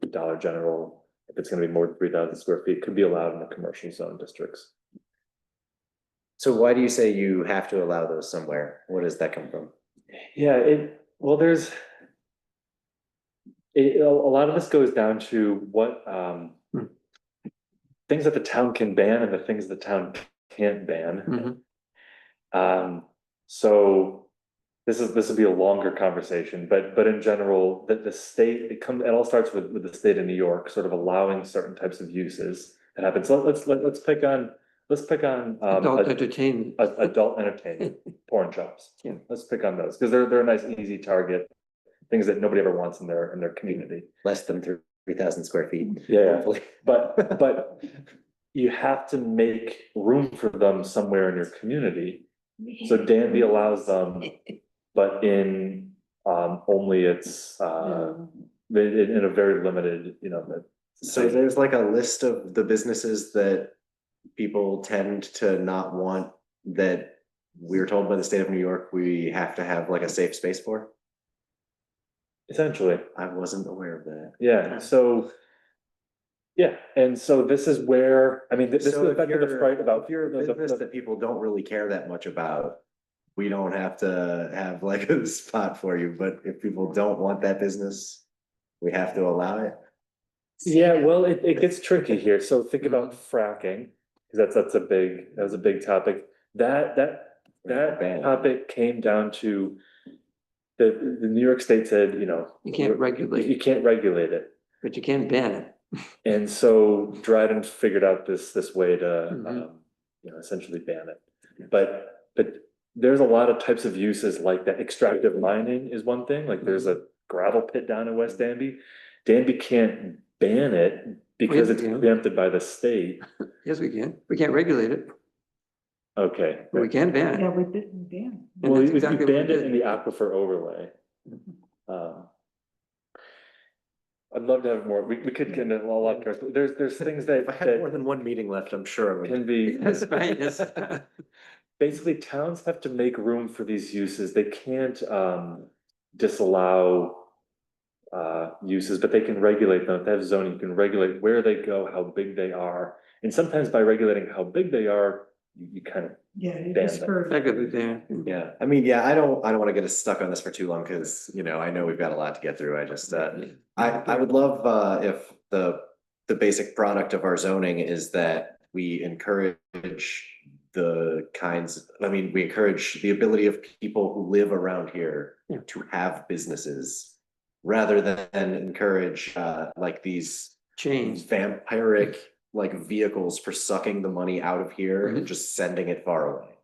Speaker 9: Dollar General, if it's gonna be more than 3,000 square feet, could be allowed in the commercial zone districts.
Speaker 6: so why do you say you have to allow those somewhere? Where does that come from?
Speaker 9: Yeah, there's a lot of this goes down to what things that the town can ban and the things the town can't ban.
Speaker 1: Mhm.
Speaker 9: So this will be a longer conversation, but in general, the state, it all starts with the state of New York, sort of allowing certain types of uses that happen. So let's pick on
Speaker 1: adult entertainment.
Speaker 9: adult entertainment, porn shops.
Speaker 1: Yeah.
Speaker 9: Let's pick on those, because they're a nice, easy target, things that nobody ever wants in their community.
Speaker 6: Less than 3,000 square feet.
Speaker 9: Yeah,
Speaker 6: hopefully.
Speaker 9: but you have to make room for them somewhere in your community. So Danby allows them, but in only its in a very limited,
Speaker 6: So there's like a list of the businesses that people tend to not want, that we were told by the state of New York, we have to have like a safe space for.
Speaker 9: Essentially,
Speaker 6: I wasn't aware of that.
Speaker 9: yeah, so. Yeah, and so this is where, I mean, this is
Speaker 6: So
Speaker 9: the
Speaker 6: if
Speaker 9: fact of the
Speaker 6: you're,
Speaker 9: fright about.
Speaker 6: if you're a business that people don't really care that much about, we don't have to have like a spot for you, but if people don't want that business, we have to allow it.
Speaker 9: Yeah, well, it gets tricky here, so think about fracking, because that was a big topic. That
Speaker 6: Ban.
Speaker 9: topic came down to. The New York State said, you know.
Speaker 1: You can't regulate
Speaker 9: You
Speaker 1: it.
Speaker 9: can't regulate it.
Speaker 1: But you can ban it.
Speaker 9: And so Dryden figured out this way to,
Speaker 1: Mhm.
Speaker 9: you know, essentially ban it. But there's a lot of types of uses like that. Extractive mining is one thing, like there's a gravel pit down in West Danby. Danby can't ban it because
Speaker 1: yes,
Speaker 9: it's
Speaker 1: we can.
Speaker 9: preempted by the state.
Speaker 1: Yes, we can. We can't regulate it,
Speaker 9: Okay.
Speaker 1: but we can ban
Speaker 2: Yeah,
Speaker 1: it.
Speaker 2: we did, yeah.
Speaker 1: And
Speaker 9: Well,
Speaker 1: that's
Speaker 9: we
Speaker 1: exactly what we
Speaker 9: banned it in
Speaker 1: did.
Speaker 9: the aquifer overlay. I'd love to have more, we could get into a lot of, there's things that.
Speaker 6: If I had more than one meeting left, I'm sure I would.
Speaker 9: Can be.
Speaker 1: That's right, yes.
Speaker 9: Basically, towns have to make room for these uses. They can't disallow uses, but they can regulate them. If they have zoning, you can regulate where they go, how big they are. And sometimes by regulating how big they are, you kind of.
Speaker 2: Yeah, you
Speaker 9: ban
Speaker 2: just
Speaker 9: them.
Speaker 2: heard.
Speaker 1: Effectively ban.
Speaker 6: Yeah, I mean, yeah, I don't wanna get us stuck on this for too long, cause you know, I know we've got a lot to get through. I just, I would love, if the basic product of our zoning is that we encourage the kinds, I mean, we encourage the ability of people who live around here
Speaker 1: Yeah.
Speaker 6: to have businesses, rather than encourage, like these
Speaker 1: Change.
Speaker 6: vampiric, like vehicles for sucking the money out of here and
Speaker 1: Mhm.
Speaker 6: just sending it far away.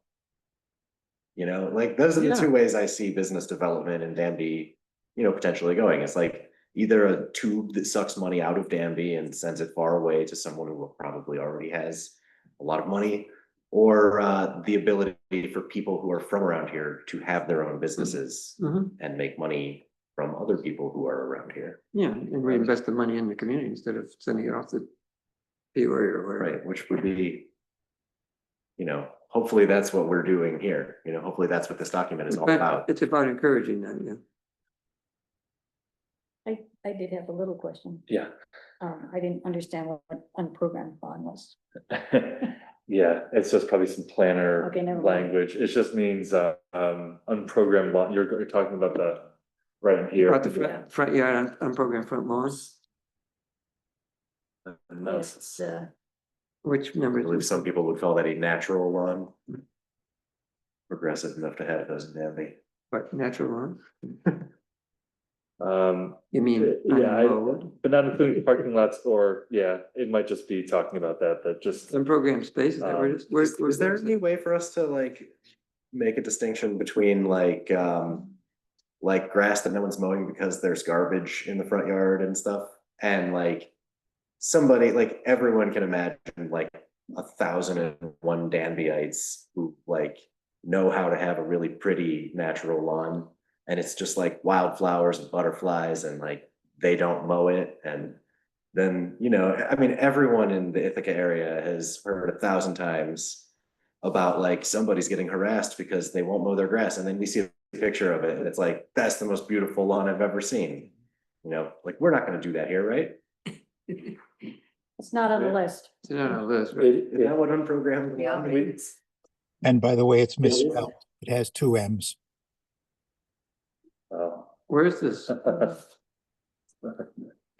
Speaker 6: You know, like those are the
Speaker 1: Yeah.
Speaker 6: two ways I see business development in Danby, you know, potentially going. It's like either a tube that sucks money out of Danby and sends it far away to someone who probably already has a lot of money, or the ability for people who are from around here to have their own businesses
Speaker 1: Mhm.
Speaker 6: and make money from other people who are around here.
Speaker 1: Yeah, and reinvest the money in the community instead of sending it off to Peoria or wherever.
Speaker 6: Right, which would be, you know, hopefully that's what we're doing here. You know, hopefully that's what this document is all
Speaker 1: But
Speaker 6: about.
Speaker 1: it's about encouraging that, yeah.
Speaker 7: I did have a little question.
Speaker 9: Yeah.
Speaker 7: I didn't understand what unprogrammed bond was.
Speaker 9: Yeah, it's just probably some planner
Speaker 7: Okay, never mind.
Speaker 9: language. It just means unprogrammed lawn. You're talking about the right in here.
Speaker 1: About the front yard, unprogrammed front lawns,
Speaker 6: And that's,
Speaker 7: It's,
Speaker 1: which number?
Speaker 6: I believe some people would call that a natural lawn. Progressive enough to have those in Danby.
Speaker 1: What, natural lawn?
Speaker 9: Um,
Speaker 1: You mean
Speaker 9: yeah,
Speaker 1: unmowed?
Speaker 9: but not including parking lots, or yeah, it might just be talking about that just.
Speaker 1: Unprogrammed space, is that where it is? Where-
Speaker 6: Is there any way for us to like make a distinction between like grass that no one's mowing because there's garbage in the front yard and stuff, and like somebody, like everyone can imagine like 1,001 Danbyites who like know how to have a really pretty natural lawn, and it's just like wildflowers and butterflies, and like they don't mow it. And then, you know, I mean, everyone in the Ithaca area has heard 1,000 times about like somebody's getting harassed because they won't mow their grass, and then we see a picture of it and it's like, that's the most beautiful lawn I've ever seen. You know, like we're not gonna do that here, right?
Speaker 7: it's not on the list.
Speaker 1: It's not on the list, right?
Speaker 6: Is that what unprogrammed
Speaker 3: Yeah,
Speaker 6: lawn means?
Speaker 4: And by the way, it's
Speaker 9: is.
Speaker 4: misspelled. It has two M's.
Speaker 1: Where is this?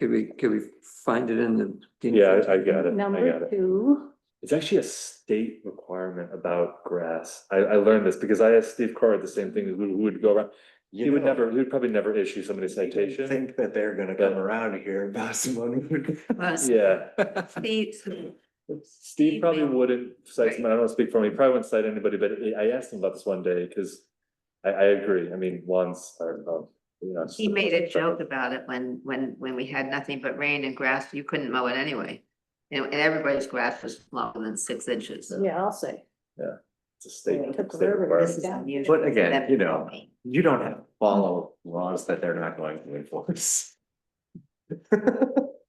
Speaker 1: Could we find it in the?
Speaker 9: Yeah, I got it. I got
Speaker 7: Number
Speaker 9: it.
Speaker 7: 2,
Speaker 9: It's actually a state requirement about grass. I learned this because I asked Steve Carr the same thing, who would go around. He would probably never issue somebody a
Speaker 6: I
Speaker 9: citation.
Speaker 6: think that they're gonna come around here about someone who.
Speaker 9: Yeah, Steve probably
Speaker 3: will.
Speaker 9: wouldn't cite someone, I don't speak for him, he probably wouldn't cite anybody, but I asked him about this one day, because I agree, I mean, lawns are, you know.
Speaker 3: He made a joke about it when we had nothing but rain and grass, you couldn't mow it anyway. And everybody's grass was longer than 6 inches.
Speaker 7: yeah, I'll say.
Speaker 9: It's a state.
Speaker 7: Yeah, it took
Speaker 9: state
Speaker 7: forever to
Speaker 9: requirement.
Speaker 3: This is
Speaker 7: down.
Speaker 3: unusual.
Speaker 6: But again,
Speaker 3: That-
Speaker 6: you know, you don't have to follow laws that they're not going to enforce.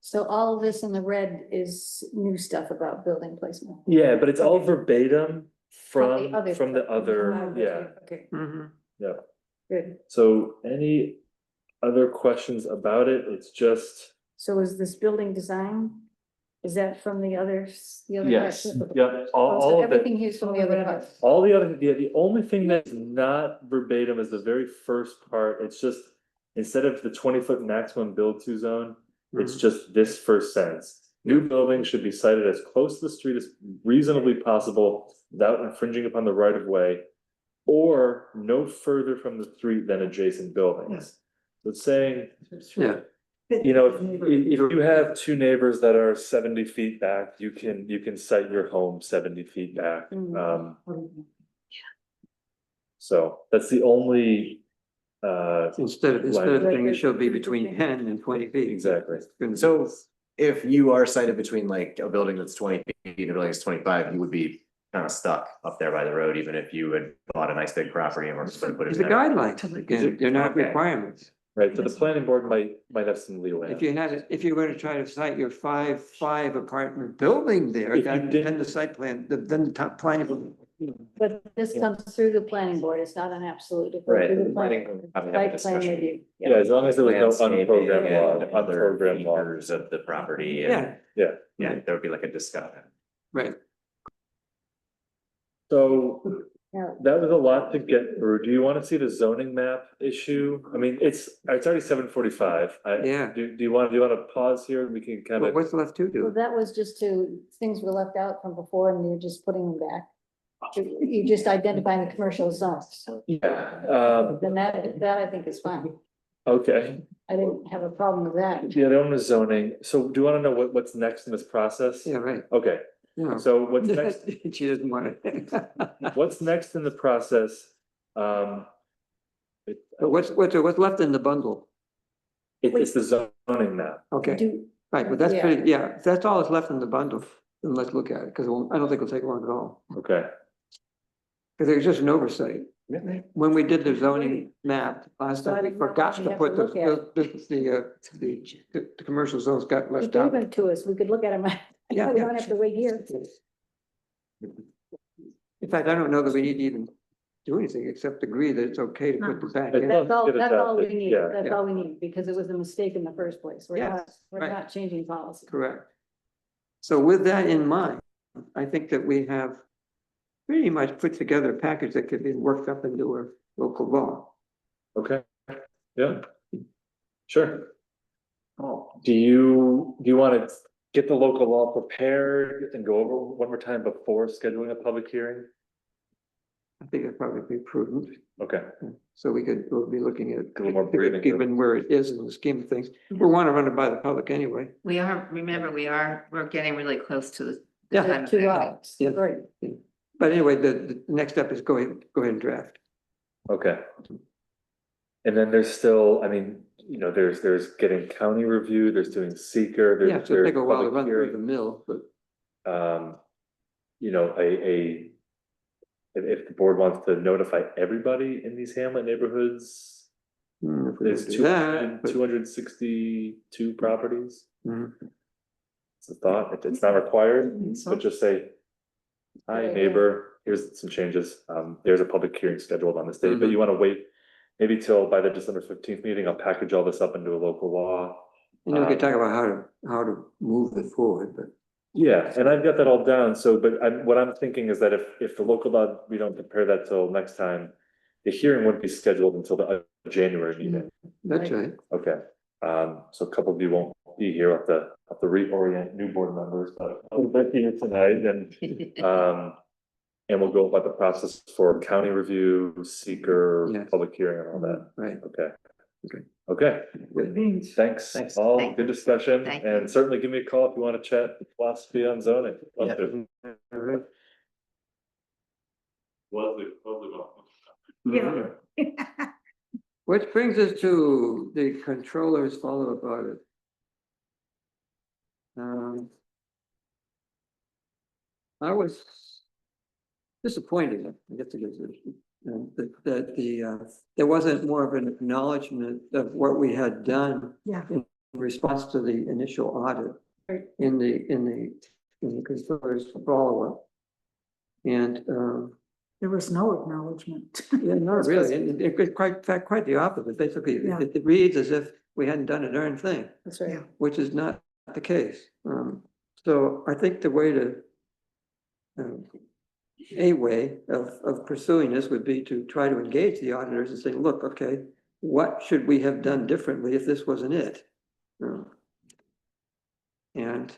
Speaker 7: So all of this in the red is new stuff about building placement.
Speaker 9: Yeah, but it's all verbatim
Speaker 7: From the other
Speaker 9: from the
Speaker 7: stuff.
Speaker 9: other, yeah,
Speaker 7: Okay,
Speaker 1: Mhm.
Speaker 9: yeah.
Speaker 7: good.
Speaker 9: So any other questions about it? It's just.
Speaker 7: So is this building design? Is that from the others, the other?
Speaker 9: Yes,
Speaker 7: parts of the-
Speaker 9: yeah,
Speaker 7: Oh,
Speaker 9: all
Speaker 7: so
Speaker 9: of it.
Speaker 7: everything here's from the other parts.
Speaker 9: All the other, the only thing that's not verbatim is the very first part, it's just, instead of the 20-foot maximum build to zone, it's
Speaker 1: Mhm.
Speaker 9: just this first sentence. New buildings should be sited as close to the street as reasonably possible without infringing upon the right of way. Or no further from the street than adjacent buildings. So it's saying,
Speaker 1: Yeah.
Speaker 9: you know, if you have two neighbors that are 70 feet back, you can site your home 70 feet back. So that's the only,
Speaker 1: Instead of
Speaker 9: Like-
Speaker 1: saying it shall be between 10 and 20 feet.
Speaker 9: Exactly.
Speaker 1: It's gonna be-
Speaker 6: So if you are sited between like a building that's 20 feet and a building that's 25, you would be kind of stuck up there by the road, even if you had bought a nice big property and were going to put it
Speaker 1: It's
Speaker 6: in
Speaker 1: a
Speaker 6: there.
Speaker 1: guideline, again, they're not
Speaker 6: Okay.
Speaker 1: requirements.
Speaker 9: right, so the planning board might have some leeway.
Speaker 1: If you had, if you're gonna try to cite your five apartment building there,
Speaker 9: If you
Speaker 1: then
Speaker 9: didn't-
Speaker 1: the site plan, then the top planning.
Speaker 7: But this comes through the planning board, it's not an absolute. It goes
Speaker 6: Right,
Speaker 7: through the
Speaker 6: the planning
Speaker 7: planning-
Speaker 6: board probably have a
Speaker 7: site plan
Speaker 6: discussion.
Speaker 7: review.
Speaker 9: Yeah, as long as there was no
Speaker 6: Landscaping
Speaker 9: unprogrammed law,
Speaker 6: and other
Speaker 9: unprogrammed law.
Speaker 6: features of the property. and-
Speaker 1: Yeah,
Speaker 9: Yeah,
Speaker 6: Yeah, there would be like a discussion.
Speaker 1: right.
Speaker 9: so
Speaker 7: Yeah.
Speaker 9: that was a lot to get through. Do you want to see the zoning map issue? I mean, it's already 7:45.
Speaker 1: Yeah.
Speaker 9: Do you want to pause here? We can kind
Speaker 1: But
Speaker 9: of,
Speaker 1: what's left to
Speaker 7: Well,
Speaker 1: do?
Speaker 7: that was just things were left out from before and you're just putting them back. You just identifying the commercial zones.
Speaker 9: yeah,
Speaker 7: Then that I think is fine.
Speaker 9: okay.
Speaker 7: I didn't have a problem with that.
Speaker 9: Yeah, the one was zoning. So do you want to know what's next in this process?
Speaker 1: Yeah, right.
Speaker 9: Okay,
Speaker 1: Yeah.
Speaker 9: so what's next?
Speaker 1: She doesn't want it.
Speaker 9: What's next in the process?
Speaker 1: But what's left in the bundle?
Speaker 9: It's the zoning map.
Speaker 1: Okay,
Speaker 7: Do,
Speaker 1: right, but that's
Speaker 7: Yeah.
Speaker 1: pretty, yeah, if that's all that's left in the bundle, then let's look at it, because I don't think it'll take long at all.
Speaker 9: Okay,
Speaker 1: Because there's just an oversight. When we did the zoning map last time, we
Speaker 7: Zoning map,
Speaker 1: forgot
Speaker 7: we
Speaker 1: to
Speaker 7: have
Speaker 1: put
Speaker 7: to look at
Speaker 1: the commercial zones got
Speaker 7: you
Speaker 1: left
Speaker 7: gave
Speaker 1: out.
Speaker 7: them to us, we could look at them.
Speaker 1: Yeah,
Speaker 7: We
Speaker 1: yeah.
Speaker 7: don't have to wait here.
Speaker 1: In fact, I don't know that we need to even do anything except agree that it's okay to put the back in.
Speaker 7: That's all,
Speaker 9: Get it
Speaker 7: that's all we
Speaker 9: adopted,
Speaker 7: need,
Speaker 9: yeah.
Speaker 7: that's all we need, because it was a mistake in the first place. We're
Speaker 1: Yes,
Speaker 7: not, we're
Speaker 1: right.
Speaker 7: not changing policy.
Speaker 1: Correct. So with that in mind, I think that we have pretty much put together a package that could be worked up into a local law.
Speaker 9: okay, yeah. Sure. Do you want to get the local law prepared and go over one more time before scheduling a public hearing?
Speaker 1: I think it'd probably be prudent.
Speaker 9: Okay,
Speaker 1: So we'll be looking at,
Speaker 9: A little more breathing room.
Speaker 1: given where it is in the scheme of things. We want to run it by the public anyway.
Speaker 3: Remember, we're getting really close to the.
Speaker 1: Yeah.
Speaker 3: time of
Speaker 7: Two
Speaker 3: that.
Speaker 7: lots,
Speaker 1: Yeah.
Speaker 7: right.
Speaker 1: But anyway, the next step is go ahead and draft.
Speaker 9: okay. And then there's still, I mean, you know, there's getting county review, there's doing seeker,
Speaker 1: Yeah,
Speaker 9: there's.
Speaker 1: so it'll take a while to
Speaker 9: public
Speaker 1: run through
Speaker 9: hearing.
Speaker 1: the mill, but
Speaker 9: You know, if the board wants to notify everybody in these hamlet neighborhoods,
Speaker 1: if we
Speaker 9: there's
Speaker 1: don't do that, but-
Speaker 9: 262 properties.
Speaker 1: Mhm.
Speaker 9: It's a thought, it's not required, but just say, hi
Speaker 7: Good idea.
Speaker 9: neighbor, here's some changes, there's a public hearing scheduled on this date, but you wanna wait. Maybe till by the December 15th meeting, I'll package all this up into a local law.
Speaker 1: And we could talk about how to move it forward, but
Speaker 9: Yeah, and I've got that all down, so, but what I'm thinking is that if the local law, we don't prepare that till next time. The hearing wouldn't be scheduled until the January meeting,
Speaker 1: that's right.
Speaker 9: okay, so a couple of you won't be here, I'll have to reorient new board members, but I'll be here tonight and. And we'll go about the process for county review, seeker,
Speaker 1: Yes.
Speaker 9: public hearing and all that,
Speaker 1: Right.
Speaker 9: okay.
Speaker 1: Okay.
Speaker 9: Okay, thanks,
Speaker 6: Thanks.
Speaker 9: all
Speaker 3: Thank-
Speaker 9: good discussion,
Speaker 3: thank you.
Speaker 9: and certainly give me a call if you wanna chat philosophy on zoning. Love
Speaker 6: Yeah.
Speaker 9: to.
Speaker 2: Yeah.
Speaker 1: Which brings us to the controller's follow-up audit. I was disappointed, I guess it is, that there wasn't more of an acknowledgement of what we had done
Speaker 2: Yeah.
Speaker 1: in response to the initial audit
Speaker 2: Right.
Speaker 1: in the controller's follow-up. And,
Speaker 2: There was no acknowledgement.
Speaker 1: yeah, not really, in fact, quite the opposite. Basically,
Speaker 2: Yeah.
Speaker 1: it reads as if we hadn't done a darn thing,
Speaker 7: That's right.
Speaker 1: which is not the case. So I think the way to, a way of pursuing this would be to try to engage the auditors and say, look, okay, what should we have done differently if this wasn't it? And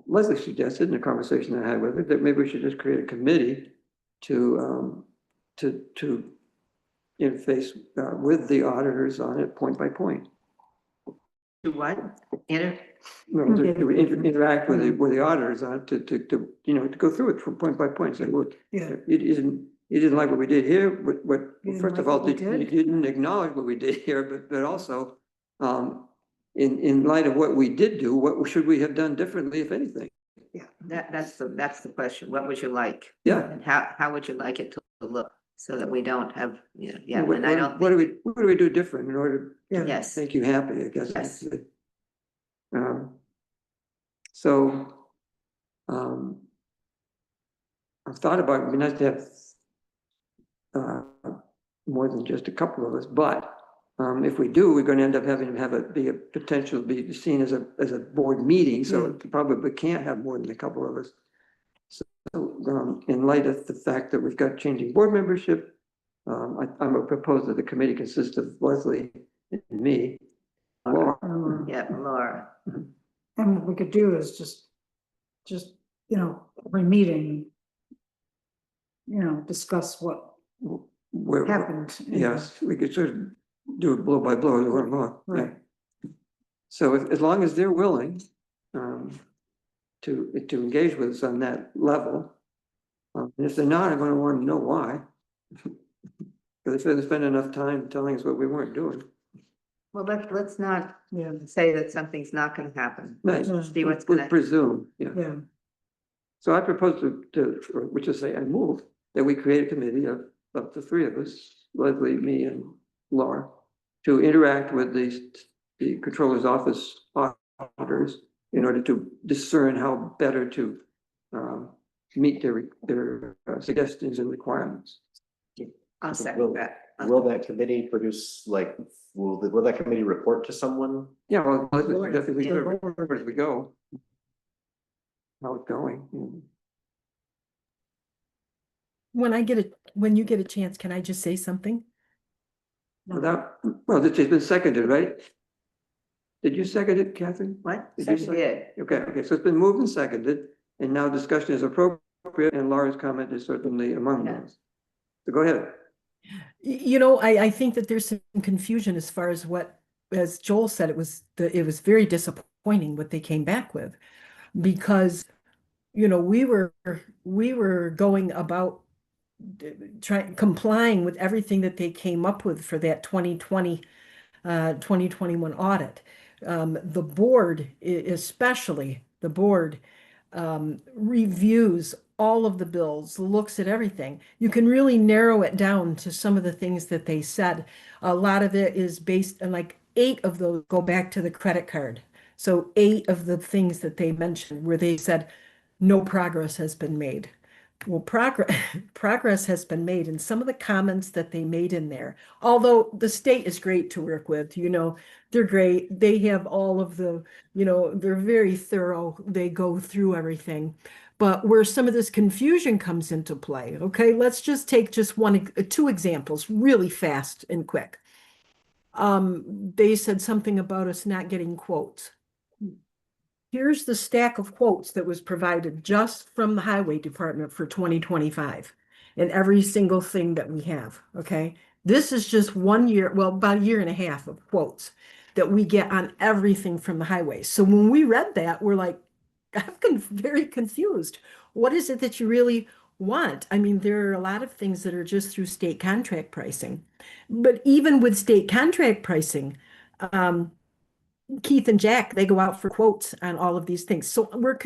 Speaker 1: Leslie suggested in a conversation I had with her that maybe we should just create a committee to interface with the auditors on it point by point.
Speaker 3: Do what?
Speaker 1: No, to interact with the auditors on it, to, you know, to go through it from point by point, say, look,
Speaker 2: Yeah.
Speaker 1: you didn't like what we did here, what,
Speaker 2: You didn't
Speaker 1: first
Speaker 2: like
Speaker 1: of all,
Speaker 2: what we
Speaker 1: you
Speaker 2: did?
Speaker 1: didn't acknowledge what we did here, but also, in light of what we did do, what should we have done differently, if anything?
Speaker 3: That's the question. What would you like?
Speaker 1: Yeah.
Speaker 3: And how would you like it to look so that we don't have, yeah,
Speaker 1: What
Speaker 3: and I don't.
Speaker 1: what do we do different in order to
Speaker 3: Yes.
Speaker 1: make you happy, I guess.
Speaker 3: Yes.
Speaker 1: So, I've thought about, it'd be nice to have more than just a couple of us, but if we do, we're gonna end up having to have it be a potential, be seen as a board meeting, so it probably can't have more than a couple of us. So, in light of the fact that we've got changing board membership, I'm gonna propose that the committee consists of Leslie and me. Laura.
Speaker 3: Yeah, Laura.
Speaker 2: And what we could do is just, you know, every meeting, you know, discuss what
Speaker 1: Where,
Speaker 2: happened.
Speaker 1: yes, we could sort of do it blow by blow, as it were, yeah.
Speaker 2: Right.
Speaker 1: So as long as they're willing, to engage with us on that level. And if they're not, I'm gonna want to know why. Because they spend enough time telling us what we weren't doing.
Speaker 3: Well, let's not
Speaker 2: Yeah,
Speaker 3: say that something's not gonna happen.
Speaker 1: Nice.
Speaker 3: Let's see what's
Speaker 1: We
Speaker 3: gonna.
Speaker 1: presume, yeah.
Speaker 2: yeah.
Speaker 1: So I propose which is say, I move that we create a committee of the three of us, Leslie, me and Laura, to interact with the controller's office auditors in order to discern how better to meet their suggestions and requirements.
Speaker 3: I'll
Speaker 6: Will-
Speaker 3: second that.
Speaker 6: Will that committee produce, like, will that committee report to someone?
Speaker 1: Yeah, well,
Speaker 3: Board,
Speaker 1: definitely
Speaker 3: yeah.
Speaker 1: as we go. How it's going.
Speaker 8: When you get a chance, can I just say something?
Speaker 1: Without, well, this has been seconded, right? Did you second it, Catherine?
Speaker 3: What?
Speaker 1: Did you
Speaker 3: She
Speaker 1: say-
Speaker 3: did.
Speaker 1: Okay, so it's been moved and seconded, and now discussion is appropriate, and Laura's comment is certainly among
Speaker 3: Yeah.
Speaker 1: those. So go ahead.
Speaker 8: You know, I think that there's some confusion as far as what, as Joel said, it was very disappointing what they came back with. Because, you know, we were going about complying with everything that they came up with for that 2021 audit. The board, especially the board, reviews all of the bills, looks at everything. You can really narrow it down to some of the things that they said. A lot of it is based on, like, 8 of those go back to the credit card. So 8 of the things that they mentioned where they said no progress has been made. Well, progress has been made, and some of the comments that they made in there, although the state is great to work with, you know, they're great. They have all of the, you know, they're very thorough. They go through everything. But where some of this confusion comes into play, okay, let's just take just 2 examples really fast and quick. They said something about us not getting quotes. Here's the stack of quotes that was provided just from the highway department for 2025 and every single thing that we have, okay? This is just 1 year, well, about a year and a half of quotes that we get on everything from the highway. So when we read that, we're like, I'm very confused. What is it that you really want? I mean, there are a lot of things that are just through state contract pricing. But even with state contract pricing, Keith and Jack, they go out for quotes on all of these things. So where it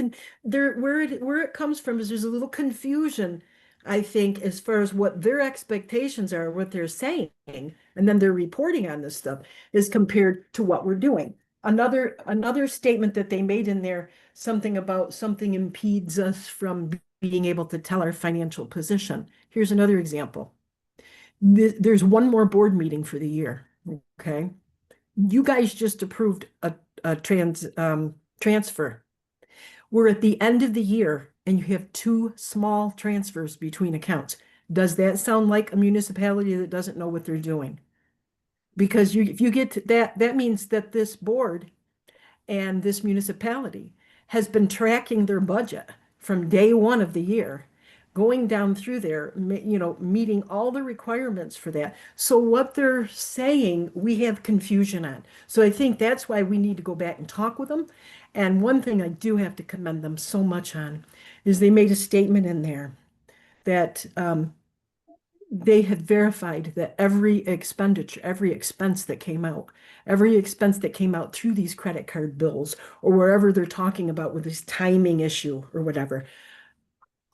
Speaker 8: comes from is there's a little confusion, I think, as far as what their expectations are, what they're saying, and then they're reporting on this stuff is compared to what we're doing. Another statement that they made in there, something about something impedes us from being able to tell our financial position. Here's another example. There's one more board meeting for the year, okay? You guys just approved a transfer. We're at the end of the year and you have two small transfers between accounts. Does that sound like a municipality that doesn't know what they're doing? Because if you get to that, that means that this board and this municipality has been tracking their budget from day one of the year, going down through there, meeting all the requirements for that. So what they're saying, we have confusion on. So I think that's why we need to go back and talk with them. And one thing I do have to commend them so much on is they made a statement in there that they had verified that every expenditure, every expense that came out through these credit card bills or wherever they're talking about with this timing issue or whatever,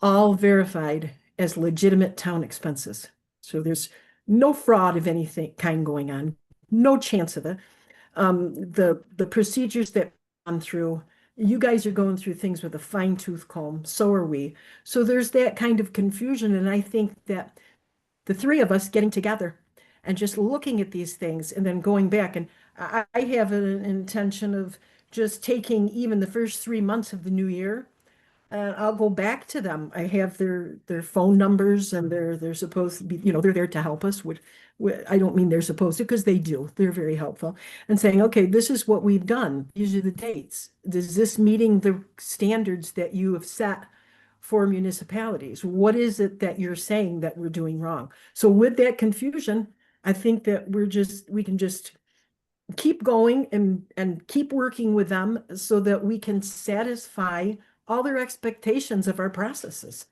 Speaker 8: all verified as legitimate town expenses. So there's no fraud of anything kind going on, no chance of it. The procedures that gone through, you guys are going through things with a fine tooth comb, so are we. So there's that kind of confusion, and I think that the three of us getting together and just looking at these things and then going back. And I have an intention of just taking even the first 3 months of the new year. And I'll go back to them. I have their phone numbers and they're supposed to be, they're there to help us. I don't mean they're supposed to, because they do. They're very helpful. And saying, okay, this is what we've done. These are the dates. Is this meeting the standards that you have set for municipalities? What is it that you're saying that we're doing wrong? So with that confusion, I think that we can just keep going and keep working with them so that we can satisfy all their expectations of our processes.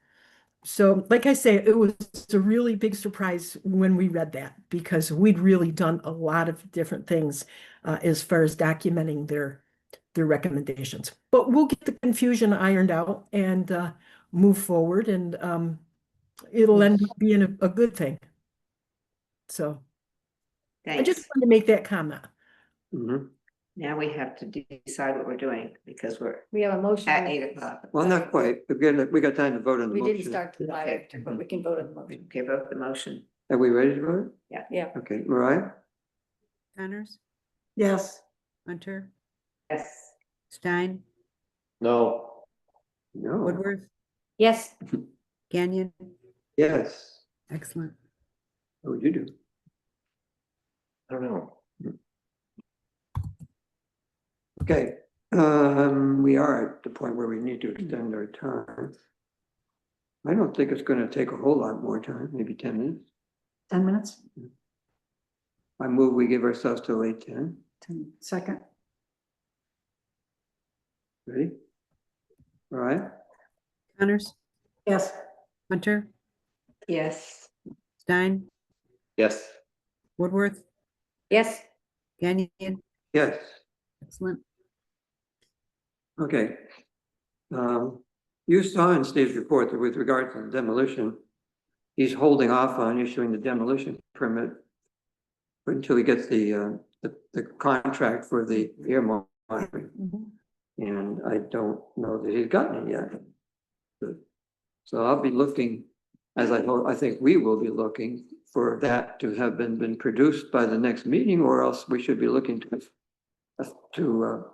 Speaker 8: So like I say, it was a really big surprise when we read that, because we'd really done a lot of different things as far as documenting their recommendations. But we'll get the confusion ironed out and move forward, and it'll end up being a good thing. So I just
Speaker 3: Thanks.
Speaker 8: wanted to make that comment.
Speaker 1: Mhm.
Speaker 3: Now we have to decide what we're doing because we're
Speaker 7: We have a motion.
Speaker 3: at 8 o'clock.
Speaker 1: Well, not quite. We got time to vote on the
Speaker 7: We
Speaker 1: motion.
Speaker 7: didn't start till
Speaker 3: Okay.
Speaker 7: after, but we can vote on the motion.
Speaker 3: Okay, vote the motion.
Speaker 1: Are we ready to vote?
Speaker 7: Yeah.
Speaker 1: Okay, Mariah?
Speaker 5: Connors,
Speaker 2: Yes.
Speaker 5: Hunter,
Speaker 3: Yes.
Speaker 5: Stein,
Speaker 6: No,
Speaker 1: No.
Speaker 5: Woodworth,
Speaker 7: Yes.
Speaker 5: Gagnon.
Speaker 1: Yes.
Speaker 5: Excellent.
Speaker 1: What would you do?
Speaker 6: I don't know.
Speaker 1: Okay, we are at the point where we need to extend our time. I don't think it's gonna take a whole lot more time, maybe 10 minutes.
Speaker 2: 10 minutes?
Speaker 1: I move we give ourselves till 8:10.
Speaker 2: Second.
Speaker 1: Ready? All right,
Speaker 5: Connors,
Speaker 2: Yes.
Speaker 5: Hunter,
Speaker 3: Yes.
Speaker 5: Stein,
Speaker 6: Yes,
Speaker 5: Woodworth,
Speaker 7: Yes.
Speaker 5: Gagnon.
Speaker 1: yes,
Speaker 5: Excellent.
Speaker 1: okay. You saw in Steve's report that with regard to the demolition, he's holding off on issuing the demolition permit until he gets the contract for the air monitoring. And I don't know that he's gotten it yet. So I'll be looking, as I think we will be looking for that to have been produced by the next meeting, or else we should be looking to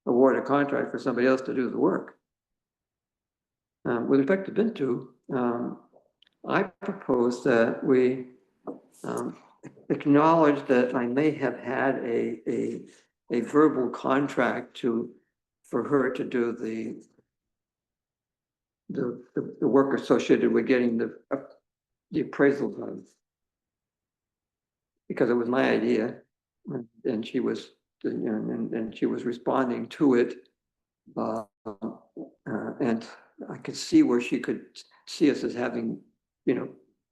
Speaker 1: award a contract for somebody else to do the work. With respect to Bintu, I propose that we acknowledge that I may have had a verbal contract for her to do the work associated with getting the appraisal done. Because it was my idea, and she was, and she was responding to it. And I could see where she could see us as having,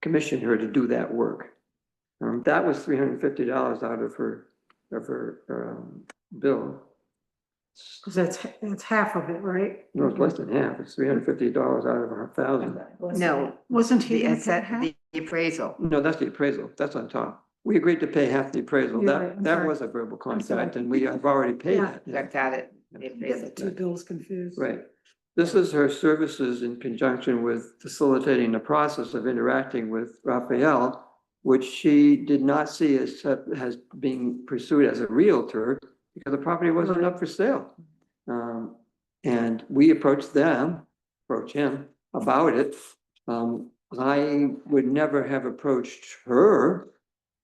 Speaker 1: commissioned her to do that work. That was $350 out of her bill.
Speaker 2: Because that's half of it, right?
Speaker 1: No, it's less than half. It's $350 out of our $1,000.
Speaker 3: No.
Speaker 2: Wasn't he?
Speaker 3: It's at the appraisal.
Speaker 1: No, that's the appraisal. That's on top. We agreed to pay half the appraisal.
Speaker 2: You're right, I'm
Speaker 1: That
Speaker 2: sorry.
Speaker 1: was a verbal
Speaker 2: I'm sorry.
Speaker 1: contract and we have already paid
Speaker 2: Yeah.
Speaker 1: that.
Speaker 3: Got it. The
Speaker 2: Get
Speaker 3: appraisal.
Speaker 2: the two bills confused.
Speaker 1: Right. This is her services in conjunction with facilitating the process of interacting with Raphael, which she did not see as being pursued as a realtor because the property wasn't up for sale. And we approached him about it. I would never have approached her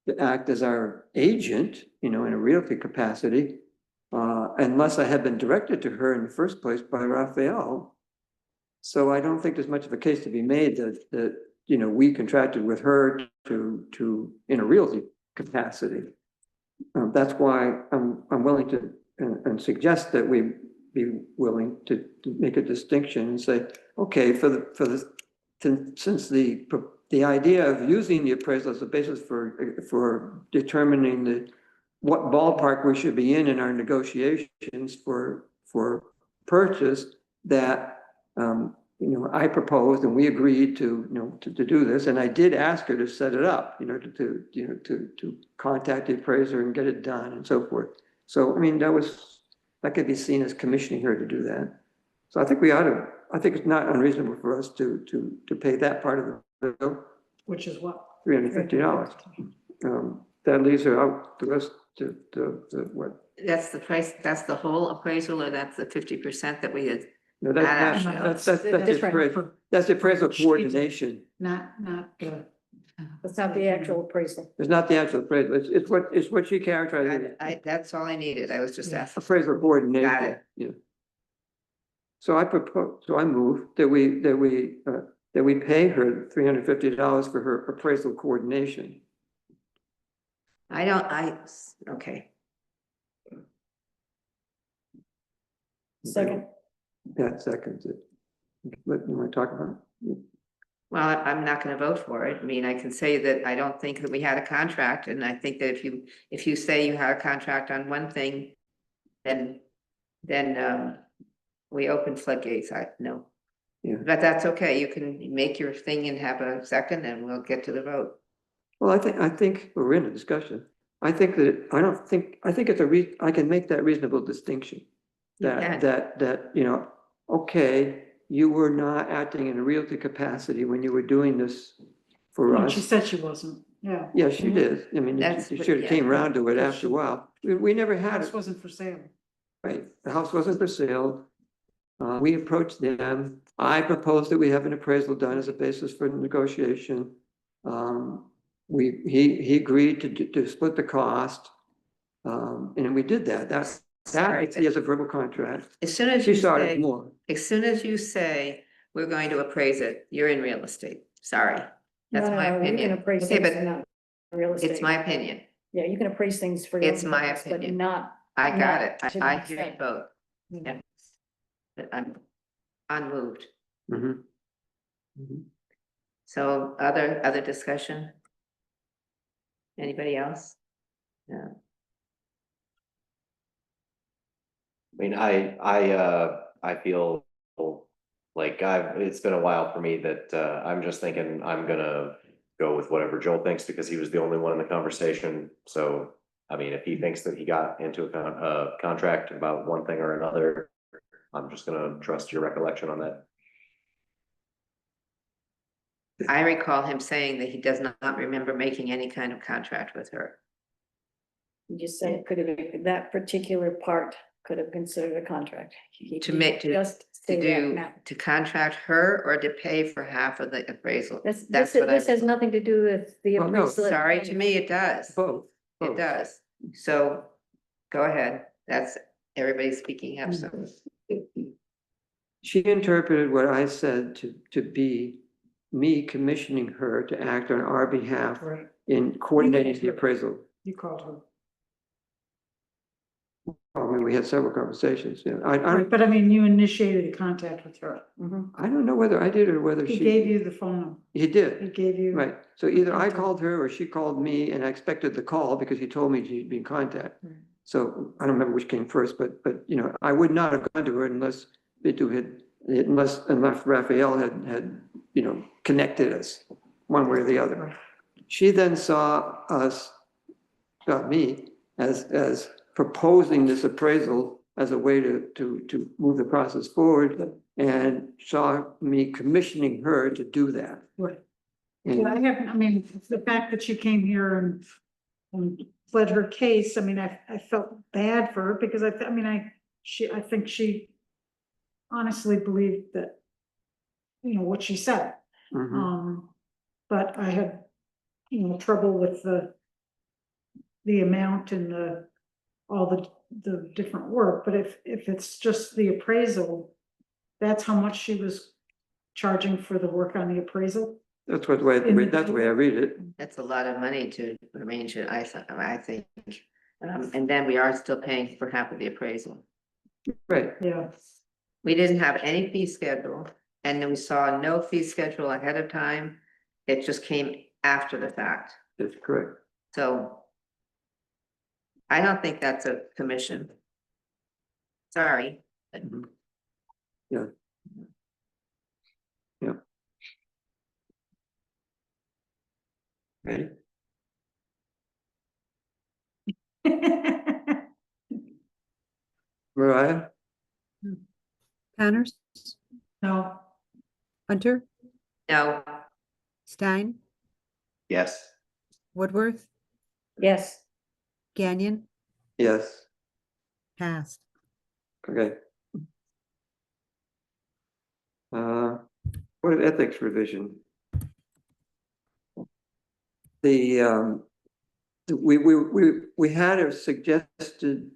Speaker 1: to act as our agent, in a realty capacity, unless I had been directed to her in the first place by Raphael. So I don't think there's much of a case to be made that we contracted with her to in a realty capacity. That's why I'm willing to and suggest that we be willing to make a distinction and say, okay, since the idea of using the appraisal as a basis for determining what ballpark we should be in our negotiations for purchase, that I proposed and we agreed to do this, and I did ask her to set it up, to contact the appraiser and get it done and so forth. So I mean, that could be seen as commissioning her to do that. So I think I think it's not unreasonable for us to pay that part of the bill,
Speaker 2: Which is what?
Speaker 1: $350. That leaves her out the rest to what?
Speaker 3: That's the price, that's the whole appraisal, or that's the 50% that we had?
Speaker 1: No,
Speaker 3: That's-
Speaker 1: that's the appraisal. That's the appraisal coordination.
Speaker 2: Not the.
Speaker 7: It's not the actual appraisal.
Speaker 1: It's not the actual appraisal. It's what she characterized as
Speaker 3: That's all I needed. I was just asking.
Speaker 1: appraisal coordination.
Speaker 3: Got it.
Speaker 1: Yeah. So I move that we pay her $350 for her appraisal coordination.
Speaker 3: Okay.
Speaker 7: Second,
Speaker 1: That seconds it. What you want to talk about?
Speaker 3: Well, I'm not gonna vote for it. I mean, I can say that I don't think that we had a contract, and I think that if you say you had a contract on one thing, then we open floodgates. No.
Speaker 1: Yeah.
Speaker 3: But that's okay. You can make your thing and have a second, and we'll get to the vote.
Speaker 1: Well, I think we're in a discussion. I think I can make that reasonable distinction.
Speaker 3: You can.
Speaker 1: That, okay, you were not acting in a realty capacity when you were doing this for us.
Speaker 2: She said she wasn't, yeah.
Speaker 1: Yeah, she did. I mean,
Speaker 3: That's
Speaker 1: she
Speaker 3: what-
Speaker 1: should have
Speaker 3: yeah.
Speaker 1: came around to it after a while. We never had
Speaker 2: House
Speaker 1: it,
Speaker 2: wasn't for sale.
Speaker 1: right? The house wasn't for sale. We approached them. I proposed that we have an appraisal done as a basis for negotiation. He agreed to split the cost. And we did that. That's he has a verbal contract.
Speaker 3: As soon as
Speaker 1: She
Speaker 3: you
Speaker 1: saw it
Speaker 3: say,
Speaker 1: more.
Speaker 3: as soon as you say, we're going to appraise it, you're in real estate. Sorry. That's
Speaker 7: no,
Speaker 3: my
Speaker 7: no, you can
Speaker 3: opinion.
Speaker 7: appraise
Speaker 3: Okay,
Speaker 7: things
Speaker 3: but
Speaker 7: and not real estate.
Speaker 3: it's my opinion.
Speaker 7: Yeah, you can appraise things for.
Speaker 3: It's
Speaker 7: your
Speaker 3: my
Speaker 7: purpose, but
Speaker 3: opinion.
Speaker 7: not.
Speaker 3: I got
Speaker 7: not
Speaker 3: it.
Speaker 7: to
Speaker 3: I
Speaker 7: the
Speaker 3: hear you
Speaker 7: extent.
Speaker 3: both. Yeah. But I'm unmoved.
Speaker 1: Mhm. Mhm.
Speaker 3: So other discussion? Anybody else? No.
Speaker 6: I mean, I feel like it's been a while for me that, I'm just thinking I'm gonna go with whatever Joel thinks because he was the only one in the conversation. So, I mean, if he thinks that he got into a contract about one thing or another, I'm just gonna trust your recollection on that.
Speaker 3: I recall him saying that he does not remember making any kind of contract with her.
Speaker 7: You just said it could have been, that particular part could have considered a contract. He
Speaker 3: To
Speaker 7: didn't
Speaker 3: make,
Speaker 7: just say
Speaker 3: to
Speaker 7: that
Speaker 3: do,
Speaker 7: now.
Speaker 3: to contract her or to pay for half of the appraisal.
Speaker 7: This
Speaker 3: That's what
Speaker 7: this
Speaker 3: I,
Speaker 7: has nothing to do with the
Speaker 1: Well, no,
Speaker 7: appraisal.
Speaker 3: sorry, to me, it does.
Speaker 1: Both.
Speaker 3: It
Speaker 1: both.
Speaker 3: does. So go ahead. That's, everybody's speaking up, so.
Speaker 1: She interpreted what I said to be me commissioning her to act on our behalf
Speaker 2: Right,
Speaker 1: in coordinating the appraisal.
Speaker 2: you called her.
Speaker 1: I mean, we had several conversations,
Speaker 2: Right, but I mean, you initiated a contact with her.
Speaker 7: Mhm.
Speaker 1: I don't know whether I did or whether
Speaker 2: He
Speaker 1: she.
Speaker 2: gave you the phone number.
Speaker 1: He did.
Speaker 2: He gave you.
Speaker 1: Right, so either I
Speaker 2: contact.
Speaker 1: called her or she called me and I expected the call because he told me she'd be in contact.
Speaker 2: Right.
Speaker 1: So I don't remember which came first, but I would not have gone to her unless unless Raphael had connected us one way or the other.
Speaker 2: Right.
Speaker 1: She then saw us not me, as proposing this appraisal as a way to move the process forward, and saw me commissioning her to do that.
Speaker 2: Right.
Speaker 1: And-
Speaker 2: Yeah, I mean, the fact that she came here and pled her case, I mean, I felt bad for her because I think she honestly believed that, you know, what she said.
Speaker 1: Mhm.
Speaker 2: But I had, you know, trouble with the amount and all the different work, but if it's just the appraisal, that's how much she was charging for the work on the appraisal.
Speaker 1: That's what way, that's the way I read it.
Speaker 3: That's a lot of money to arrange it, I think. And then we are still paying for half of the appraisal.
Speaker 1: Right.
Speaker 2: Yeah.
Speaker 3: We didn't have any fee schedule, and then we saw no fee schedule ahead of time. It just came after the fact,
Speaker 1: That's correct.
Speaker 3: so. I don't think that's a commission. Sorry.
Speaker 1: Mhm. Yeah. Yeah. Ready? Mariah?
Speaker 5: Connors,
Speaker 2: No,
Speaker 5: Hunter,
Speaker 3: No,
Speaker 5: Stein,
Speaker 6: Yes.
Speaker 5: Woodworth,
Speaker 7: Yes,
Speaker 5: Gagnon,
Speaker 1: Yes,
Speaker 5: passed.
Speaker 1: okay. Board of Ethics revision. We had a suggestion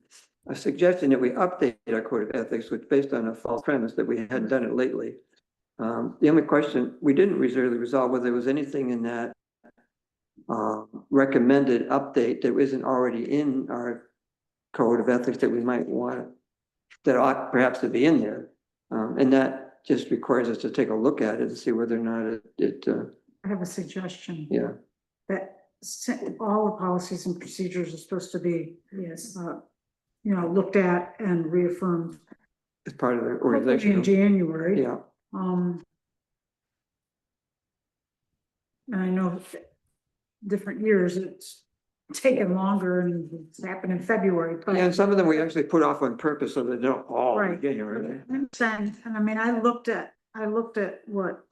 Speaker 1: that we update our code of ethics, which based on a false premise that we hadn't done it lately. The only question, we didn't really resolve whether there was anything in that recommended update that isn't already in our code of ethics that we might want, that ought perhaps to be in there. And that just requires us to take a look at it and see whether or not it
Speaker 2: I have a suggestion.
Speaker 1: yeah.
Speaker 2: That all the policies and procedures are supposed to be,
Speaker 7: yes.
Speaker 2: you know, looked at and reaffirmed.
Speaker 1: As part of the
Speaker 2: Hopefully in
Speaker 1: organization.
Speaker 2: January.
Speaker 1: Yeah,
Speaker 2: And I know different years, it's taken longer and it's happened in February, but.
Speaker 1: yeah, and some of them we actually put off on purpose so they don't all
Speaker 2: Right.
Speaker 1: begin here.
Speaker 2: I understand, and I mean, I looked at what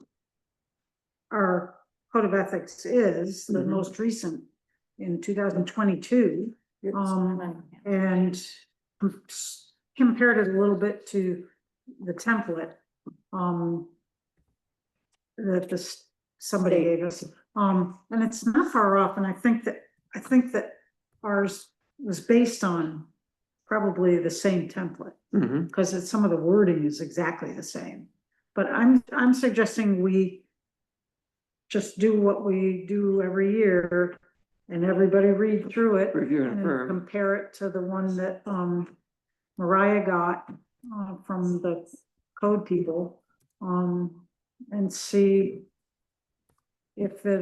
Speaker 2: our code of ethics is, the
Speaker 1: Mhm.
Speaker 2: most recent in 2022. And compared it a little bit to the template, that somebody gave us, and it's not far off, and I think that ours was based on probably the same template,
Speaker 1: Mhm.
Speaker 2: because some of the wording is exactly the same. But I'm suggesting we just do what we do every year, and everybody read through it.
Speaker 1: Review and
Speaker 2: And
Speaker 1: affirm.
Speaker 2: compare it to the one that, Mariah got, from the code people, and see if it,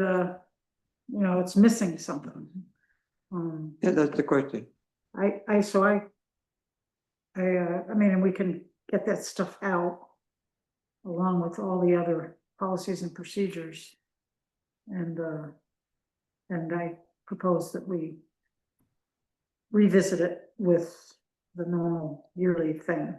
Speaker 2: you know, it's missing something.
Speaker 1: Yeah, that's the question.
Speaker 2: I mean, and we can get that stuff out along with all the other policies and procedures. And I propose that we revisit it with the normal yearly thing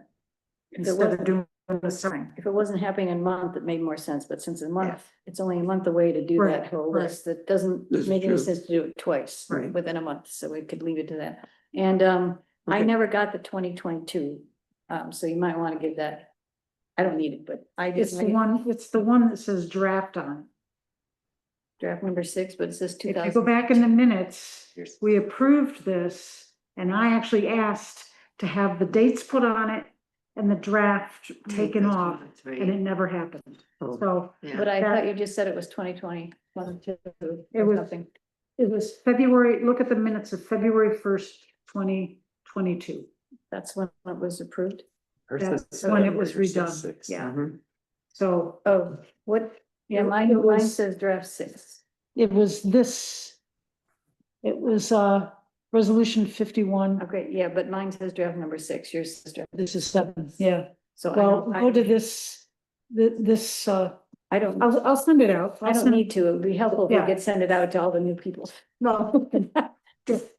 Speaker 2: instead of doing the sign.
Speaker 7: If it wasn't happening in a month, it made more sense, but since a month, it's only a month away to do that
Speaker 2: Right,
Speaker 7: whole
Speaker 2: right.
Speaker 7: list, that doesn't
Speaker 1: This is
Speaker 7: make any
Speaker 1: true.
Speaker 7: sense to do it twice
Speaker 1: Right.
Speaker 7: within a month, so we could leave it to that. And I
Speaker 1: Okay.
Speaker 7: never got the 2022, so you might want to give that. I don't need it, but I
Speaker 2: It's
Speaker 7: just
Speaker 2: the one that says draft on it.
Speaker 7: draft number 6, but it says
Speaker 2: If you
Speaker 7: 2000.
Speaker 2: go back in the minutes,
Speaker 6: Here's-
Speaker 2: we approved this, and I actually asked to have the dates put on it and the draft taken
Speaker 3: that's
Speaker 2: off,
Speaker 3: one, that's
Speaker 2: and
Speaker 3: right.
Speaker 2: it never happened.
Speaker 1: Oh.
Speaker 2: So
Speaker 3: Yeah.
Speaker 7: But I
Speaker 2: that-
Speaker 7: thought you just said it was 2020, 22,
Speaker 2: It
Speaker 7: or
Speaker 2: was-
Speaker 7: something.
Speaker 2: it was February, look at the minutes of February 1st, 2022.
Speaker 7: That's when it was approved.
Speaker 2: That's when it was redone, yeah.
Speaker 1: Mhm.
Speaker 2: So
Speaker 7: Oh, what? Yeah,
Speaker 2: It-
Speaker 7: mine
Speaker 2: it was-
Speaker 7: says draft 6.
Speaker 2: it was this. It was resolution 51.
Speaker 7: Okay, yeah, but mine says draft number 6, yours says draft.
Speaker 2: This is 7, yeah.
Speaker 7: So
Speaker 2: Well, go to this, this,
Speaker 7: I don't,
Speaker 2: I'll send it out.
Speaker 7: I don't need to. It would be helpful if we
Speaker 2: Yeah.
Speaker 7: could send it out to all the new people.
Speaker 2: No,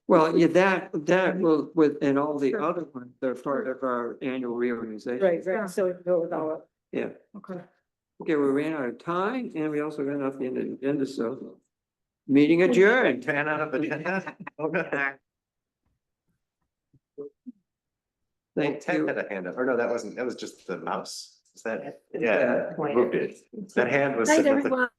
Speaker 1: Well, yeah, that will, and all the other ones, they're part of our annual reorganization.
Speaker 7: Right, so we can go with all of.
Speaker 1: Yeah.
Speaker 2: Okay.
Speaker 1: Okay, we ran out of time and we also ran off the end of the agenda, so. Meeting adjourned.
Speaker 6: Ran out of agenda. Oh, no.
Speaker 1: Thank
Speaker 6: Ted
Speaker 1: you.
Speaker 6: had a hand up, or no, that was just the mouse. Is that,
Speaker 1: Yeah.
Speaker 6: yeah, moved it. That hand was.
Speaker 7: Night,
Speaker 6: sitting at the-
Speaker 7: everyone.